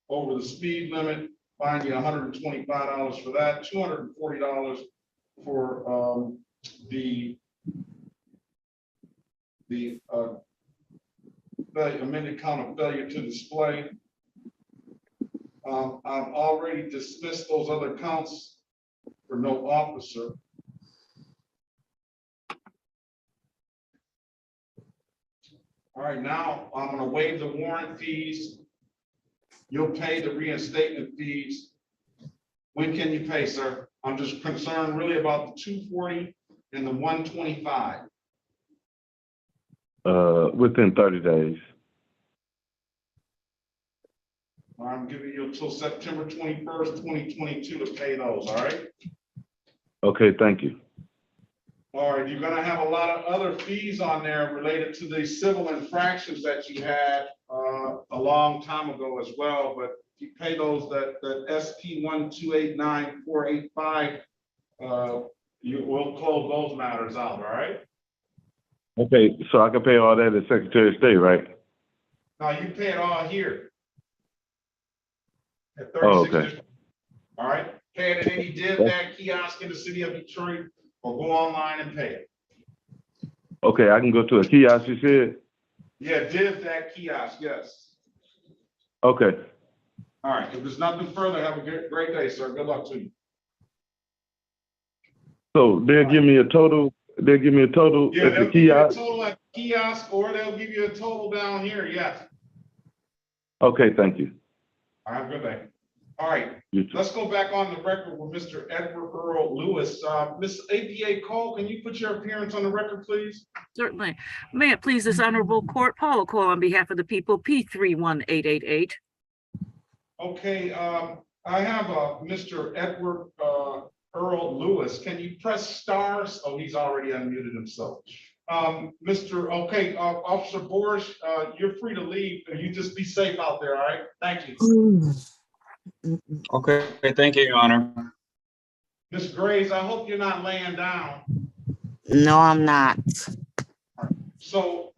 Speaker 2: over the speed limit. Fine you $125 for that, $240 for the amended count of failure to display. I've already dismissed those other counts for no officer. All right, now I'm gonna waive the warrant fees. You'll pay the reinstatement fees. When can you pay, sir? I'm just concerned really about the 240 and the 125.
Speaker 22: Within 30 days.
Speaker 2: I'm giving you until September 21st, 2022 to pay those, all right?
Speaker 22: Okay, thank you.
Speaker 2: All right, you're gonna have a lot of other fees on there related to the civil infractions that you had a long time ago as well, but if you pay those, that SP 1289485, you will close those matters out, all right?
Speaker 22: Okay, so I can pay all that as Secretary of State, right?
Speaker 2: Now you pay it all here. At
Speaker 22: Oh,
Speaker 2: 36
Speaker 22: okay.
Speaker 2: District. All right, pay it at any DivDAG kiosk in the city of Detroit, or go online and pay it.
Speaker 22: Okay, I can go to a kiosk, you said?
Speaker 2: Yeah, DivDAG kiosk, yes.
Speaker 22: Okay.
Speaker 2: All right, if there's nothing further, have a great day, sir. Good luck to you.
Speaker 22: So they'll give me a total,
Speaker 2: Yeah,
Speaker 22: at
Speaker 2: they'll
Speaker 22: the
Speaker 2: give you a
Speaker 22: kiosk?
Speaker 2: total at the kiosk, or they'll give you a total down here, yes.
Speaker 22: Okay, thank you.
Speaker 2: All right, have a good day. All right,
Speaker 22: You too.
Speaker 2: let's go back on the record with Mr. Edward Earl Lewis. Miss APA Cole, can you put your appearance on the record, please?
Speaker 4: Certainly. May it please this honorable court, Paula Cole on behalf of the people, P31888.
Speaker 2: Okay, I have Mr. Edward Earl Lewis. Can you press stars? Oh, he's already unmuted himself. Officer Boris, you're free to leave. You just be safe out there, all right? Thank you.
Speaker 5: Okay, thank you, Your Honor.
Speaker 2: Ms. Graves, I hope you're not laying down.
Speaker 15: No, I'm not.
Speaker 2: So,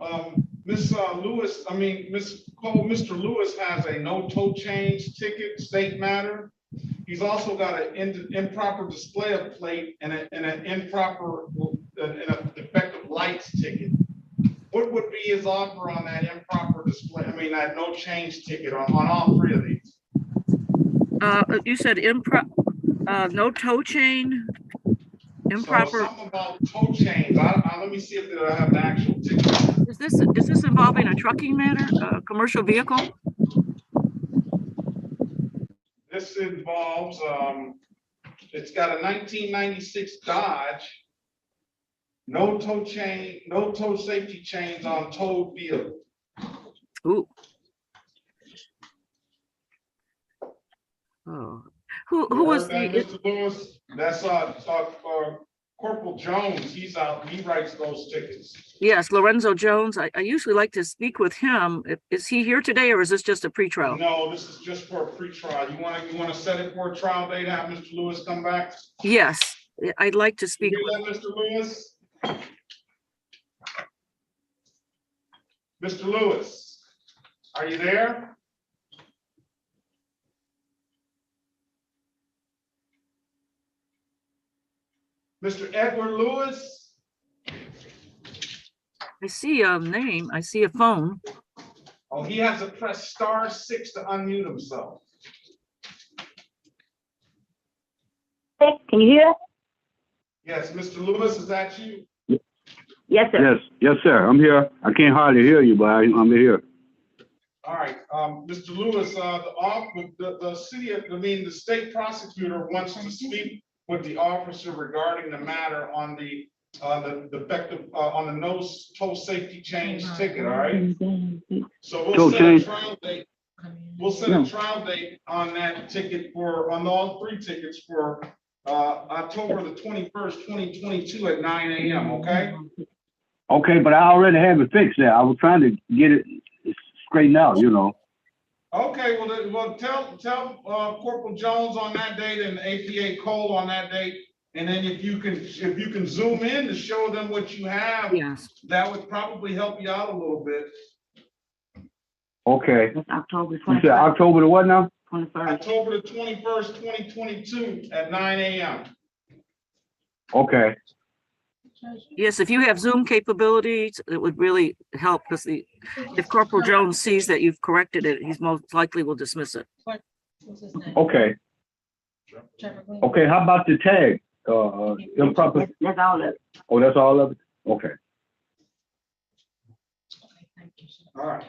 Speaker 2: Ms. Lewis, Ms. Cole, Mr. Lewis has a no tow change ticket, state matter. He's also got an improper display of plate and an improper, and a defective lights ticket. What would be his offer on that improper display? That no change ticket on all three of these?
Speaker 4: You said no tow chain, improper.
Speaker 2: So something about tow chains. Let me see if I have an actual ticket.
Speaker 4: Is this involving a trucking matter, a commercial vehicle?
Speaker 2: This involves, it's got a 1996 Dodge. No tow chain, no tow safety chains on towed vehicle.
Speaker 4: Ooh. Oh, who was the?
Speaker 2: Mr. Lewis? That's Corporal Jones. He's out. He writes those tickets.
Speaker 4: Yes, Lorenzo Jones. I usually like to speak with him. Is he here today, or is this just a pretrial?
Speaker 2: No, this is just for a pretrial. You want to set it for a trial date? Have Mr. Lewis come back?
Speaker 4: Yes, I'd like to speak
Speaker 2: You
Speaker 4: with
Speaker 2: Mr. Lewis. Mr. Lewis, are you there? Mr. Edward Lewis?
Speaker 4: I see a name. I see a phone.
Speaker 2: Oh, he has to press *6 to unmute himself.
Speaker 20: Can you hear?
Speaker 2: Yes, Mr. Lewis, is that you?
Speaker 20: Yes, sir.
Speaker 14: Yes, sir. I'm here. I can't hardly hear you, but I'm here.
Speaker 2: All right, Mr. Lewis, the city, the state prosecutor wants to speak with the officer regarding the matter on the defective, on the no tow safety change ticket, all right? So we'll set a trial date. We'll set a trial date on that ticket on all 3 tickets for October the 21st, 2022 at 9 a.m., okay?
Speaker 14: Okay, but I already have it fixed there. I was trying to get it straightened out, you know.
Speaker 2: Okay, well, tell Corporal Jones on that date and APA Cole on that date. And then if you can zoom in to show them what you have,
Speaker 4: Yes.
Speaker 2: that would probably help you out a little bit.
Speaker 14: Okay.
Speaker 20: It's October
Speaker 14: You said
Speaker 20: 21st.
Speaker 14: October the what now?
Speaker 20: 21st.
Speaker 2: October the 21st, 2022 at 9 a.m.
Speaker 14: Okay.
Speaker 4: Yes, if you have Zoom capabilities, it would really help because if Corporal Jones sees that you've corrected it, he's most likely will dismiss it.
Speaker 14: Okay. Okay, how about the tag? Improper.
Speaker 20: That's all of it.
Speaker 14: Oh, that's all of it? Okay.
Speaker 2: All right.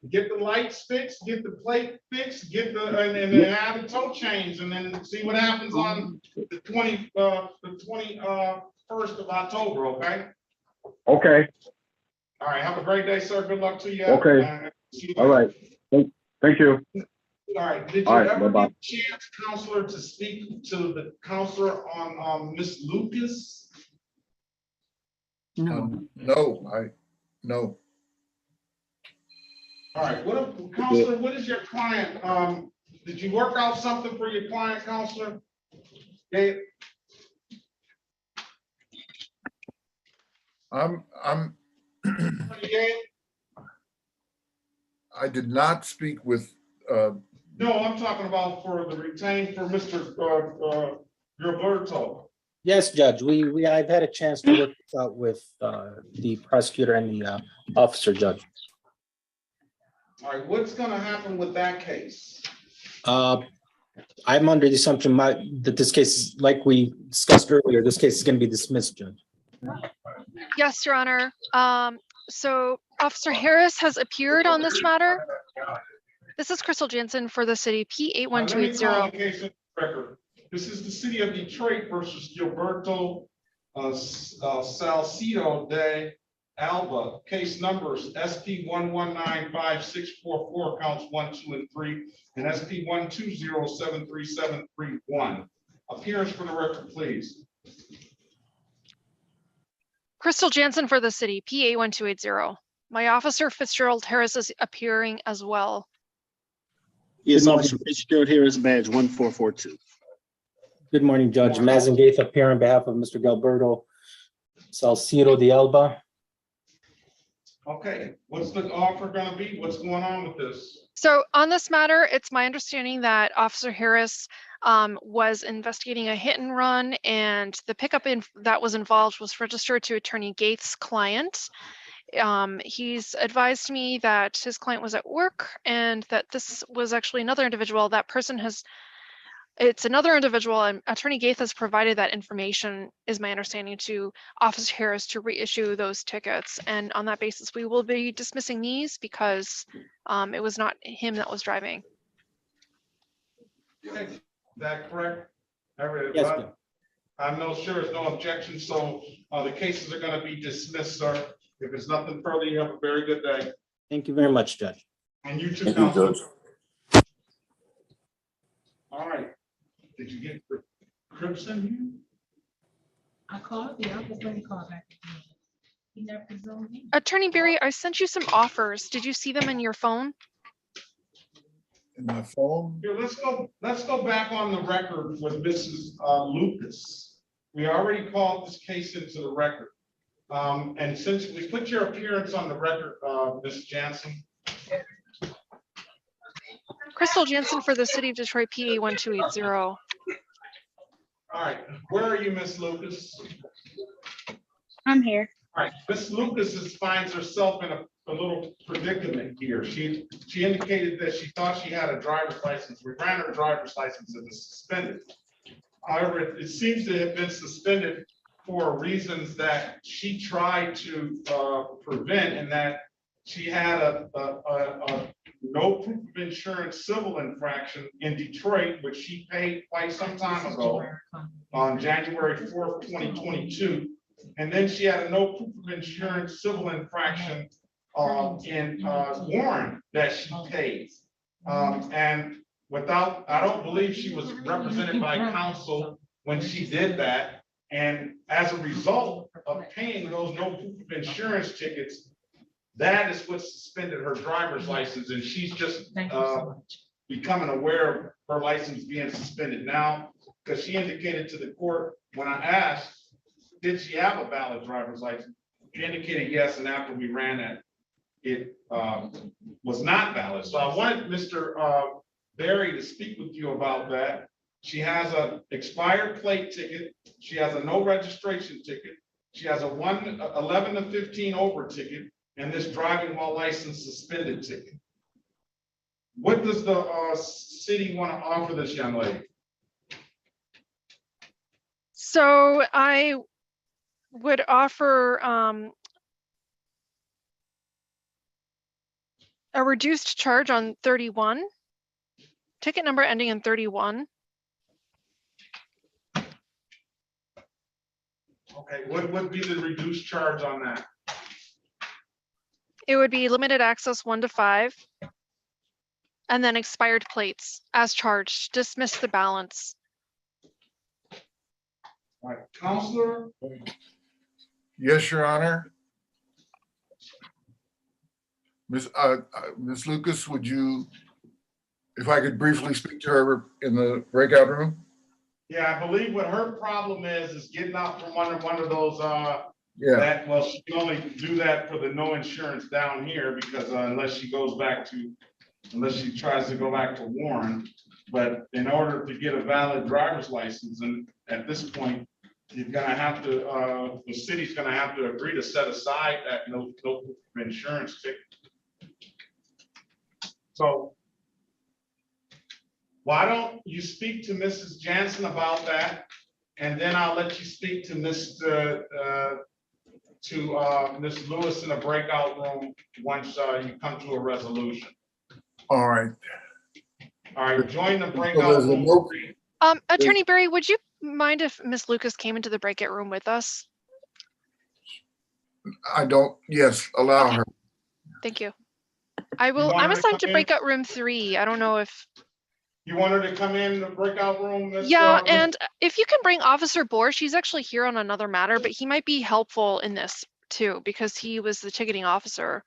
Speaker 2: Get the lights fixed, get the plate fixed, get and then add the tow chains, and then see what happens on the 21st of October, okay?
Speaker 14: Okay.
Speaker 2: All right, have a great day, sir. Good luck to you.
Speaker 14: Okay. All right. Thank you.
Speaker 2: All right, did you
Speaker 14: All right,
Speaker 2: ever
Speaker 14: bye-bye.
Speaker 2: get a chance, counselor, to speak to the counselor on Miss Lucas?
Speaker 4: No.
Speaker 8: No.
Speaker 2: All right, counselor, what is your client, did you work out something for your client, counselor? Dave?
Speaker 8: I did not speak with,
Speaker 2: No, I'm talking about for the retained for Mr. Gilberto.
Speaker 13: Yes, Judge, I've had a chance to work this out with the prosecutor and the officer, Judge.
Speaker 2: All right, what's gonna happen with that case?
Speaker 13: I'm under the assumption that this case, like we discussed earlier, this case is going to be dismissed, Judge.
Speaker 10: Yes, Your Honor. So Officer Harris has appeared on this matter. This is Crystal Jansen for the city,
Speaker 2: Let me call the
Speaker 10: P81280.
Speaker 2: case in record. This is the city of Detroit versus Gilberto Salcido de Alba. Case numbers SP 1195644, counts 1, 2, and 3, and SP 120737331. Appearance for the record, please.
Speaker 10: Crystal Jansen for the city, P81280. My officer Fitzgerald Harris is appearing as well.
Speaker 18: Yes, Officer Fitzgerald Harris, badge 1442.
Speaker 13: Good morning, Judge. Mazen Gaith appear on behalf of Mr. Gilberto Salcido de Alba.
Speaker 2: Okay, what's the offer gonna be? What's going on with this?
Speaker 10: So on this matter, it's my understanding that Officer Harris was investigating a hit and run, and the pickup that was involved was registered to Attorney Gaith's client. He's advised me that his client was at work and that this was actually another individual. That person it's another individual, and Attorney Gaith has provided that information, is my understanding, to Officer Harris to reissue those tickets. And on that basis, we will be dismissing these because it was not him that was driving.
Speaker 2: Is that correct?
Speaker 13: Yes, sir.
Speaker 2: I'm no sure there's no objection, so the cases are gonna be dismissed, sir. If there's nothing further, you have a very good day.
Speaker 13: Thank you very much, Judge.
Speaker 2: And you too,
Speaker 8: thank you,
Speaker 2: Counsel.
Speaker 8: Judge.
Speaker 2: All right. Did you get Crimson?
Speaker 1: I called the office, let me call back. He never zoned in.
Speaker 10: Attorney Berry, I sent you some offers. Did you see them in your phone?
Speaker 8: In my phone?
Speaker 2: Here, let's go back on the record with Mrs. Lucas. We already called this case into the record. And since we put your appearance on the record, Ms. Jansen.
Speaker 10: Crystal Jansen for the city of Detroit, PA1280.
Speaker 2: All right, where are you, Miss Lucas?
Speaker 20: I'm here.
Speaker 2: All right, Ms. Lucas finds herself in a little predicament here. She indicated that she thought she had a driver's license. We ran her driver's license and it's suspended. However, it seems to have been suspended for reasons that she tried to prevent, and that she had a no proof of insurance civil infraction in Detroit, which she paid quite some time ago on January 4th, 2022. And then she had a no proof of insurance civil infraction in Warren that she paid. And without, I don't believe she was represented by counsel when she did that. And as a result of paying those no proof of insurance tickets, that is what suspended her driver's license. And she's just becoming aware of her license being suspended now, because she indicated to the court when I asked, did she have a valid driver's license? She indicated yes, and after we ran it, it was not valid. So I wanted Mr. Berry to speak with you about that. She has an expired plate ticket. She has a no registration ticket. She has a 11 to 15 over ticket, and this driving while license suspended ticket. What does the city want to offer this young lady?
Speaker 10: So I would offer a reduced charge on 31, ticket number ending in 31.
Speaker 2: Okay, what would be the reduced charge on that?
Speaker 10: It would be limited access 1 to 5, and then expired plates as charged. Dismiss the balance.
Speaker 2: All right, Counselor?
Speaker 8: Yes, Your Honor. Ms. Lucas, would you, if I could briefly speak to her in the breakout room?
Speaker 2: Yeah, I believe what her problem is getting out from under one of those,
Speaker 8: Yeah.
Speaker 2: that, well, she can only do that for the no insurance down here because unless she tries to go back to Warren. But in order to get a valid driver's license, and at this point, you're gonna have to, the city's gonna have to agree to set aside that no insurance ticket. So why don't you speak to Mrs. Jansen about that? And then I'll let you speak to Ms. Lewis in a breakout room once you come to a resolution.
Speaker 8: All right.
Speaker 2: All right, join the breakout room.
Speaker 10: Attorney Berry, would you mind if Ms. Lucas came into the breakout room with us?
Speaker 8: I don't, yes, allow her.
Speaker 10: Thank you. I'm assigned to breakout room 3. I don't know if.
Speaker 2: You want her to come in the breakout room?
Speaker 10: Yeah, and if you can bring Officer Bohr, she's actually here on another matter, but he might be helpful in this too, because he was the ticketing officer.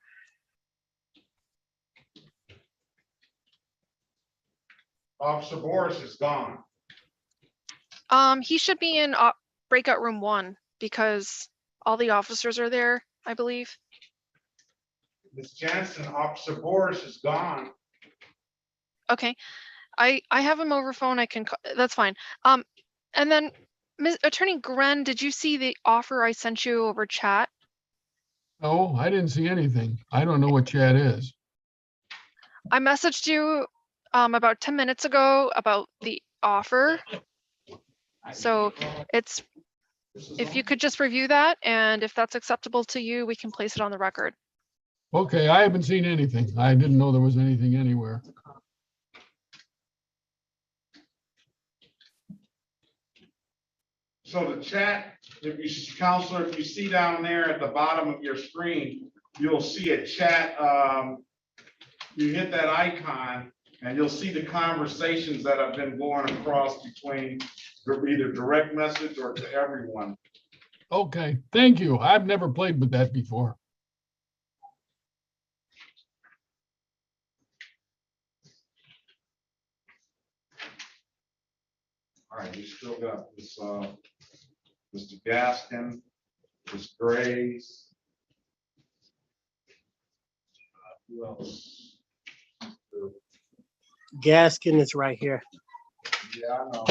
Speaker 2: Officer Boris is gone.
Speaker 10: He should be in breakout room 1 because all the officers are there, I believe.
Speaker 2: Ms. Jansen, Officer Boris is gone.
Speaker 10: Okay, I have him over phone. I can, that's fine. And then Attorney Gren, did you see the offer I sent you over chat?
Speaker 3: No, I didn't see anything. I don't know what chat is.
Speaker 10: I messaged you about 10 minutes ago about the offer. So it's, if you could just review that, and if that's acceptable to you, we can place it on the record.
Speaker 3: Okay, I haven't seen anything. I didn't know there was anything anywhere.
Speaker 2: So the chat, if you, Counselor, if you see down there at the bottom of your screen, you'll see a chat. You hit that icon and you'll see the conversations that have been going across between either direct message or to everyone.
Speaker 3: Okay, thank you. I've never played with that before.
Speaker 2: All right, you still got this, Mr. Gaskin, Ms. Graves. Who else?
Speaker 17: Gaskin is right here.
Speaker 2: Yeah, I know.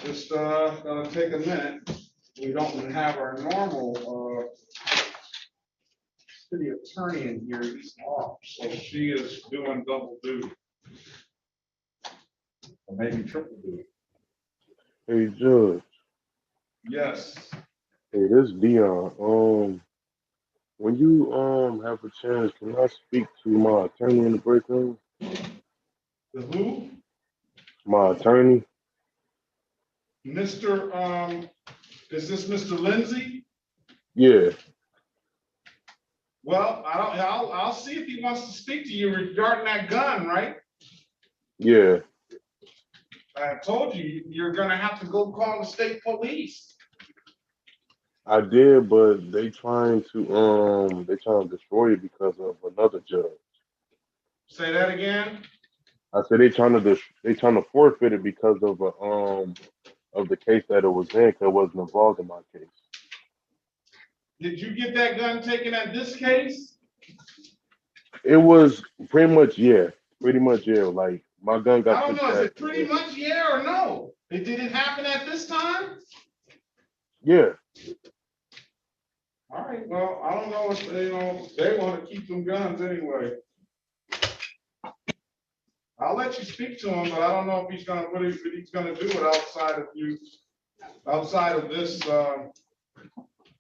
Speaker 2: Just gonna take a minute. we don't have our normal, city attorney in here, he's off, so she is doing double duty. Or maybe triple duty.
Speaker 17: Hey, Judge.
Speaker 2: Yes.
Speaker 17: Hey, this is Dion. When you have a chance, can I speak to my attorney in the break room?
Speaker 2: The who?
Speaker 17: My attorney.
Speaker 2: Mr. Is this Mr. Lindsay?
Speaker 17: Yeah.
Speaker 2: Well, I'll see if he wants to speak to you regarding that gun, right?
Speaker 17: Yeah.
Speaker 2: I told you, you're gonna have to go call the state police.
Speaker 17: I did, but they trying to destroy it because of another judge.
Speaker 2: Say that again?
Speaker 17: I said they trying to forfeit it because of the case that it was in, 'cause it wasn't involved in my case.
Speaker 2: Did you get that gun taken at this case?
Speaker 17: It was pretty much yeah. Like my gun
Speaker 2: I
Speaker 17: got
Speaker 2: don't
Speaker 17: took
Speaker 2: know, is
Speaker 17: back.
Speaker 2: it pretty much yeah or no? Did it happen at this time?
Speaker 17: Yeah.
Speaker 2: All right, well, I don't know if, they want to keep them guns anyway. I'll let you speak to him, but I don't know if he's gonna, what he's gonna do it outside of this,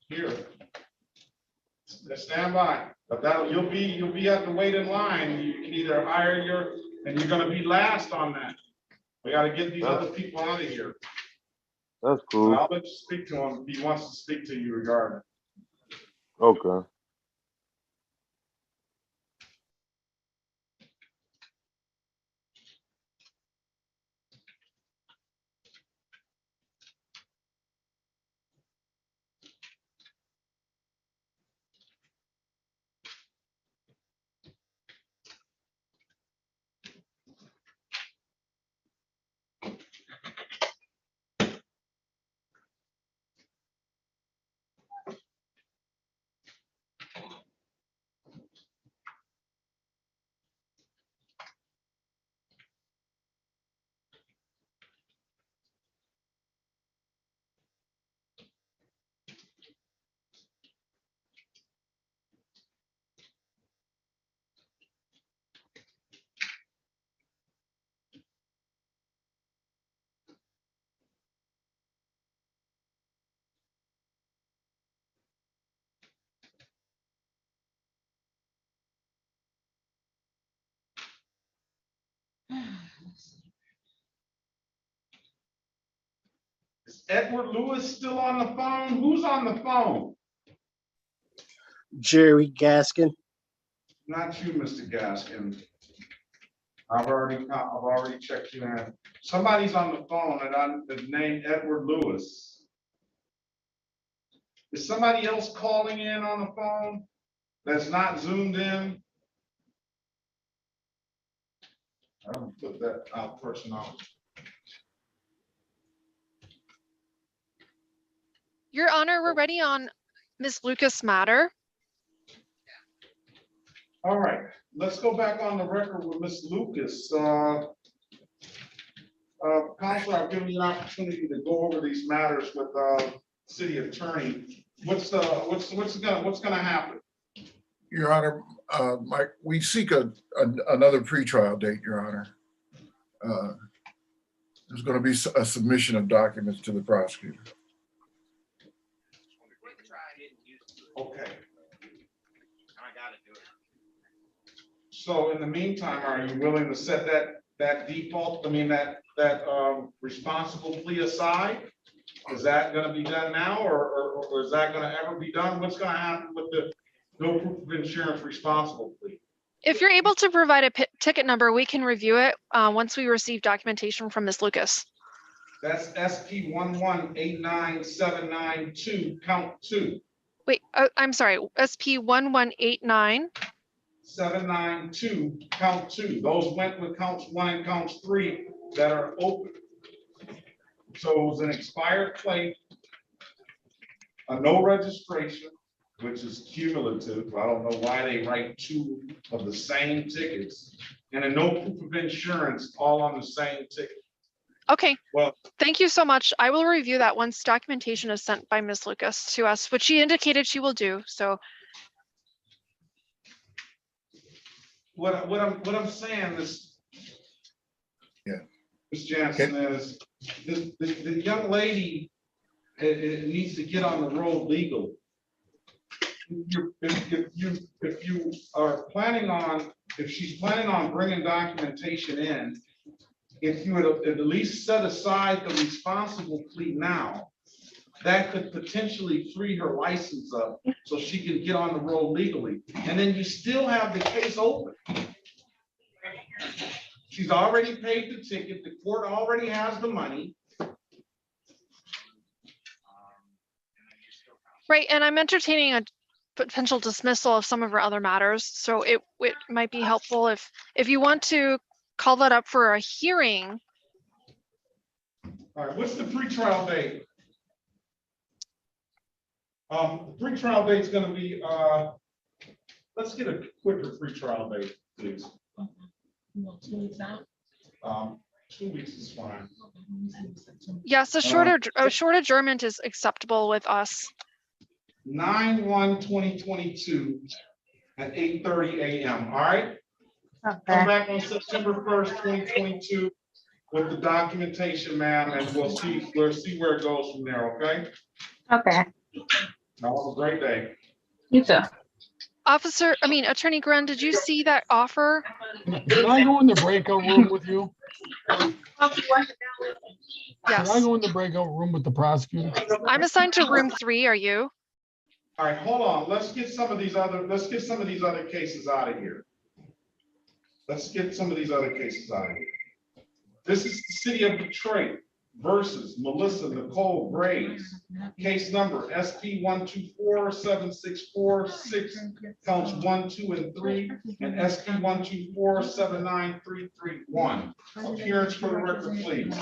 Speaker 2: here. Stand by, but you'll be have to wait in line. You can either hire and you're gonna be last on that. We gotta get these other people out of here.
Speaker 17: That's
Speaker 2: So
Speaker 17: cool.
Speaker 2: I'll let you speak to him if he wants to speak to you regarding.
Speaker 17: Okay.
Speaker 2: Is Edward Lewis still on the phone? Who's on the phone?
Speaker 18: Jerry Gaskin.
Speaker 2: Not you, Mr. Gaskin. I've already checked you in. Somebody's on the phone and I'm named Edward Lewis. Is somebody else calling in on the phone that's not zoomed in? I'm gonna put that out person on.
Speaker 10: Your Honor, we're ready on Ms. Lucas' matter.
Speaker 2: All right, let's go back on the record with Ms. Lucas. Counselor, I've given you an opportunity to go over these matters with city attorney. What's gonna happen?
Speaker 8: Your Honor, Mike, we seek another pretrial date, Your Honor. There's going to be a submission of documents to the prosecutor.
Speaker 2: Okay. So in the meantime, are you willing to set that default, that responsible plea aside? Is that gonna be done now or is that gonna ever be done? What's gonna happen with the no proof of insurance responsible plea?
Speaker 10: If you're able to provide a ticket number, we can review it once we receive documentation from Ms. Lucas.
Speaker 2: That's SP 1189792, count 2.
Speaker 10: Wait, I'm sorry, SP 1189.
Speaker 2: 792, count 2. Those went with counts 1 and counts 3 that are open. So it was an expired plate, a no registration, which is cumulative. I don't know why they write 2 of the same tickets, and a no proof of insurance all on the same ticket.
Speaker 10: Okay,
Speaker 2: Well,
Speaker 10: thank you so much. I will review that once documentation is sent by Ms. Lucas to us, which she indicated she will do. So
Speaker 2: what I'm saying is,
Speaker 8: Yeah.
Speaker 2: Ms. Jansen, is the young lady, it needs to get on the road legal. If you are planning on, if she's planning on bringing documentation in, if you would at least set aside the responsible plea now, that could potentially free her license up so she can get on the road legally. And then you still have the case open. She's already paid the ticket. The court already has the money.
Speaker 10: right, and I'm entertaining a potential dismissal of some of her other matters. So it might be helpful if you want to call that up for a hearing.
Speaker 2: All right, what's the pretrial date? The pretrial date's gonna be, let's get a quicker pretrial date, please.
Speaker 1: 2 weeks out.
Speaker 2: 2 weeks is fine.
Speaker 10: Yes, a short adjournment is acceptable with us.
Speaker 2: 9/1/2022 at 8:30 a.m. All right? Come back on September 1st, 2022 with the documentation, ma'am, and we'll see where it goes from there, okay?
Speaker 16: Okay.
Speaker 2: Have a great day.
Speaker 16: You too.
Speaker 10: Attorney Gren, did you see that offer?
Speaker 3: Can I go in the breakout room with you?
Speaker 10: Yes.
Speaker 3: Can I go in the breakout room with the prosecutor?
Speaker 10: I'm assigned to room 3. Are you?
Speaker 2: All right, hold on. Let's get some of these other cases out of here. Let's get some of these other cases out of here. This is the city of Detroit versus Melissa Nicole Graves. Case number SP 1247646, counts 1, 2, and 3, and SP 1247931. Appearance for the record, please.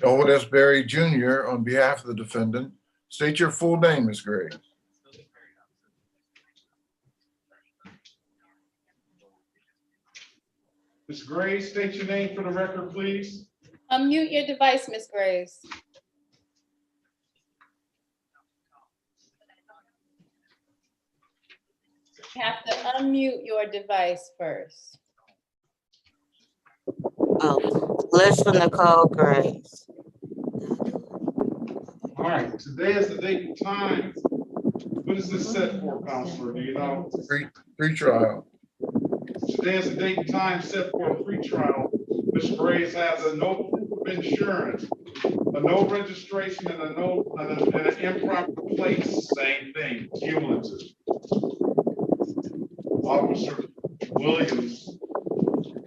Speaker 8: Elwood S. Berry Jr. on behalf of the defendant. State your full name, Ms. Graves.
Speaker 2: Ms. Graves, state your name for the record, please.
Speaker 16: Unmute your device, Ms. Graves. You have to unmute your device first.
Speaker 15: Oh, Melissa Nicole Graves.
Speaker 2: All right, today is the date and time. What is this set for, Counselor? Do you know?
Speaker 8: Pre-trial.
Speaker 2: Today is the date and time set for a pretrial. Ms. Graves has a no proof of insurance, a no registration, and an improper place. Same thing, cumulative. Officer Williams.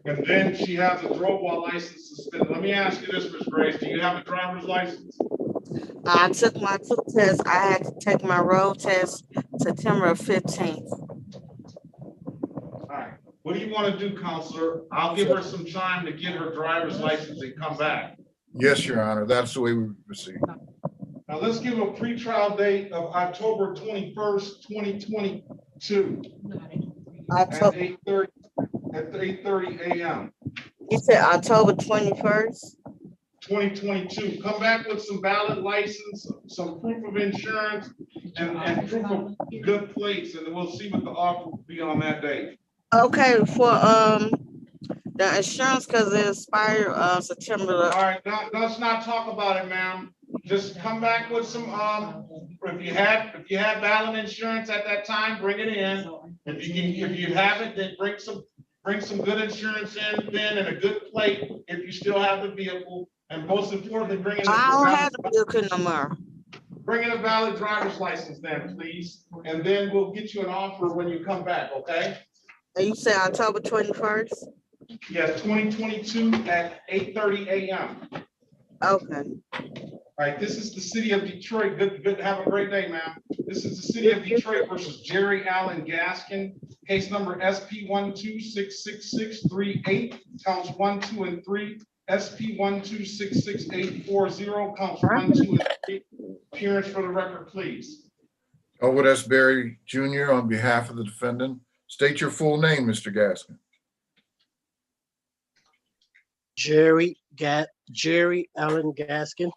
Speaker 2: And then she has a drove while license suspended. Let me ask you this, Ms. Graves, do you have a driver's license?
Speaker 15: I took my 2 tests. I had to take my road test September 15th.
Speaker 2: All right. What do you want to do, Counselor? I'll give her some time to get her driver's license and come back.
Speaker 8: Yes, Your Honor. That's the way we proceed.
Speaker 2: Now let's give a pretrial date of October 21st, 2022 at 8:30 a.m.
Speaker 15: You said October 21st?
Speaker 2: 2022. Come back with some valid license, some proof of insurance, and proof of good plates, and then we'll see what the offer will be on that day.
Speaker 15: Okay, for the insurance, because it expired September.
Speaker 2: All right, let's not talk about it, ma'am. Just come back with some if you have valid insurance at that time, bring it in. If you haven't, then bring some good insurance in then, and a good plate if you still have the vehicle. And most importantly, bring in
Speaker 15: I don't have the vehicle no more.
Speaker 2: Bring in a valid driver's license then, please. And then we'll get you an offer when you come back, okay?
Speaker 15: And you said October 21st?
Speaker 2: Yes, 2022 at 8:30 a.m.
Speaker 15: Okay.
Speaker 2: All right, this is the city of Detroit. Good. Have a great day, ma'am. This is the city of Detroit versus Jerry Allen Gaskin. Case number SP 1266638, counts 1, 2, and 3. SP 1266840, counts 1, 2, and 3. Appearance for the record, please.
Speaker 8: Elwood S. Berry Jr. on behalf of the defendant. State your full name, Mr. Gaskin.
Speaker 19: Jerry Allen Gaskin.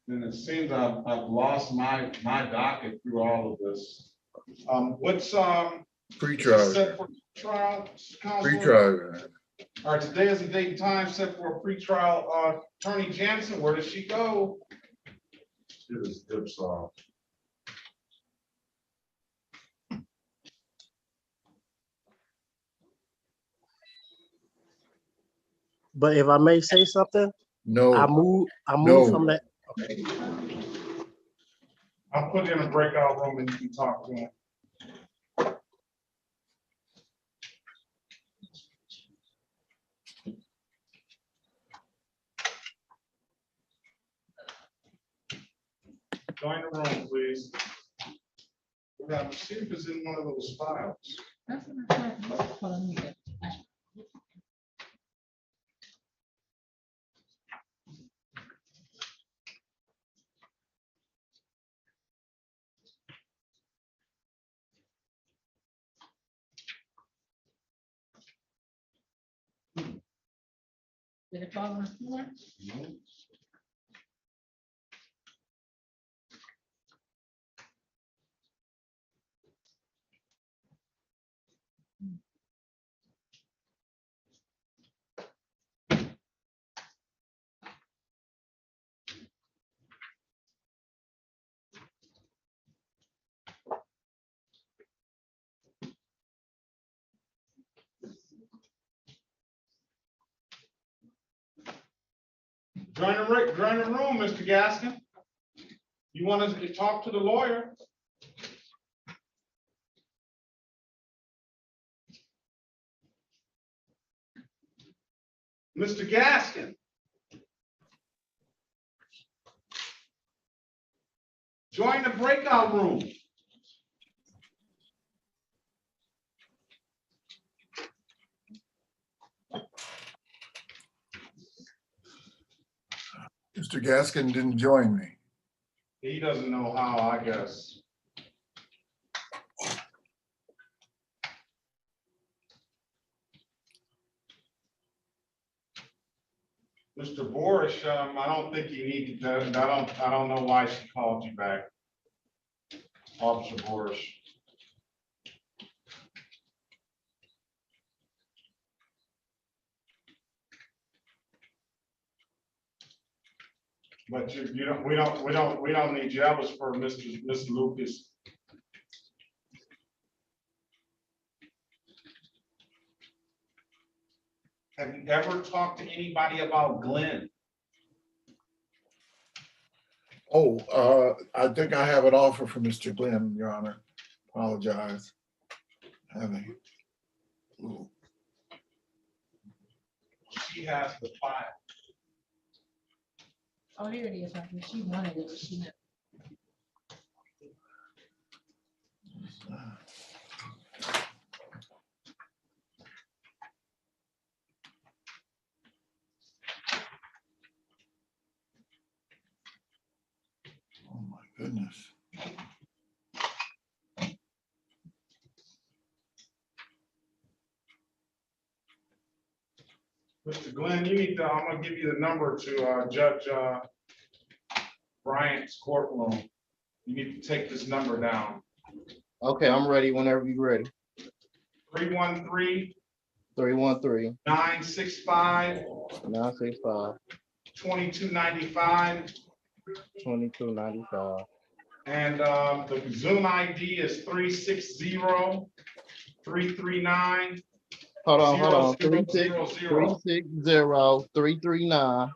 Speaker 2: And it seems I've lost my docket through all of this. What's
Speaker 8: Pre-trial.
Speaker 2: set for trial, Counselor?
Speaker 8: Pre-trial.
Speaker 2: All right, today is the date and time set for a pretrial. Attorney Jansen, where does she go? It is Dipsaw.
Speaker 19: But if I may say something,
Speaker 8: No.
Speaker 19: I move
Speaker 8: No.
Speaker 19: from that. Okay.
Speaker 2: I'll put you in a breakout room and you can talk to him. Join the room, please. We're gonna see if it's in one of those files.
Speaker 1: That's what I thought. Hold on, let me get it. Did it fall on the floor?
Speaker 2: Join the room, Mr. Gaskin. You want to talk to the lawyer? Mr. Gaskin. Join the breakout room.
Speaker 8: Mr. Gaskin didn't join me.
Speaker 2: He doesn't know how, I guess. Mr. Borish, I don't think you need to, I don't know why she called you back. Officer Borish. But we don't need you. That was for Mr. Lucas. Have you ever talked to anybody about Glenn?
Speaker 8: Oh, I think I have an offer for Mr. Glenn, Your Honor. Apologize. Having.
Speaker 2: She has the file.
Speaker 1: Oh, here it is. I think she wanted it. She never.
Speaker 8: Oh my goodness.
Speaker 2: Mr. Glenn, you need to, I'm gonna give you the number to Judge Bryant's courtroom. You need to take this number down.
Speaker 9: Okay, I'm ready whenever you're ready.
Speaker 2: 313
Speaker 9: 313
Speaker 2: 965
Speaker 9: 965
Speaker 2: 2295.
Speaker 9: 2295.
Speaker 2: And the Zoom ID is 360-339.
Speaker 9: Hold on. 360-339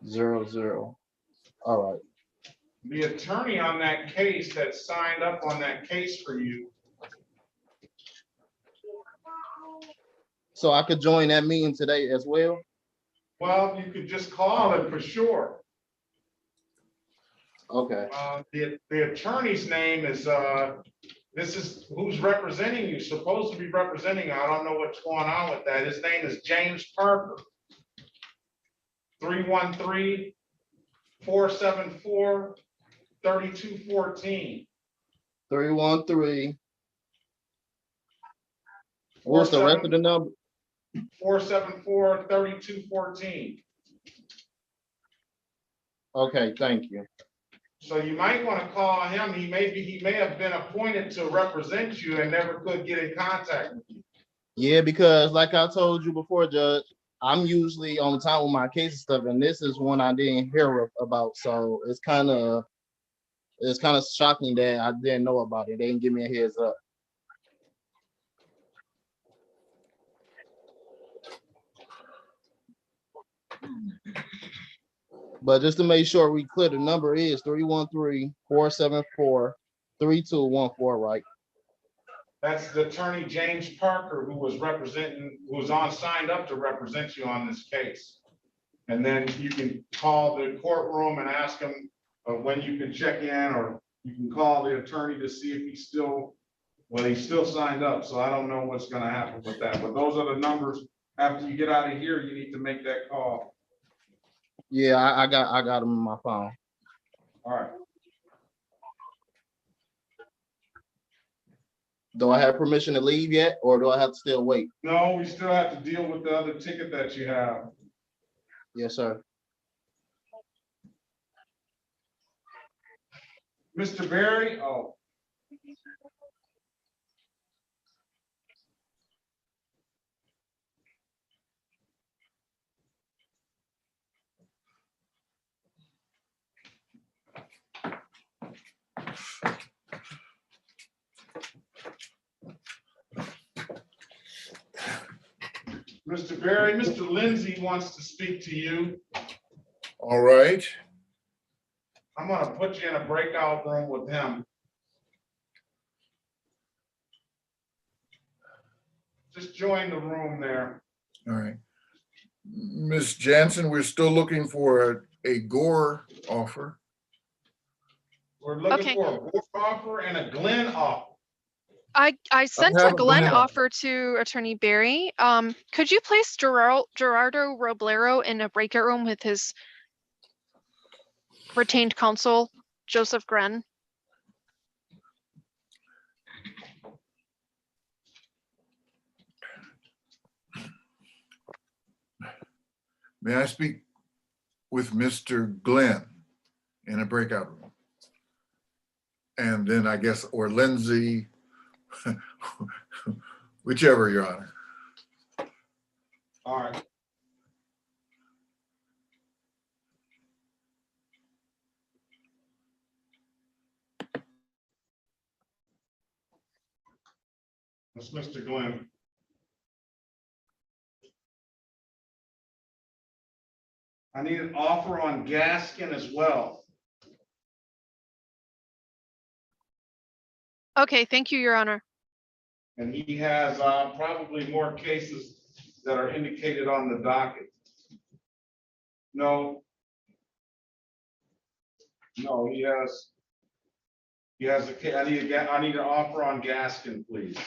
Speaker 9: 00. All right.
Speaker 2: The attorney on that case that signed up on that case for you.
Speaker 9: So I could join that meeting today as well?
Speaker 2: Well, you could just call him for sure.
Speaker 9: Okay.
Speaker 2: The attorney's name is, this is who's representing you, supposed to be representing you. I don't know what's going on with that. His name is James Parker. 313-474-3214.
Speaker 9: 313 What's the rest of the number?
Speaker 2: 474-3214.
Speaker 9: Okay, thank you.
Speaker 2: So you might want to call him. He may have been appointed to represent you and never could get in contact with you.
Speaker 9: Yeah, because like I told you before, Judge, I'm usually on time with my case and stuff, and this is one I didn't hear about. So it's kind of shocking that I didn't know about it. They didn't give me a heads up. But just to make sure we clear, the number is 313-474-3214, right?
Speaker 2: That's the attorney James Parker, who was signed up to represent you on this case. And then you can call the courtroom and ask him when you can check in, or you can call the attorney to see if he's still signed up. So I don't know what's going to happen with that. But those are the numbers. After you get out of here, you need to make that call.
Speaker 9: Yeah, I got them on my phone.
Speaker 2: All right.
Speaker 9: Do I have permission to leave yet, or do I have to still wait?
Speaker 2: No, we still have to deal with the other ticket that you have.
Speaker 9: Yes, sir.
Speaker 2: Mr. Berry, oh. Mr. Berry, Mr. Lindsay wants to speak to you.
Speaker 8: All right.
Speaker 2: I'm gonna put you in a breakout room with him. Just join the room there.
Speaker 8: All right. Ms. Jansen, we're still looking for a Gore offer.
Speaker 2: We're looking for a Gore offer and a Glenn offer.
Speaker 10: I sent
Speaker 8: have
Speaker 10: a
Speaker 8: a
Speaker 10: Glenn
Speaker 8: Glenn
Speaker 10: offer to Attorney Barry. Could you place Gerardo Roblero in a breakout room with his retained counsel, Joseph Gren?
Speaker 8: May I speak with Mr. Glenn in a breakout room? And then I guess, or Lindsay, whichever, Your Honor.
Speaker 2: All right. That's Mr. Glenn. I need an offer on Gaskin as well.
Speaker 10: Okay, thank you, Your Honor.
Speaker 2: And he has probably more cases that are indicated on the docket. No. No, he has a, I need an offer on Gaskin, please.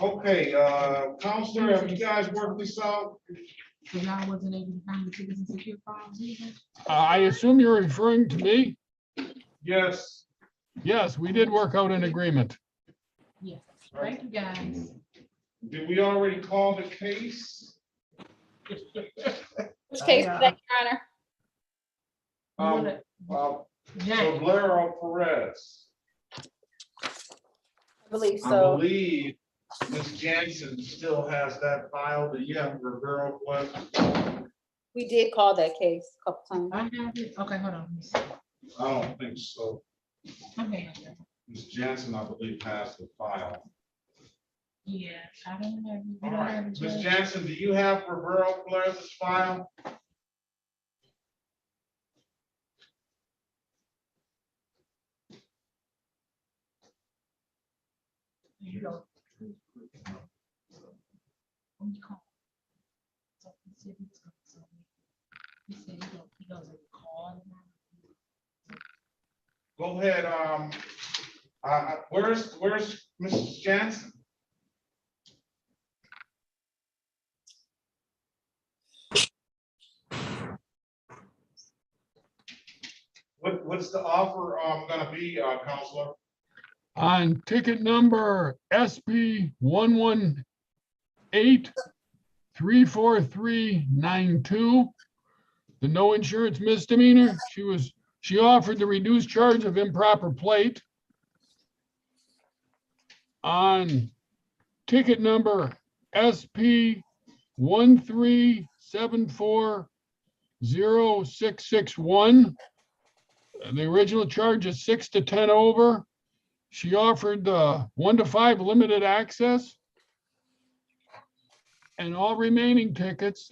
Speaker 2: Okay, Counselor, have you guys worked this out?
Speaker 1: So y'all wasn't able to find the tickets and secure files either?
Speaker 3: I assume you're referring to me?
Speaker 2: Yes.
Speaker 3: Yes, we did work out an agreement.
Speaker 1: Yes, thank you, guys.
Speaker 2: Did we already call the case?
Speaker 16: Which case is that, Your Honor?
Speaker 2: Valero Perez.
Speaker 16: I believe
Speaker 2: I
Speaker 16: so.
Speaker 2: believe Ms. Jansen still has that file. Do you have Rivera left?
Speaker 16: We did call that case a couple
Speaker 1: I
Speaker 16: times.
Speaker 1: have it. Okay, hold on. Let me see.
Speaker 2: I don't think so.
Speaker 1: Okay.
Speaker 2: Ms. Jansen, I believe, has the file.
Speaker 1: Yeah, I don't have. You
Speaker 2: All
Speaker 1: don't have
Speaker 2: right,
Speaker 1: it,
Speaker 2: Ms.
Speaker 1: Judge?
Speaker 2: Jansen, do you have Rivera Perez's file?
Speaker 1: You don't. When you call. So he said he was gonna send me. He said he goes and call.
Speaker 2: Go ahead, where's Mrs. Jansen? What's the offer, gonna be, Counselor?
Speaker 3: On ticket number SP 118-34392, the no insurance misdemeanor, she offered the reduced charge of improper plate. On ticket number SP 137406661, the original charge is 6 to 10 over. She offered 1 to 5 limited access. And all remaining tickets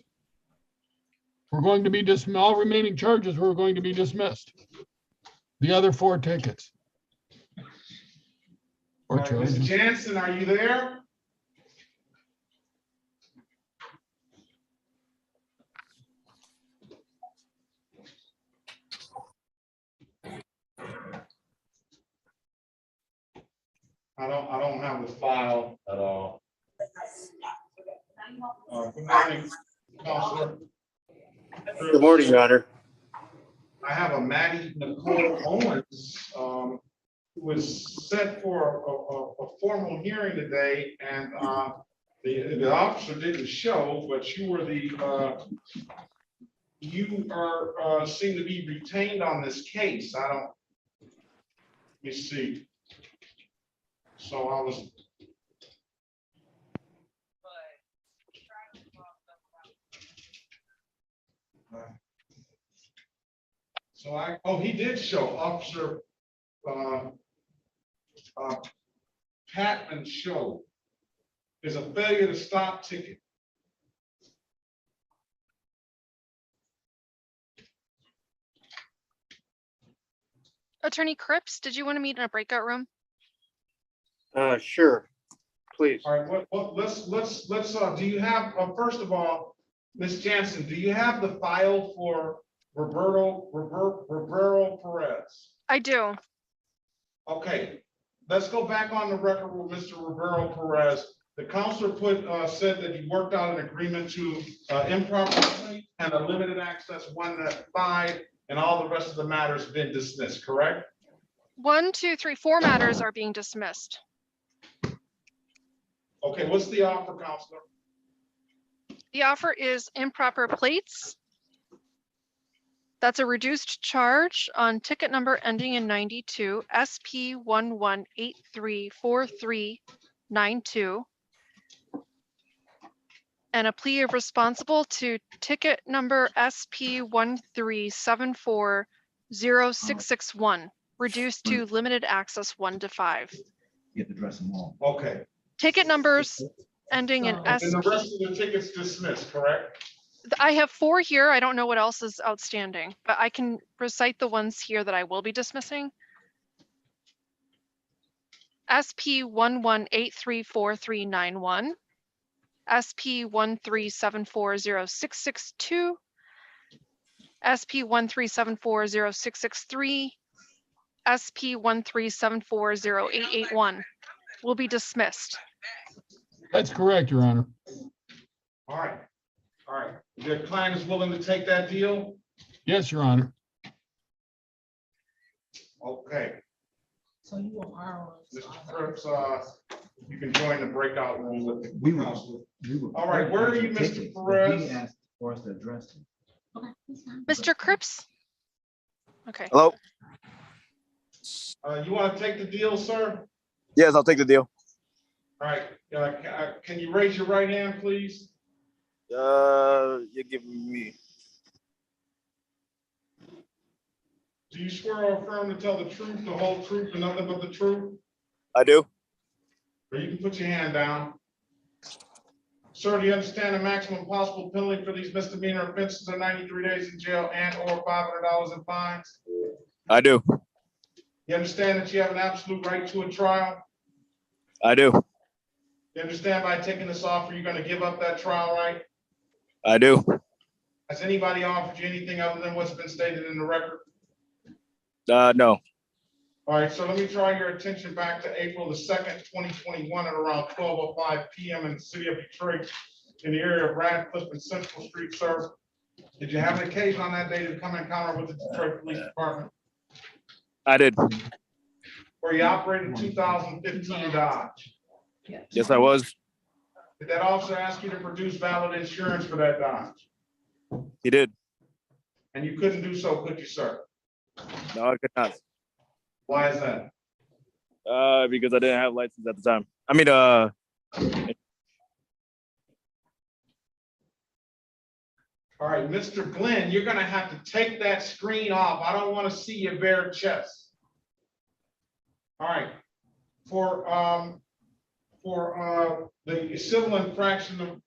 Speaker 3: were going to be dismissed, all remaining charges were going to be dismissed. The other 4 tickets. Or
Speaker 2: Ms.
Speaker 3: charges.
Speaker 2: Jansen, are you there? I don't have the file at all. Good morning, Counselor.
Speaker 18: Good morning, Your Honor.
Speaker 2: I have a Maddie Nicole Owens, who was set for a formal hearing today, and the officer didn't show, but you were you are seem to be retained on this case. Let me see. So I was. He did show, Officer Patman showed. There's a failure to stop ticket.
Speaker 10: Attorney Cripps, did you want to meet in a breakout room?
Speaker 18: Sure, please.
Speaker 2: All right, well, let's, do you have, first of all, Ms. Jansen, do you have the file for Roberto Perez?
Speaker 10: I do.
Speaker 2: Okay, let's go back on the record with Mr. Roberto Perez. The counselor said that he worked out an agreement to improper plate and a limited access 1 to 5, and all the rest of the matters have been dismissed, correct?
Speaker 10: 1, 2, 3, 4 matters are being dismissed.
Speaker 2: Okay, what's the offer, counselor?
Speaker 10: The offer is improper plates. That's a reduced charge on ticket number ending in 92, SP 11834392. And a plea of responsible to ticket number SP 137406661, reduced to limited access 1 to 5.
Speaker 11: You have to address them all.
Speaker 2: Okay.
Speaker 10: Ticket numbers ending in
Speaker 2: And the
Speaker 10: SP.
Speaker 2: rest of the tickets dismissed, correct?
Speaker 10: I have 4 here. I don't know what else is outstanding, but I can recite the ones here that I will be dismissing. SP 11834391, SP 137406662, SP 137406663, SP 137408881 will be dismissed.
Speaker 3: That's correct, Your Honor.
Speaker 2: All right, all right. Your client is willing to take that deal?
Speaker 3: Yes, Your Honor.
Speaker 2: Okay,
Speaker 1: So you are.
Speaker 2: Mr. Cripps, you can join the breakout room with the
Speaker 11: We were-
Speaker 2: council.
Speaker 11: We were
Speaker 2: All right, where are you,
Speaker 11: prepared to
Speaker 2: Mr.
Speaker 11: take it, but
Speaker 2: Perez?
Speaker 11: He asked for us to address it.
Speaker 1: Okay, that's fine.
Speaker 10: Mr. Cripps? Okay.
Speaker 6: Hello?
Speaker 2: You want to take the deal, sir?
Speaker 6: Yes, I'll take the deal.
Speaker 2: All right, can you raise your right hand, please?
Speaker 6: You're giving me.
Speaker 2: Do you swear or affirm to tell the truth, the whole truth, and nothing but the truth?
Speaker 6: I do.
Speaker 2: Or you can put your hand down. Sir, do you understand the maximum possible penalty for these misdemeanor offenses are 93 days in jail and or $500 in fines?
Speaker 6: I do.
Speaker 2: You understand that you have an absolute right to a trial?
Speaker 6: I do.
Speaker 2: You understand by taking this offer, you're going to give up that trial right?
Speaker 6: I do.
Speaker 2: Has anybody offered you anything other than what's been stated in the record?
Speaker 6: No.
Speaker 2: All right, so let me draw your attention back to April the 2nd, 2021 at around 12:05 p.m. in the city of Detroit in the area of Radcliffe and Central Street, sir. Did you have an occasion on that day to come in encounter with the Detroit Police Department?
Speaker 6: I did.
Speaker 2: Were you operating 2015 Dodge?
Speaker 6: Yes, I was.
Speaker 2: Did that officer ask you to produce valid insurance for that Dodge?
Speaker 6: He did.
Speaker 2: And you couldn't do so, could you, sir?
Speaker 6: No, I could not.
Speaker 2: Why is that?
Speaker 6: Because I didn't have license at the time. I mean,
Speaker 2: All right, Mr. Glenn, you're gonna have to take that screen off. I don't want to see your bare chest. All right, for the civil infraction of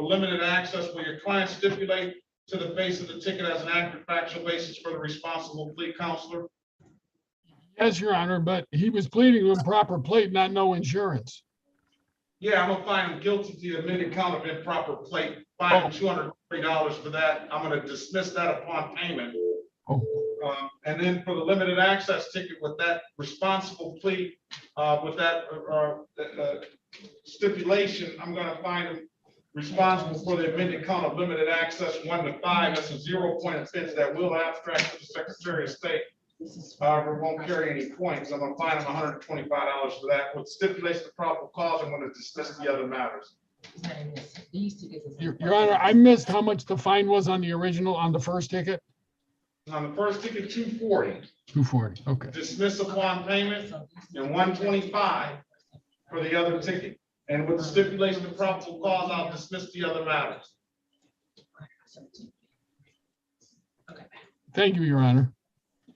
Speaker 2: limited access, will your client stipulate to the face of the ticket as an accurate factual basis for the responsible plea, counselor?
Speaker 3: Yes, Your Honor, but he was pleading to improper plate, not no insurance.
Speaker 2: Yeah, I'm gonna find him guilty to the admitted count of improper plate, fine him $240 for that. I'm gonna dismiss that upon payment. And then for the limited access ticket with that responsible plea, with that stipulation, I'm gonna find him responsible for the admitted count of limited access 1 to 5. That's a 0-point offense that will abstract to the Secretary of State. However, it won't carry any points. I'm gonna fine him $125 for that. With stipulation of probable cause, I'm gonna dismiss the other matters.
Speaker 3: Your Honor, I missed how much the fine was on the original, on the first ticket?
Speaker 2: On the first ticket, $240.
Speaker 3: 240, okay.
Speaker 2: Dismiss upon payment, and $125 for the other ticket. And with the stipulation of probable cause, I'll dismiss the other matters.
Speaker 3: Thank you, Your Honor.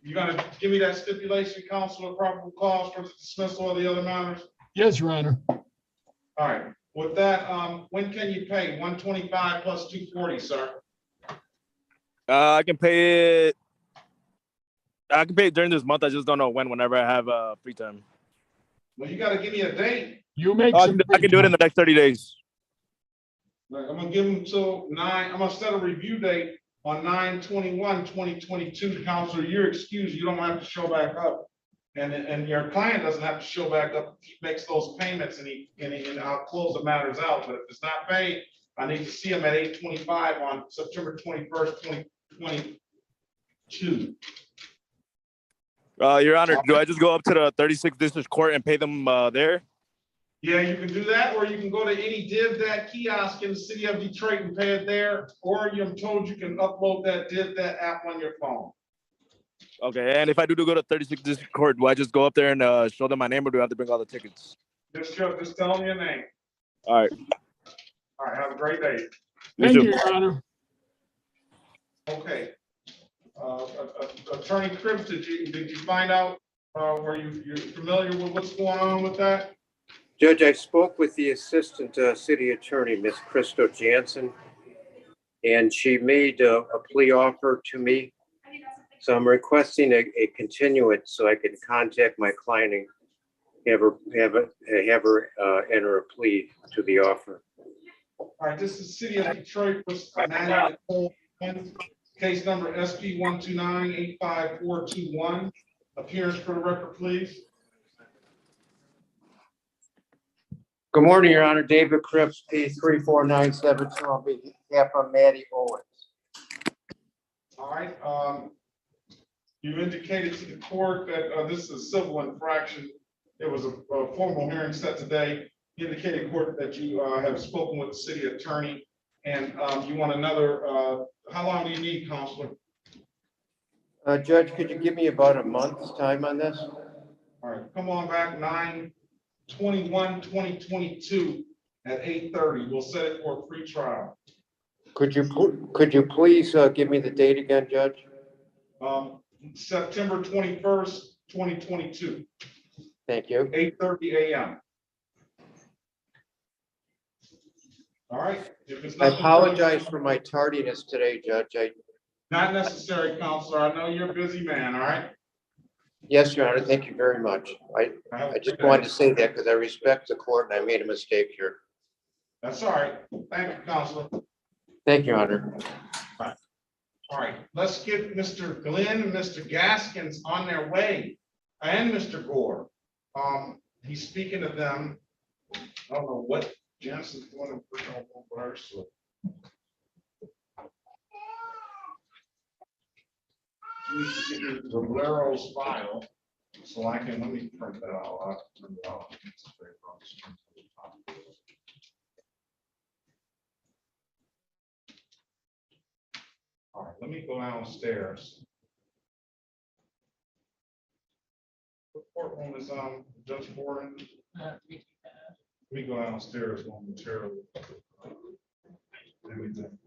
Speaker 2: You gonna give me that stipulation, counsel, of probable cause for the dismissal of the other matters?
Speaker 3: Yes, Your Honor.
Speaker 2: All right, with that, when can you pay? 125 plus 240, sir?
Speaker 6: I can pay it. I can pay it during this month. I just don't know when. Whenever I have free time.
Speaker 2: Well, you gotta give me a date.
Speaker 3: You make
Speaker 6: I can do it in the next 30 days.
Speaker 2: Like, I'm gonna give them till 9. I'm gonna set a review date on 9/21/2022. Counselor, you're excused. You don't have to show back up. And your client doesn't have to show back up. He makes those payments and I'll close the matters out. But if it's not paid, I need to see him at 8/25 on September 21st, 2022.
Speaker 6: Your Honor, do I just go up to the 36th District Court and pay them there?
Speaker 2: Yeah, you can do that, or you can go to any DivDat kiosk in the city of Detroit and pay it there, or I'm told you can upload that DivDat app on your phone.
Speaker 6: Okay, and if I do go to 36th District Court, do I just go up there and show them my name, or do I have to bring all the tickets?
Speaker 2: Just tell them your name.
Speaker 6: All right.
Speaker 2: All right, have a great day.
Speaker 3: Thank you, Your Honor.
Speaker 2: Okay. Attorney Cripps, did you find out, were you're familiar with what's going on with that?
Speaker 7: Judge, I spoke with the assistant city attorney, Miss Christo Jansen, and she made a plea offer to me. So I'm requesting a continuance so I can contact my client and have her enter a plea to the offer.
Speaker 2: All right, this is City of Detroit versus Amanda Nicole, case number SP 129-85421. Appearance for the record, please.
Speaker 7: Good morning, Your Honor. David Cripps, P3497, on behalf of Maddie Owens.
Speaker 2: All right, you indicated to the court that this is a civil infraction. There was a formal hearing set today. You indicated court that you have spoken with the city attorney and you want another, how long do you need, Counselor?
Speaker 7: Judge, could you give me about a month's time on this?
Speaker 2: All right, come on back 9/21/2022 at 8:30. We'll set it for a pre-trial.
Speaker 7: Could you please give me the date again, Judge?
Speaker 2: September 21st, 2022.
Speaker 7: Thank you.
Speaker 2: 8:30 a.m. All right. If it's
Speaker 7: I
Speaker 2: nothing
Speaker 7: apologize for my tardiness today, Judge.
Speaker 2: Not necessary, Counselor. I know you're a busy man, all right?
Speaker 7: Yes, Your Honor, thank you very much. I just wanted to say that because I respect the court and I made a mistake here.
Speaker 2: That's all right. Thank you, Counselor.
Speaker 7: Thank you, Your Honor.
Speaker 2: All right, let's get Mr. Glenn and Mr. Gaskins on their way, and Mr. Gore. He's speaking to them. I don't know what Jensen's going to bring over first. So. You need to get me the Valero's file, so I can, let me print that all out. Print it out. All right, let me go downstairs. What courtroom is Judge Warren? Let me go downstairs momentarily. Everything.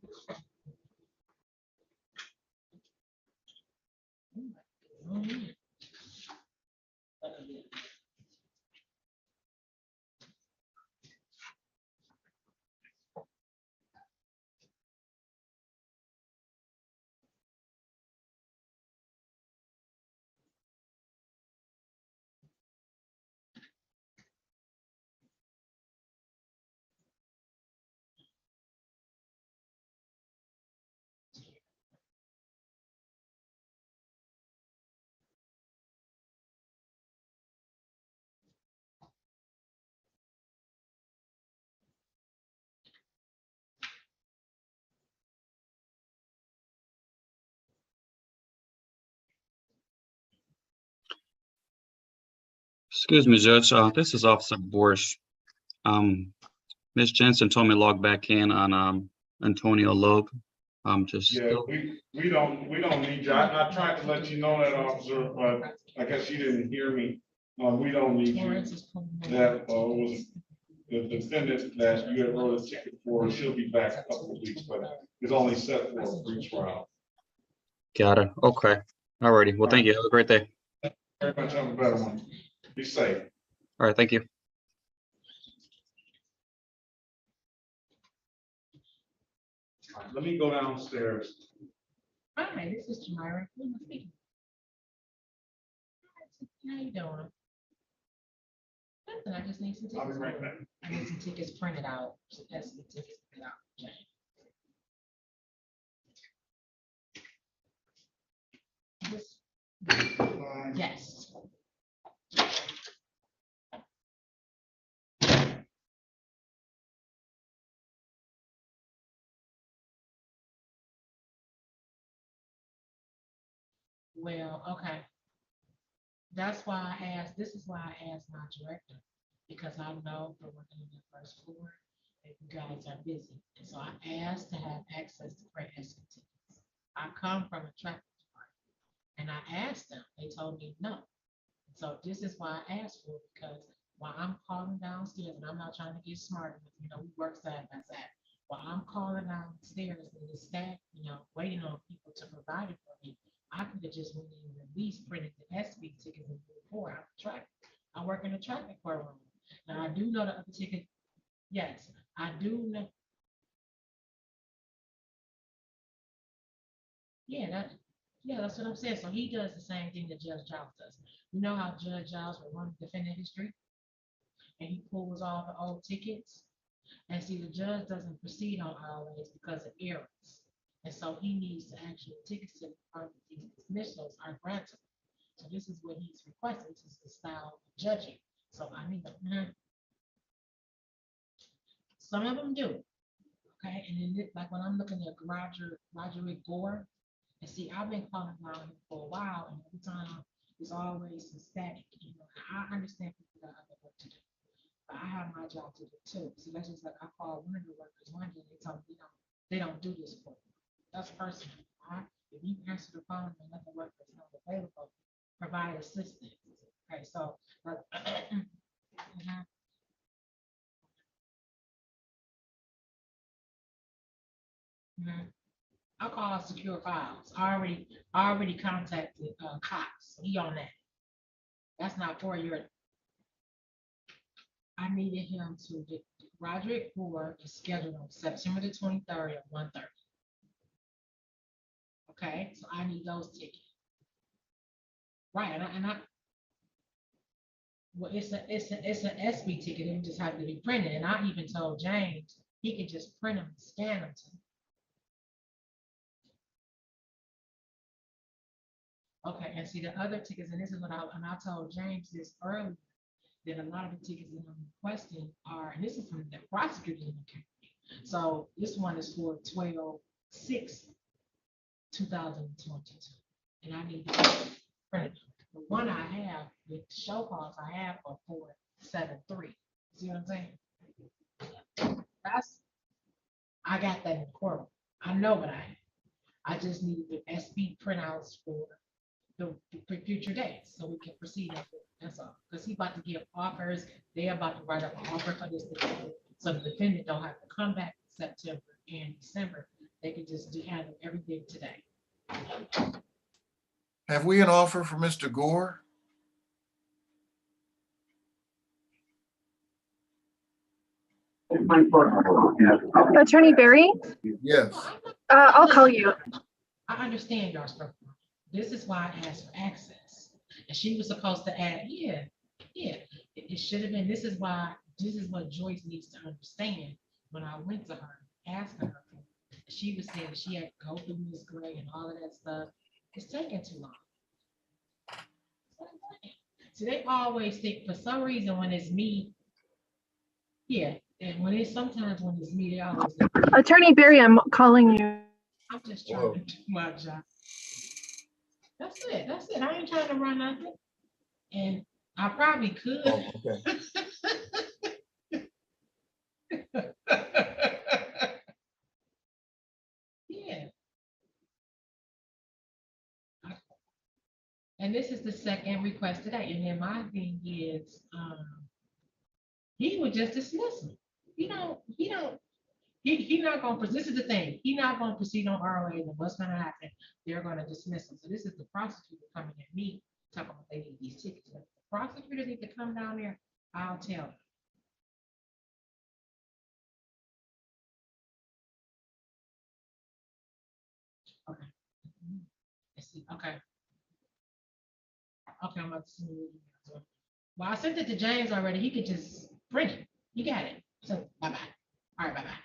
Speaker 5: Excuse me, Judge. This is Officer Borsch. Ms. Jensen told me to log back in on Antonio Loeb.
Speaker 2: Yeah, we don't need you. I tried to let you know that, officer, but I guess you didn't hear me. We don't need you. That was the defendant that you had wrote a ticket for. She'll be back a couple of weeks, but it's only set for a free trial.
Speaker 5: Got it. Okay. Alrighty. Well, thank you. Have a great day.
Speaker 2: Very much. Have a better one. Be safe.
Speaker 5: All right. Thank you.
Speaker 2: All right, let me go downstairs.
Speaker 1: Hi, this is Jamira. Who am I speaking to? How you doing? Nothing. I just need some tickets.
Speaker 2: I'll be right back.
Speaker 1: I need some tickets printed out. That's the tickets printed out. Yes. Well, okay. That's why I asked, this is why I asked my director, because I know for working in the first floor, that you guys are busy. And so I asked to have access to print escrow tickets. I come from a traffic department and I asked them, they told me no. So this is why I asked for it, because while I'm calling downstairs, and I'm not trying to get smart, we work side by side. While I'm calling downstairs and the staff, waiting on people to provide it for me, I could have just went in and at least printed the SB tickets and moved forward out the traffic. I work in the traffic courtroom. Now I do know the other ticket. Yes, I do know. Yeah, that's what I'm saying. So he does the same thing that Judge Giles does. You know how Judge Giles will run the defendant history and he pulls all the old tickets? And see, the judge doesn't proceed on ROAs because of errors. And so he needs to actually tickets to the department, these dismissals are granted. So this is what he's requesting. This is the style of judging. So I need to, Some of them do. Okay, and then like when I'm looking at Roger Gore, and see, I've been calling around him for a while, and every time it's always some static. You know, I understand people got other work to do, but I have my job to do too. So that's just like I called one of the workers one day, they told me they don't do this for me. That's personal. If you answer the phone and another worker is not available, provide assistance. Okay, so like, Mhm. I call secure files. I already contacted Cox. He on that. That's not for your. I needed him to get Roderick Ford is scheduled on September the 23rd at 1:30. Okay, so I need those tickets. Right, and I well, it's an SB ticket. It just have to be printed. And I even told James he could just print them and scan them to me. Okay, and see the other tickets, and this is what I told James this earlier, that a lot of the tickets that I'm requesting are, and this is from the prosecutor's account. So this one is for 12/6/2022, and I need to print it. The one I have, the show calls I have are 4/7/3. See what I'm saying? I got that in court. I know what I have. I just needed the SB printouts for for future dates, so we can proceed. That's all. Because he's about to give offers. They're about to write up an offer for this defendant, so the defendant don't have to come back in September and December. They can just handle everything today.
Speaker 8: Have we an offer for Mr. Gore?
Speaker 10: Attorney Barry,
Speaker 8: Yes.
Speaker 10: I'll call you.
Speaker 1: I understand y'all's problem. This is why I asked for access. And she was supposed to add, yeah. It should have been, this is what Joyce needs to understand. When I went to her, asking her, she was saying she had to go through Ms. Gray and all of that stuff. It's taking too long. So they always think, for some reason, when it's me, yeah, and sometimes when it's me, they always think,
Speaker 10: Attorney Barry, I'm calling you.
Speaker 1: I'm just trying to do my job. That's it. I ain't trying to run nothing. And I probably could.
Speaker 8: Oh, okay.
Speaker 1: Yeah. And this is the second request today. And then my thing is, he would just dismiss him. He not gonna, this is the thing, he not gonna proceed on ROA, and what's gonna happen, they're gonna dismiss him. So this is the prosecutor coming at me, talking about they need these tickets. If the prosecutors need to come down there, I'll tell them. Okay. Let's see, okay. Okay, I'm about to send you. Well, I sent it to James already, he could just print it, you got it. So, bye-bye. All right, bye-bye.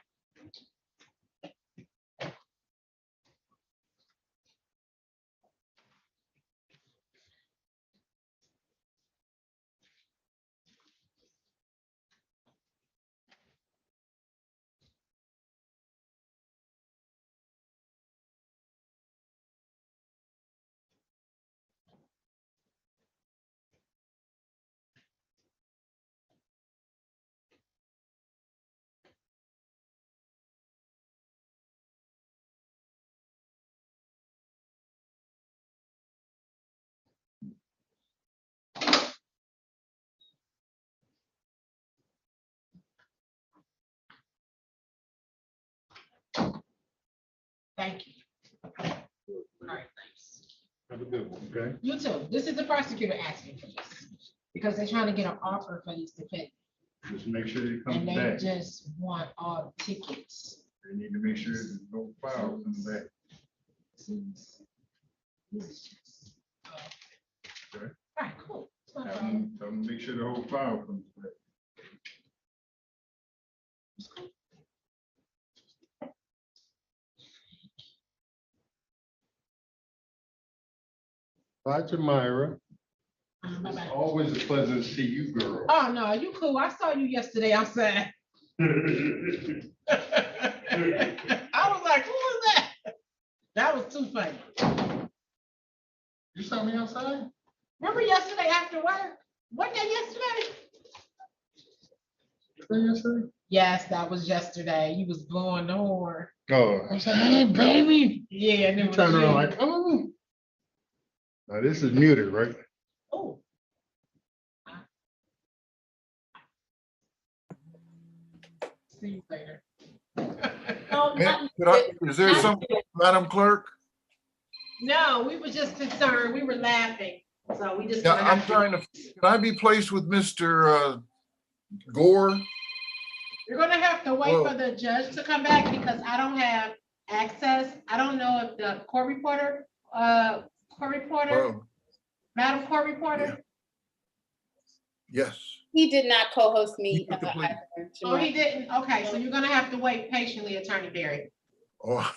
Speaker 1: Thank you. All right, thanks.
Speaker 8: Have a good one, okay?
Speaker 1: You too. This is the prosecutor asking for this because they're trying to get an offer for these defendants.
Speaker 8: Just make sure they come
Speaker 1: And they
Speaker 8: back.
Speaker 1: just want all the tickets.
Speaker 8: They need to make sure there's no files in the back. Okay?
Speaker 1: All right, cool. It's not a
Speaker 8: Tell
Speaker 1: problem.
Speaker 8: them to make sure the whole file comes back.
Speaker 17: Bye, Jamira.
Speaker 1: Bye-bye.
Speaker 8: Always a pleasure to see you, girl.
Speaker 1: Oh, no, you cool. I saw you yesterday outside. I was like, who was that? That was too funny.
Speaker 8: You saw me outside?
Speaker 1: Remember yesterday after work? What day yesterday?
Speaker 8: Yesterday?
Speaker 1: Yes, that was yesterday. You was blowing the horn.
Speaker 8: Oh, I said, hey, baby.
Speaker 1: Yeah, and it
Speaker 8: You
Speaker 1: was
Speaker 8: turned around
Speaker 1: you.
Speaker 8: like, oh. Now this is muted, right?
Speaker 1: Oh. See you later.
Speaker 8: Is there some, Madam Clerk?
Speaker 1: No, we were just concerned. We were laughing. So we just.
Speaker 8: Yeah,
Speaker 1: gonna
Speaker 8: I'm
Speaker 1: have
Speaker 8: trying to, can I be placed with Mr. Gore?
Speaker 1: You're gonna have to wait
Speaker 8: Whoa.
Speaker 1: for the judge to come back because I don't have access. I don't know if the court reporter,
Speaker 8: Whoa.
Speaker 1: Madam Court Reporter.
Speaker 8: Yes.
Speaker 16: He did not co-host me.
Speaker 8: took the plea.
Speaker 1: Oh, he didn't? Okay, so you're gonna have to wait patiently, Attorney Barry.
Speaker 8: Oh,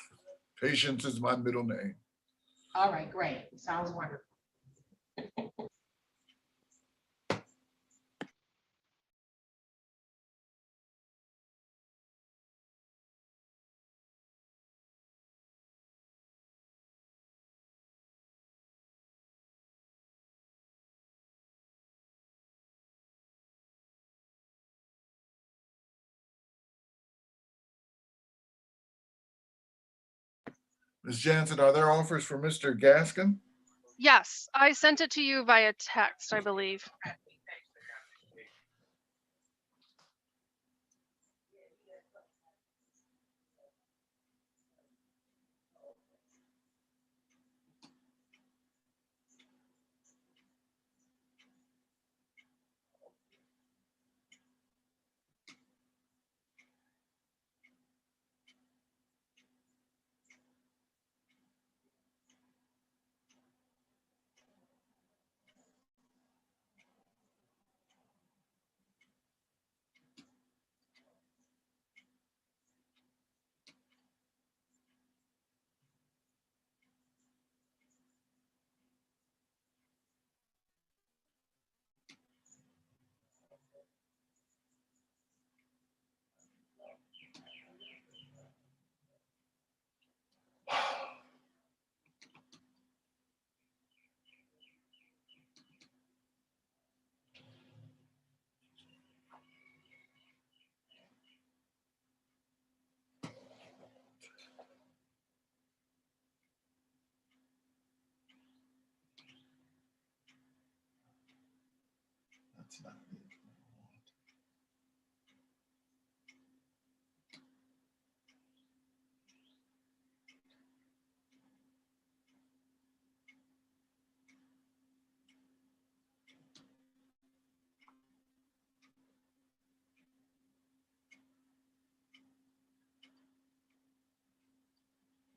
Speaker 8: Patience is my middle name.
Speaker 1: All right, great. Sounds wonderful.
Speaker 8: Ms. Jansen, are there offers for Mr. Gaskin?
Speaker 10: Yes, I sent it to you via text, I believe.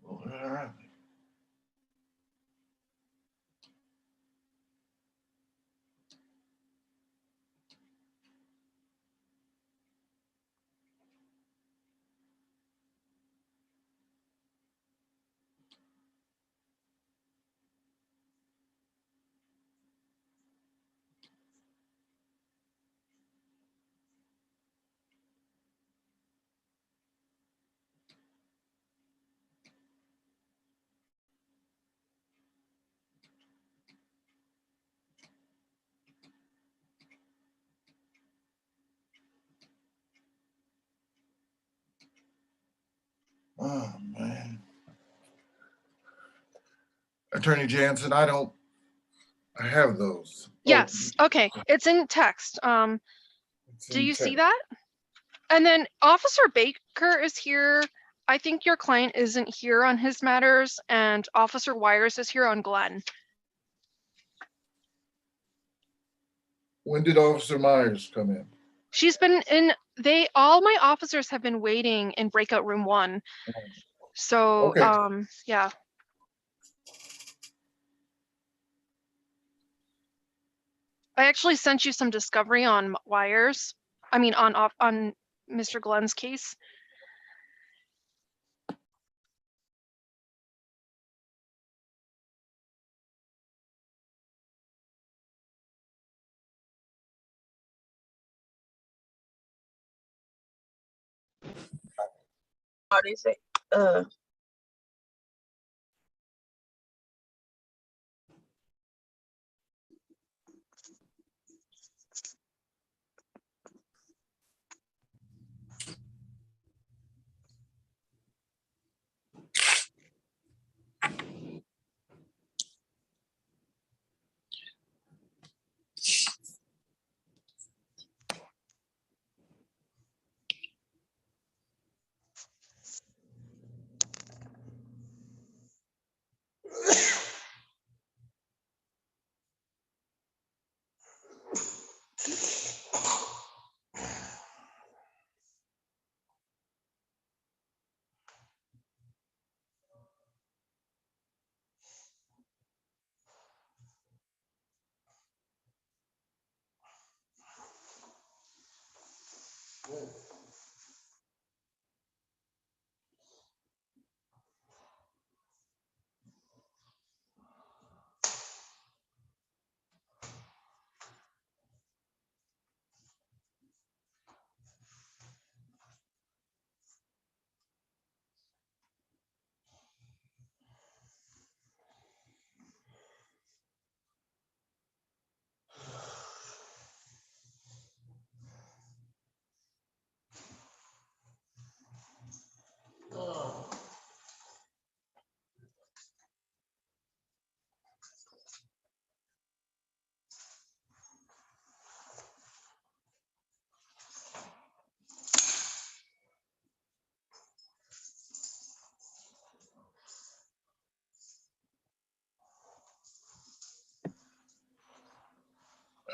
Speaker 8: Well, all right. Oh, man. Attorney Jansen, I have those.
Speaker 10: Yes, okay, it's in text.
Speaker 8: It's
Speaker 10: Do
Speaker 8: in
Speaker 10: you see
Speaker 8: text.
Speaker 10: that? And then Officer Baker is here. I think your client isn't here on his matters, and Officer Wires is here on Glenn.
Speaker 8: When did Officer Myers come in?
Speaker 10: She's been in, all my officers have been waiting in breakout room 1. So,
Speaker 8: Okay.
Speaker 10: yeah. I actually sent you some discovery on Wires. I mean, on Mr. Glenn's case.
Speaker 15: Oh, they say,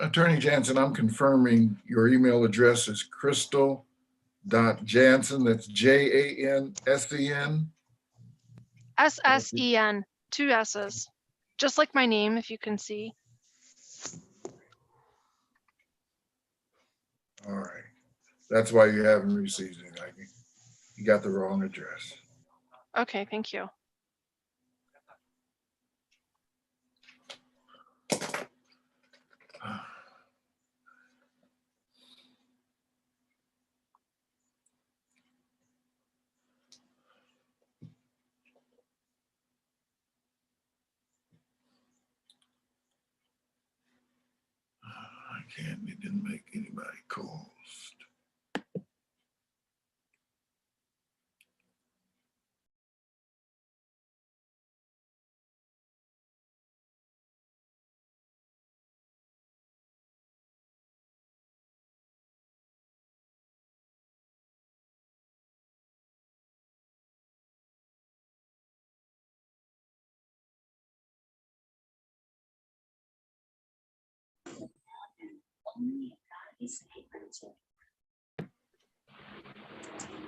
Speaker 8: Attorney Jansen, I'm confirming your email address is crystal.jansen, that's Jansen.
Speaker 10: SSEN, two S's, just like my name, if you can see.
Speaker 8: All right. That's why you haven't received it. You got the wrong address.
Speaker 10: Okay, thank you.
Speaker 8: It didn't make anybody calls.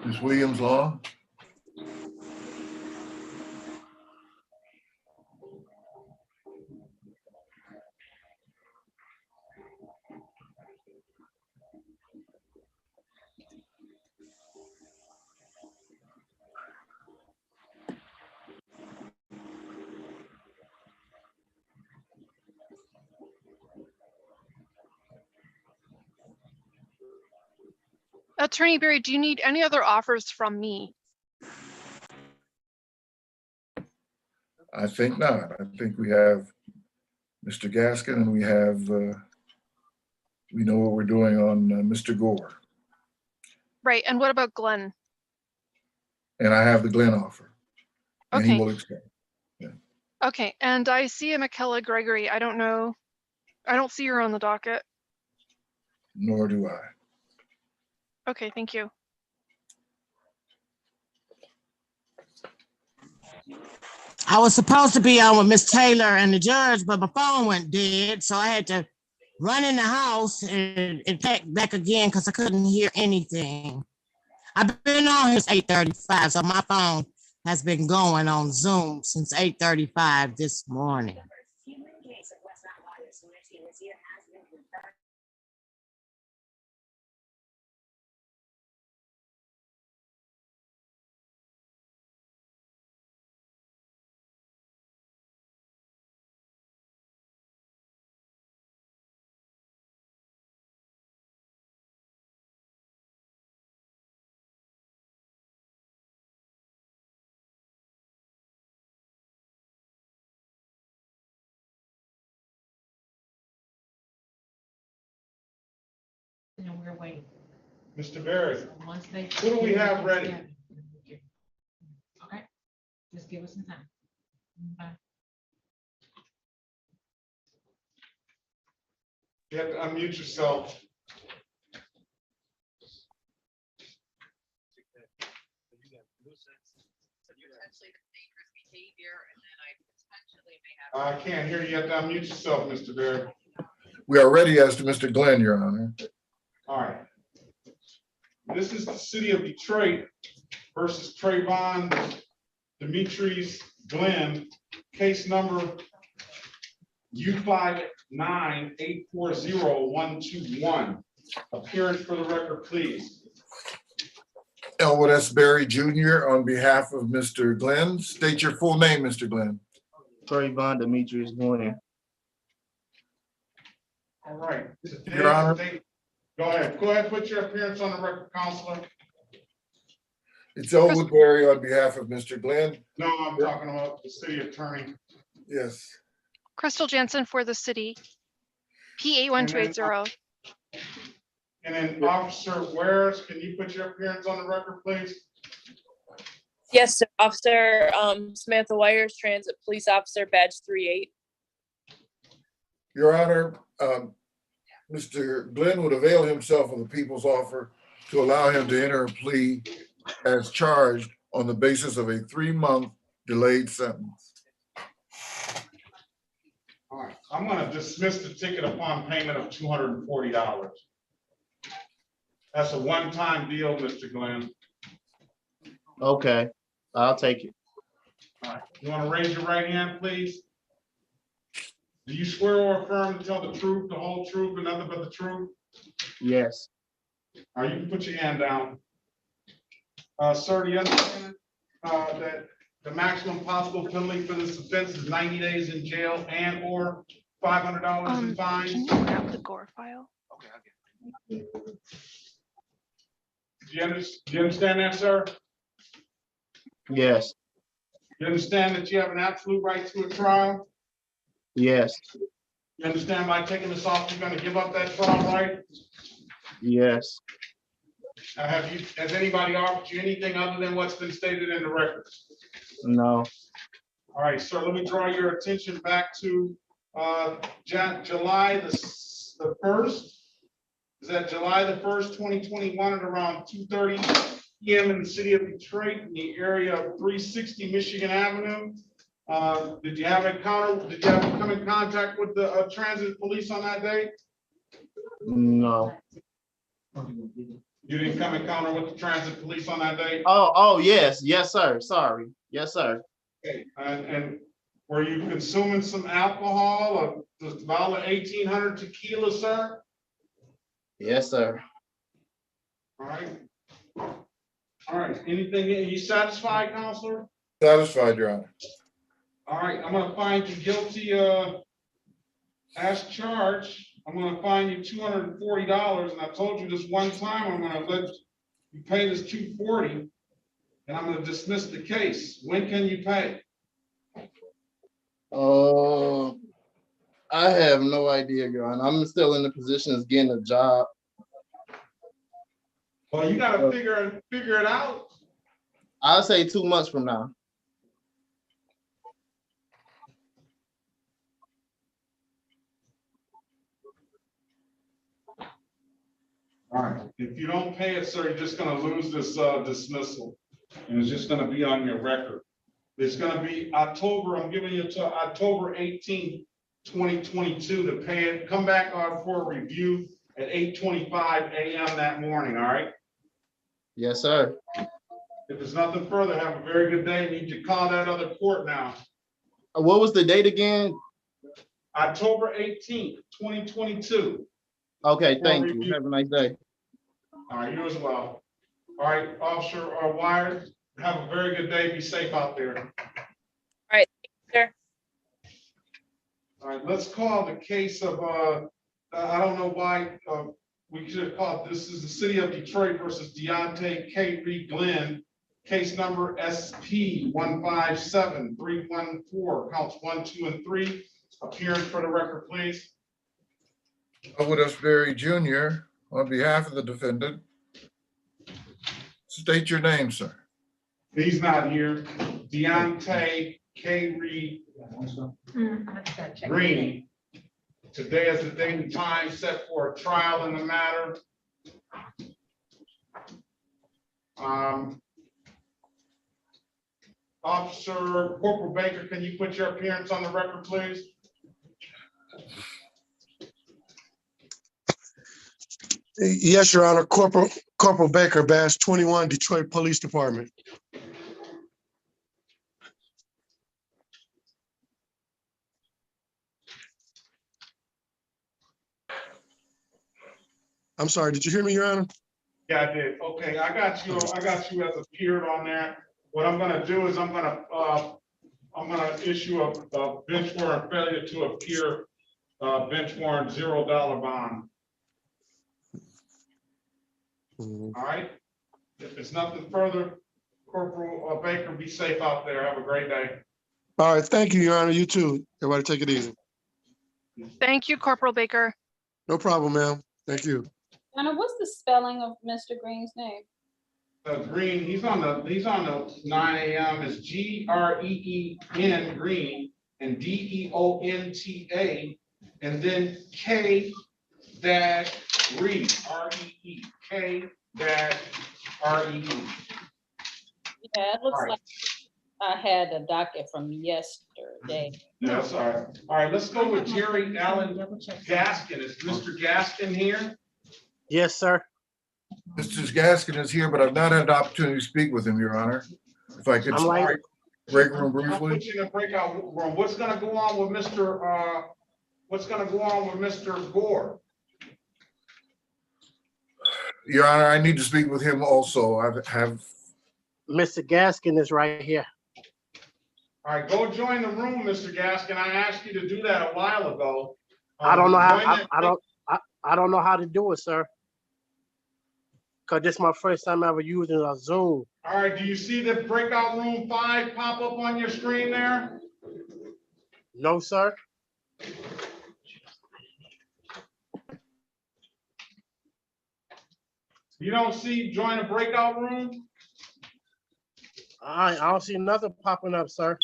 Speaker 8: Ms. Williams Law?
Speaker 10: Attorney Barry, do you need any other offers from me?
Speaker 8: I think not. I think we have Mr. Gaskin and we have, we know what we're doing on Mr. Gore.
Speaker 10: Right, and what about Glenn?
Speaker 8: And I have the Glenn offer. And he
Speaker 10: Okay.
Speaker 8: will accept.
Speaker 10: Okay, and I see a McKella Gregory. I don't know. I don't see her on the docket.
Speaker 8: Nor do I.
Speaker 10: Okay, thank you.
Speaker 12: I was supposed to be on with Miss Taylor and the judge, but my phone went dead, so I had to run in the house and pack back again because I couldn't hear anything. I've been on here since 8:35, so my phone has been going on Zoom since 8:35 this morning.
Speaker 1: and we're waiting.
Speaker 2: Mr. Barry,
Speaker 1: So once they.
Speaker 2: who do we have ready?
Speaker 1: Okay, just give us some time. Okay.
Speaker 2: You have to unmute yourself. I can't hear you. You have to unmute yourself, Mr. Barry.
Speaker 8: We are ready as to Mr. Glenn, Your Honor.
Speaker 2: All right. This is the city of Detroit versus Trayvon Demetrius Glenn, case number U59840121. Appearance for the record, please.
Speaker 8: Elwood S. Berry Jr. on behalf of Mr. Glenn. State your full name, Mr. Glenn.
Speaker 18: Trayvon Demetrius Glenn.
Speaker 2: All right.
Speaker 8: Your Honor.
Speaker 2: Go ahead, put your appearance on the record, Counselor.
Speaker 8: It's Elwood Berry on behalf of Mr. Glenn.
Speaker 2: No, I'm talking about the city attorney.
Speaker 8: Yes.
Speaker 10: Crystal Jansen for the city. P812880.
Speaker 2: And then Officer Wares, can you put your appearance on the record, please?
Speaker 21: Yes, sir. Officer Samantha Wires, Transit Police Officer, badge 38.
Speaker 8: Your Honor, Mr. Glenn would avail himself of the people's offer to allow him to enter a plea as charged on the basis of a 3-month delayed sentence.
Speaker 2: All right, I'm gonna dismiss the ticket upon payment of $240. That's a one-time deal, Mr. Glenn.
Speaker 18: Okay, I'll take it.
Speaker 2: All right, you wanna raise your right hand, please? Do you swear or affirm to tell the truth, the whole truth, and nothing but the truth?
Speaker 18: Yes.
Speaker 2: All right, you can put your hand down. Sir, do you understand that the maximum possible penalty for this offense is 90 days in jail and or $500 in fines?
Speaker 10: Can you grab the Gore file?
Speaker 2: Okay, I'll get it. Do you understand that, sir?
Speaker 18: Yes.
Speaker 2: You understand that you have an absolute right to a trial?
Speaker 18: Yes.
Speaker 2: You understand by taking this off, you're gonna give up that trial right?
Speaker 18: Yes.
Speaker 2: Has anybody offered you anything other than what's been stated in the records?
Speaker 18: No.
Speaker 2: All right, sir, let me draw your attention back to July the 1st. Is that July the 1st, 2021 at around 2:30 p.m. in the city of Detroit in the area of 360 Michigan Avenue? Did you have come in contact with the transit police on that day?
Speaker 18: No.
Speaker 2: You didn't come in encounter with the transit police on that day?
Speaker 18: Oh, yes. Yes, sir. Sorry. Yes, sir.
Speaker 2: Okay, and were you consuming some alcohol or just about 1,800 tequila, sir?
Speaker 18: Yes, sir.
Speaker 2: All right. All right, anything, are you satisfied, Counselor?
Speaker 8: Satisfied, Your Honor.
Speaker 2: All right, I'm gonna find you guilty, as charged. I'm gonna fine you $240, and I told you this one time, I'm gonna let you pay this $240, and I'm gonna dismiss the case. When can you pay?
Speaker 18: I have no idea, Your Honor. I'm still in the position of getting a job.
Speaker 2: Well, you gotta figure it out.
Speaker 18: I'll say 2 months from now.
Speaker 2: All right, if you don't pay it, sir, you're just gonna lose this dismissal, and it's just gonna be on your record. It's gonna be October, I'm giving you to October 18th, 2022 to pay it. Come back for a review at 8:25 a.m. that morning, all right?
Speaker 18: Yes, sir.
Speaker 2: If there's nothing further, have a very good day. Need to call that other court now.
Speaker 18: What was the date again?
Speaker 2: October 18th, 2022.
Speaker 18: Okay, thank you. Have a nice day.
Speaker 2: All right, you as well. All right, Officer Wires, have a very good day. Be safe out there.
Speaker 21: All right, sir.
Speaker 2: All right, let's call the case of, I don't know why we should have called, this is the city of Detroit versus Deontay K. Reed Glenn, case number SP 157314, counts 1, 2, and 3. Appearance for the record, please.
Speaker 8: Elwood S. Berry Jr. on behalf of the defendant. State your name, sir.
Speaker 2: He's not here. Deontay K. Reed Green. Today is the date and time set for a trial in the matter. Officer Corporal Baker, can you put your appearance on the record, please?
Speaker 14: Yes, Your Honor. Corporal Baker, Bass 21, Detroit Police Department. I'm sorry, did you hear me, Your Honor?
Speaker 2: Yeah, I did. Okay, I got you as appeared on that. What I'm gonna do is I'm gonna issue a bench warrant failure to appear, bench warrant $0 bond. All right? If it's nothing further, Corporal Baker, be safe out there. Have a great day.
Speaker 14: All right, thank you, Your Honor. You too. Everybody take it easy.
Speaker 10: Thank you, Corporal Baker.
Speaker 14: No problem, ma'am. Thank you.
Speaker 16: Donna, what's the spelling of Mr. Green's name?
Speaker 2: Green, he's on the 9 a.m. It's GREEN Green and DEONTA and then K dash Reed, REE, K dash REE.
Speaker 16: Yeah, it looks like I had a docket from yesterday.
Speaker 2: That's all right. All right, let's go with Jerry Allen Gaskin. Is Mr. Gaskin here?
Speaker 19: Yes, sir.
Speaker 8: Mr. Gaskin is here, but I've not had an opportunity to speak with him, Your Honor. If I could
Speaker 19: I'm like,
Speaker 8: break room
Speaker 2: I'll
Speaker 8: briefly.
Speaker 2: put you in a breakout room. What's gonna go on with Mr. Gore?
Speaker 8: Your Honor, I need to speak with him also. I have.
Speaker 19: Mr. Gaskin is right here.
Speaker 2: All right, go join the room, Mr. Gaskin. I asked you to do that a while ago.
Speaker 19: I don't know how,
Speaker 2: join that-
Speaker 19: I don't know how to do it, sir. Cause this is my first time ever using a Zoom.
Speaker 2: All right, do you see the breakout room 5 pop up on your screen there?
Speaker 19: No, sir.
Speaker 2: You don't see join a breakout room?
Speaker 19: I don't see nothing popping up, sir.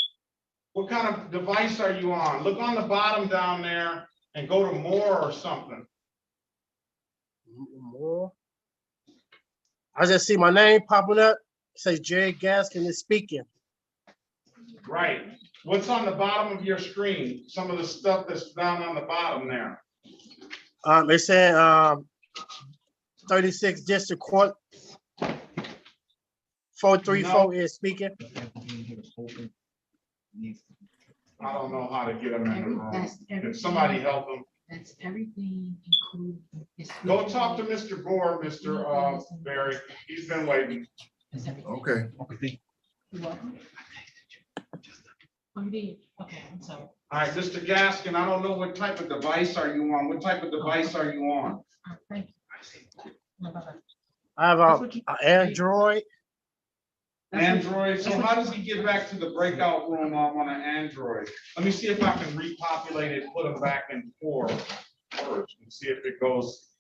Speaker 2: What kind of device are you on? Look on the bottom down there and go to more or something.
Speaker 19: More. I just see my name popping up. It says Jerry Gaskin is speaking.
Speaker 2: Right. What's on the bottom of your screen? Some of the stuff that's down on the bottom there.
Speaker 19: It said 36 District Court 434 is speaking.
Speaker 2: I don't know how to get them in the room.
Speaker 1: That's
Speaker 2: If somebody help them.
Speaker 1: That's everything included.
Speaker 2: Go talk to Mr. Gore, Mr. Barry. He's been waiting.
Speaker 8: Okay.
Speaker 1: You're welcome. Oh, you did? Okay, I'm sorry.
Speaker 2: All right, Mr. Gaskin, I don't know what type of device are you on? What type of device are you on?
Speaker 1: All right, thank you. Bye-bye.
Speaker 19: I have an Android.
Speaker 2: Android, so how does he get back to the breakout room on an Android? Let me see if I can repopulate it, put them back in 4 first and see if it goes.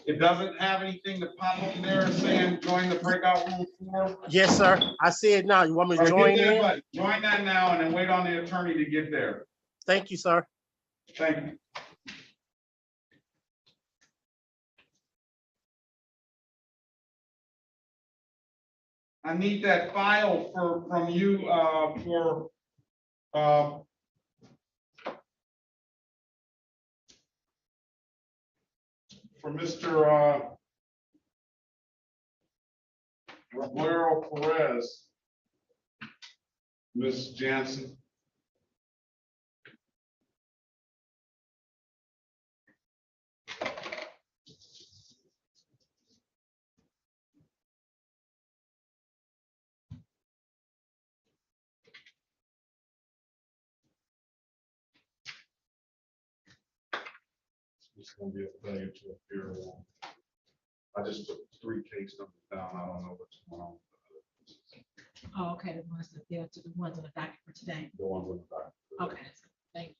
Speaker 2: It doesn't have anything to pop up there saying join the breakout room 4?
Speaker 19: Yes, sir. I see it now. You want me to
Speaker 2: All right,
Speaker 19: join
Speaker 2: get that
Speaker 19: in?
Speaker 2: button. Join that now and then wait on the attorney to get there.
Speaker 19: Thank you, sir.
Speaker 2: Thank you. I need that file from you for Mr. Roberto Perez, Ms. Jansen. It's gonna be a failure to appear. I just took 3 case numbers down. I don't know what's going on.
Speaker 1: Oh, okay, the ones that they're to the ones on the docket for today.
Speaker 2: The ones on the back.
Speaker 1: Okay, thank you.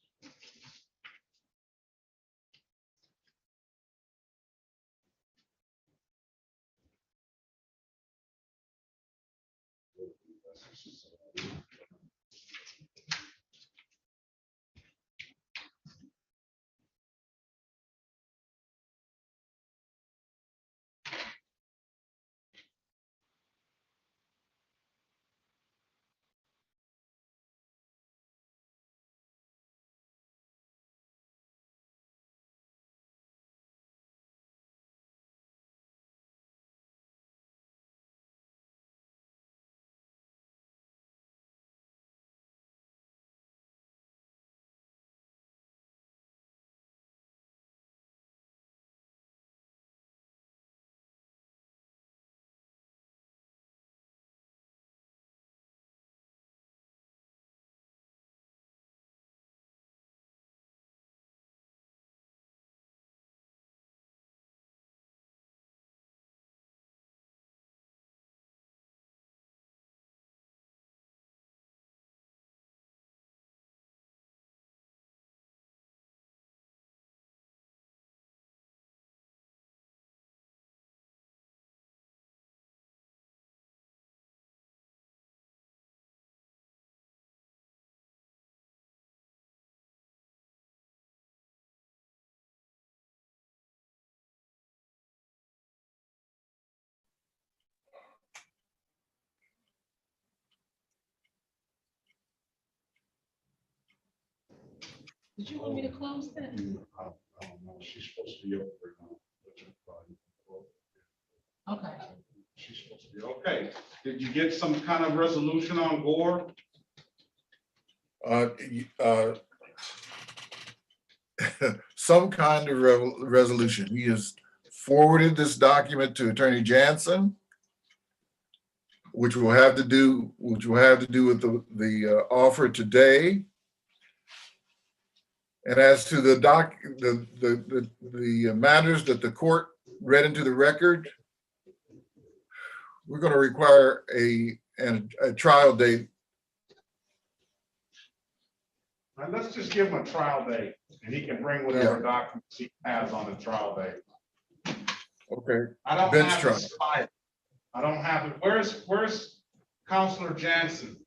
Speaker 1: Did you want me to close that?
Speaker 2: I don't know, she's supposed to be over now.
Speaker 1: Okay.
Speaker 2: She's supposed to be, okay. Did you get some kind of resolution on Gore?
Speaker 8: Some kind of resolution. He has forwarded this document to Attorney Jansen, which will have to do with the offer today. And as to the matters that the court read into the record, we're going to require a trial date.
Speaker 2: Now, let's just give him a trial date and he can bring whatever documents he has on the trial date.
Speaker 8: Okay.
Speaker 2: I don't
Speaker 8: Bench
Speaker 2: have
Speaker 8: trial.
Speaker 2: this file. I don't have it. Where's Counselor Jansen?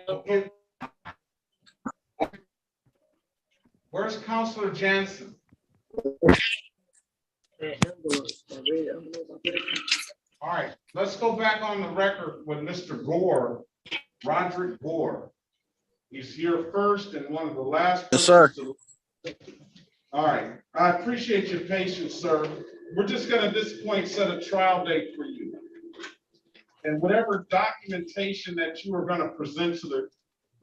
Speaker 2: Okay. Where's Counselor Jansen? All right, let's go back on the record with Mr. Gore, Roderick Gore. He's here first and one of the last.
Speaker 9: Yes, sir.
Speaker 2: All right, I appreciate your patience, sir. We're just gonna at this point set a trial date for you. And whatever documentation that you are gonna present to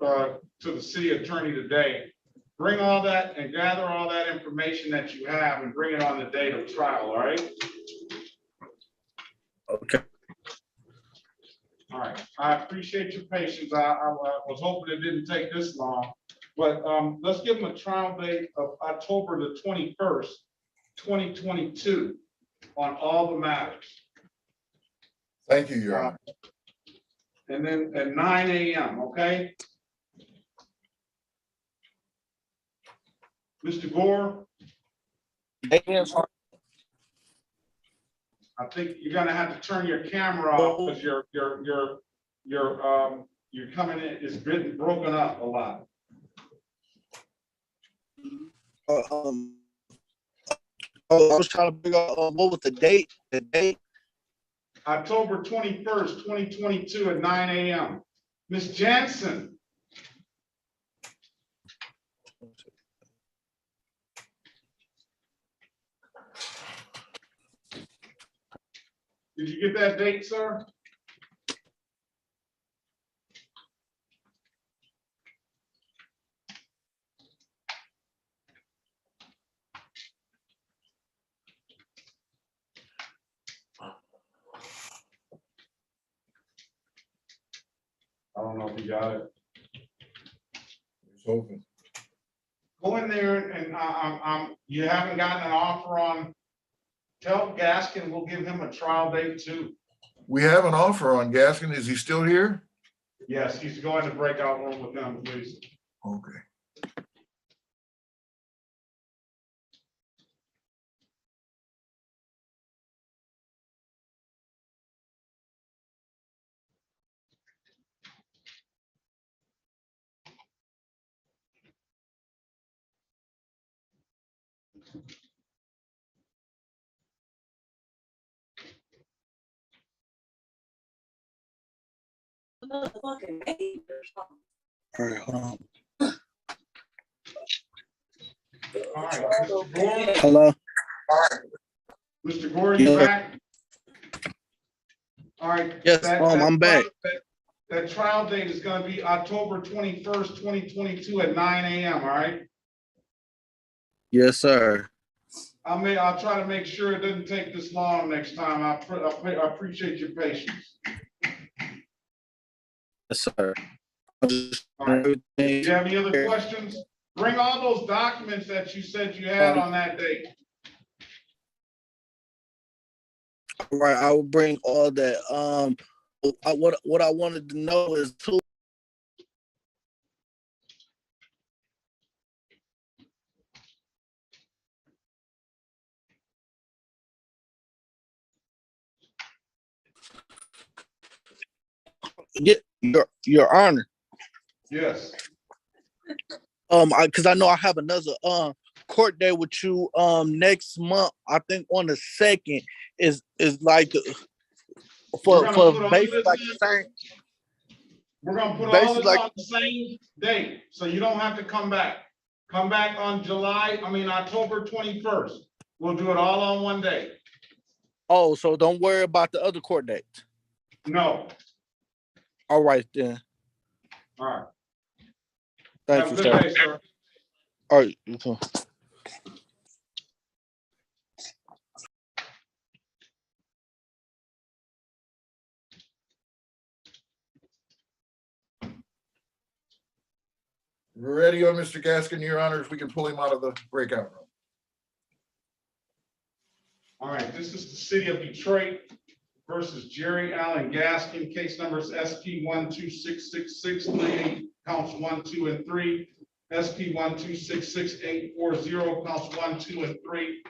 Speaker 2: the city attorney today, bring all that and gather all that information that you have and bring it on the date of trial, all right?
Speaker 9: Okay.
Speaker 2: All right, I appreciate your patience. I was hoping it didn't take this long, but let's give them a trial date of October the 21st, 2022 on all the matters.
Speaker 8: Thank you, Your Honor.
Speaker 2: And then at 9 a.m., okay? Mr. Gore? I think you're gonna have to turn your camera off because you're coming in, it's been broken up a lot.
Speaker 9: I was trying to figure out what was the date? The date?
Speaker 2: October 21st, 2022 at 9 a.m. Ms. Jansen. Did you get that date, sir? I don't know if you got it.
Speaker 8: It's open.
Speaker 2: Go in there and you haven't gotten an offer on, tell Gaskin we'll give him a trial date too.
Speaker 8: We have an offer on Gaskin. Is he still here?
Speaker 2: Yes, he's going to breakout room with him, please.
Speaker 8: Okay.
Speaker 9: All right, hold on.
Speaker 2: All right, Mr. Gore.
Speaker 9: Hello?
Speaker 2: All right. Mr. Gore, you
Speaker 9: Yes, sir.
Speaker 2: back? All right.
Speaker 9: Yes, I'm back.
Speaker 2: That trial date is gonna be October 21st, 2022 at 9 a.m., all right?
Speaker 9: Yes, sir.
Speaker 2: I'll try to make sure it doesn't take this long next time. I appreciate your patience.
Speaker 9: Yes, sir.
Speaker 2: Do you have any other questions? Bring all those documents that you said you had on that date.
Speaker 9: All right, I will bring all that. What I wanted to know is too. Your Honor.
Speaker 2: Yes.
Speaker 9: Because I know I have another court day with you next month. I think on the 2nd is like for basically like the same.
Speaker 2: We're gonna put all
Speaker 9: Basically
Speaker 2: this
Speaker 9: like
Speaker 2: on the same date, so you don't have to come back. Come back on October 21st. We'll do it all on one day.
Speaker 9: Oh, so don't worry about the other court date.
Speaker 2: No.
Speaker 9: All right then.
Speaker 2: All right.
Speaker 9: Thank
Speaker 2: Have
Speaker 9: you,
Speaker 2: a good
Speaker 9: sir.
Speaker 2: day, sir.
Speaker 9: All right, you too.
Speaker 8: We're ready on Mr. Gaskin, Your Honor, if we can pull him out of the breakout room.
Speaker 2: All right, this is the city of Detroit versus Jerry Allen Gaskin. Case numbers SP 1266638, counts 1, 2, and 3. SP 1266840, counts 1, 2, and 3.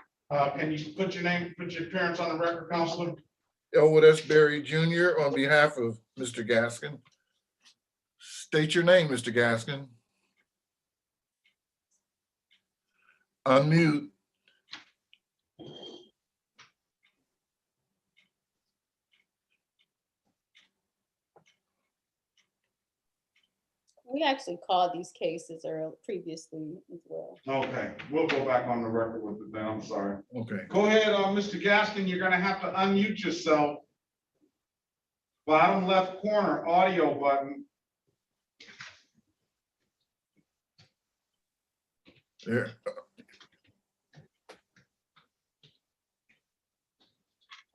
Speaker 2: Can you put your name, put your appearance on the record, Counselor?
Speaker 8: Elwood S. Berry Jr. on behalf of Mr. Gaskin. State your name, Mr. Gaskin. Unmute.
Speaker 16: We actually called these cases previously as well.
Speaker 2: Okay, we'll go back on the record with it then, I'm sorry.
Speaker 8: Okay.
Speaker 2: Go ahead, Mr. Gaskin, you're gonna have to unmute yourself. Bottom left corner, audio button.
Speaker 8: There.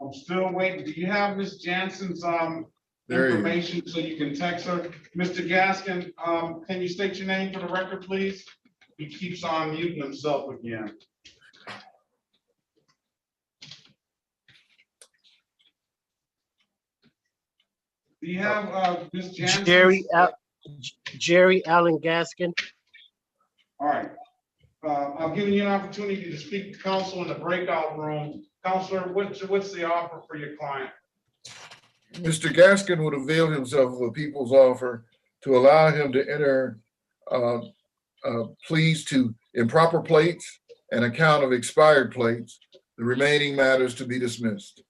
Speaker 2: I'm still waiting. Do you have Ms. Jansen's information so you can text her? Mr. Gaskin, can you state your name for the record, please? He keeps on muting himself again. Do you have Ms. Jansen?
Speaker 19: Jerry Allen Gaskin.
Speaker 2: All right. I'm giving you an opportunity to speak to counsel in the breakout room. Counselor, what's the offer for your client?
Speaker 8: Mr. Gaskin would avail himself of the people's offer to allow him to enter pleas to improper plates and account of expired plates. The remaining matters to be dismissed.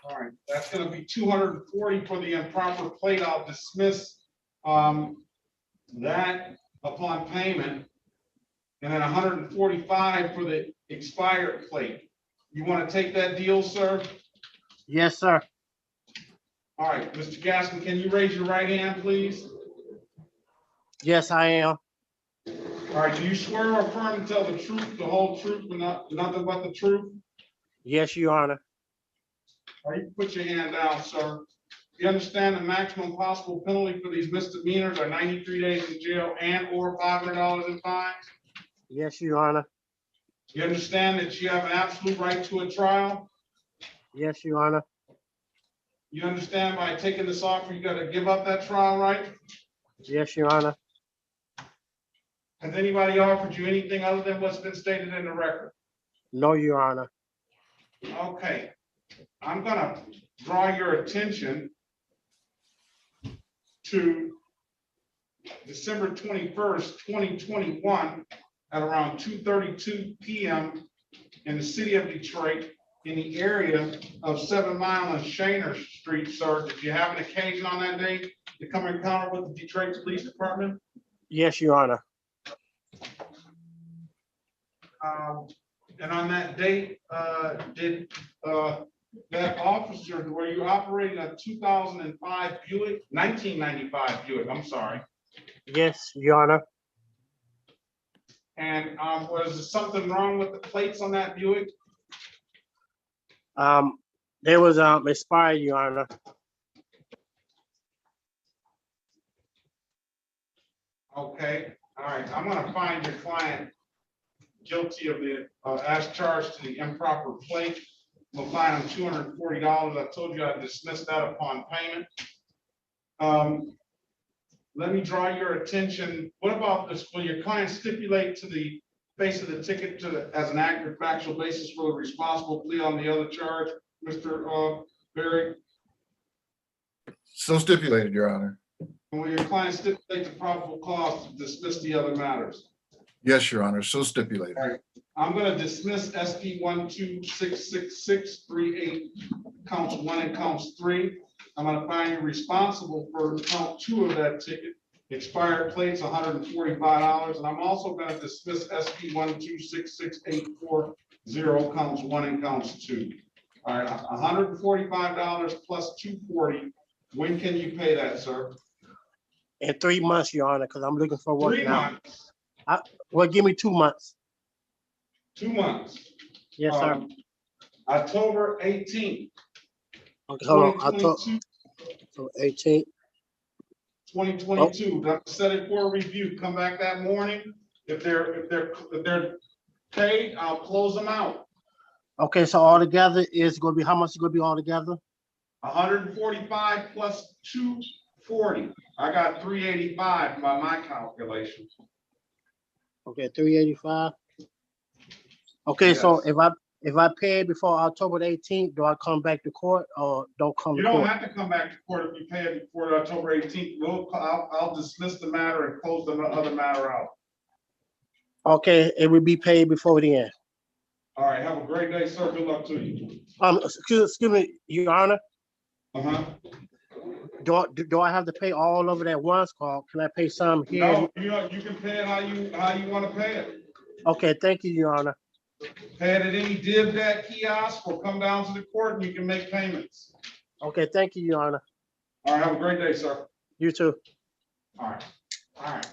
Speaker 2: All right, that's going to be 240 for the improper plate. I'll dismiss that upon payment, and then 145 for the expired plate. You want to take that deal, sir?
Speaker 19: Yes, sir.
Speaker 2: All right, Mr. Gaskin, can you raise your right hand, please?
Speaker 19: Yes, I am.
Speaker 2: All right, do you swear or affirm to tell the truth, the whole truth, and nothing but the truth?
Speaker 19: Yes, Your Honor.
Speaker 2: All right, you put your hand down, sir. You understand the maximum possible penalty for these misdemeanors are 93 days in jail and or $500 in fines?
Speaker 19: Yes, Your Honor.
Speaker 2: You understand that you have an absolute right to a trial?
Speaker 19: Yes, Your Honor.
Speaker 2: You understand by taking this offer, you got to give up that trial right?
Speaker 19: Yes, Your Honor.
Speaker 2: Has anybody offered you anything other than what's been stated in the record?
Speaker 19: No, Your Honor.
Speaker 2: Okay, I'm gonna draw your attention to December 21st, 2021, at around 2:32 PM in the city of Detroit in the area of 7 Mile and Shaner Street, sir. Did you have an occasion on that day to come encounter with the Detroit Police Department?
Speaker 19: Yes, Your Honor.
Speaker 2: And on that date, did that officer, were you operating a 2005 Buick, 1995 Buick, I'm sorry.
Speaker 19: Yes, Your Honor.
Speaker 2: And was there something wrong with the plates on that Buick?
Speaker 19: They was expired, Your Honor.
Speaker 2: Okay, all right, I'm gonna find your client guilty of the, as charged to the improper plate. We'll fine him $240. I told you I dismissed that upon payment. Let me draw your attention. What about this? Will your client stipulate to the face of the ticket as an accurate factual basis for the responsible plea on the other charge, Mr. Berry?
Speaker 8: So stipulated, Your Honor.
Speaker 2: And will your client stipulate the probable cause to dismiss the other matters?
Speaker 8: Yes, Your Honor, so stipulated.
Speaker 2: All right. I'm going to dismiss SP 1266638 counts 1 and counts 3. I'm going to find you responsible for count 2 of that ticket, expired plates, $145. And I'm also going to dismiss SP 1266840 counts 1 and counts 2. All right, $145 plus $240. When can you pay that, sir?
Speaker 19: In 3 months, Your Honor, because I'm looking for work
Speaker 2: 3
Speaker 19: now.
Speaker 2: months.
Speaker 19: Well, give me 2 months.
Speaker 2: 2 months.
Speaker 19: Yes, sir.
Speaker 2: October 18th.
Speaker 19: Okay, hold on. October 18th.
Speaker 2: 2022. Set it for a review. Come back that morning. If they're paid, I'll close them out.
Speaker 19: Okay, so altogether is going to be, how much is going to be altogether?
Speaker 2: 145 plus 240. I got 385 by my calculations.
Speaker 19: Okay, 385. Okay,
Speaker 2: Yes.
Speaker 19: so if I pay it before October the 18th, do I come back to court or don't come
Speaker 2: You
Speaker 19: to
Speaker 2: don't
Speaker 19: court?
Speaker 2: have to come back to court if you pay it before October 18th. I'll dismiss the matter and close the other matter out.
Speaker 19: Okay, it will be paid before the end.
Speaker 2: All right, have a great day, sir. Good luck to you.
Speaker 19: Excuse me, Your Honor.
Speaker 2: Uh-huh.
Speaker 19: Do I have to pay all of it at once, or can I pay some here?
Speaker 2: No, you can pay it how you want to pay it.
Speaker 19: Okay, thank you, Your Honor.
Speaker 2: Pay it at any DivDat kiosk or come down to the court and you can make payments.
Speaker 19: Okay, thank you, Your Honor.
Speaker 2: All right, have a great day, sir.
Speaker 19: You too.
Speaker 2: All right. All right.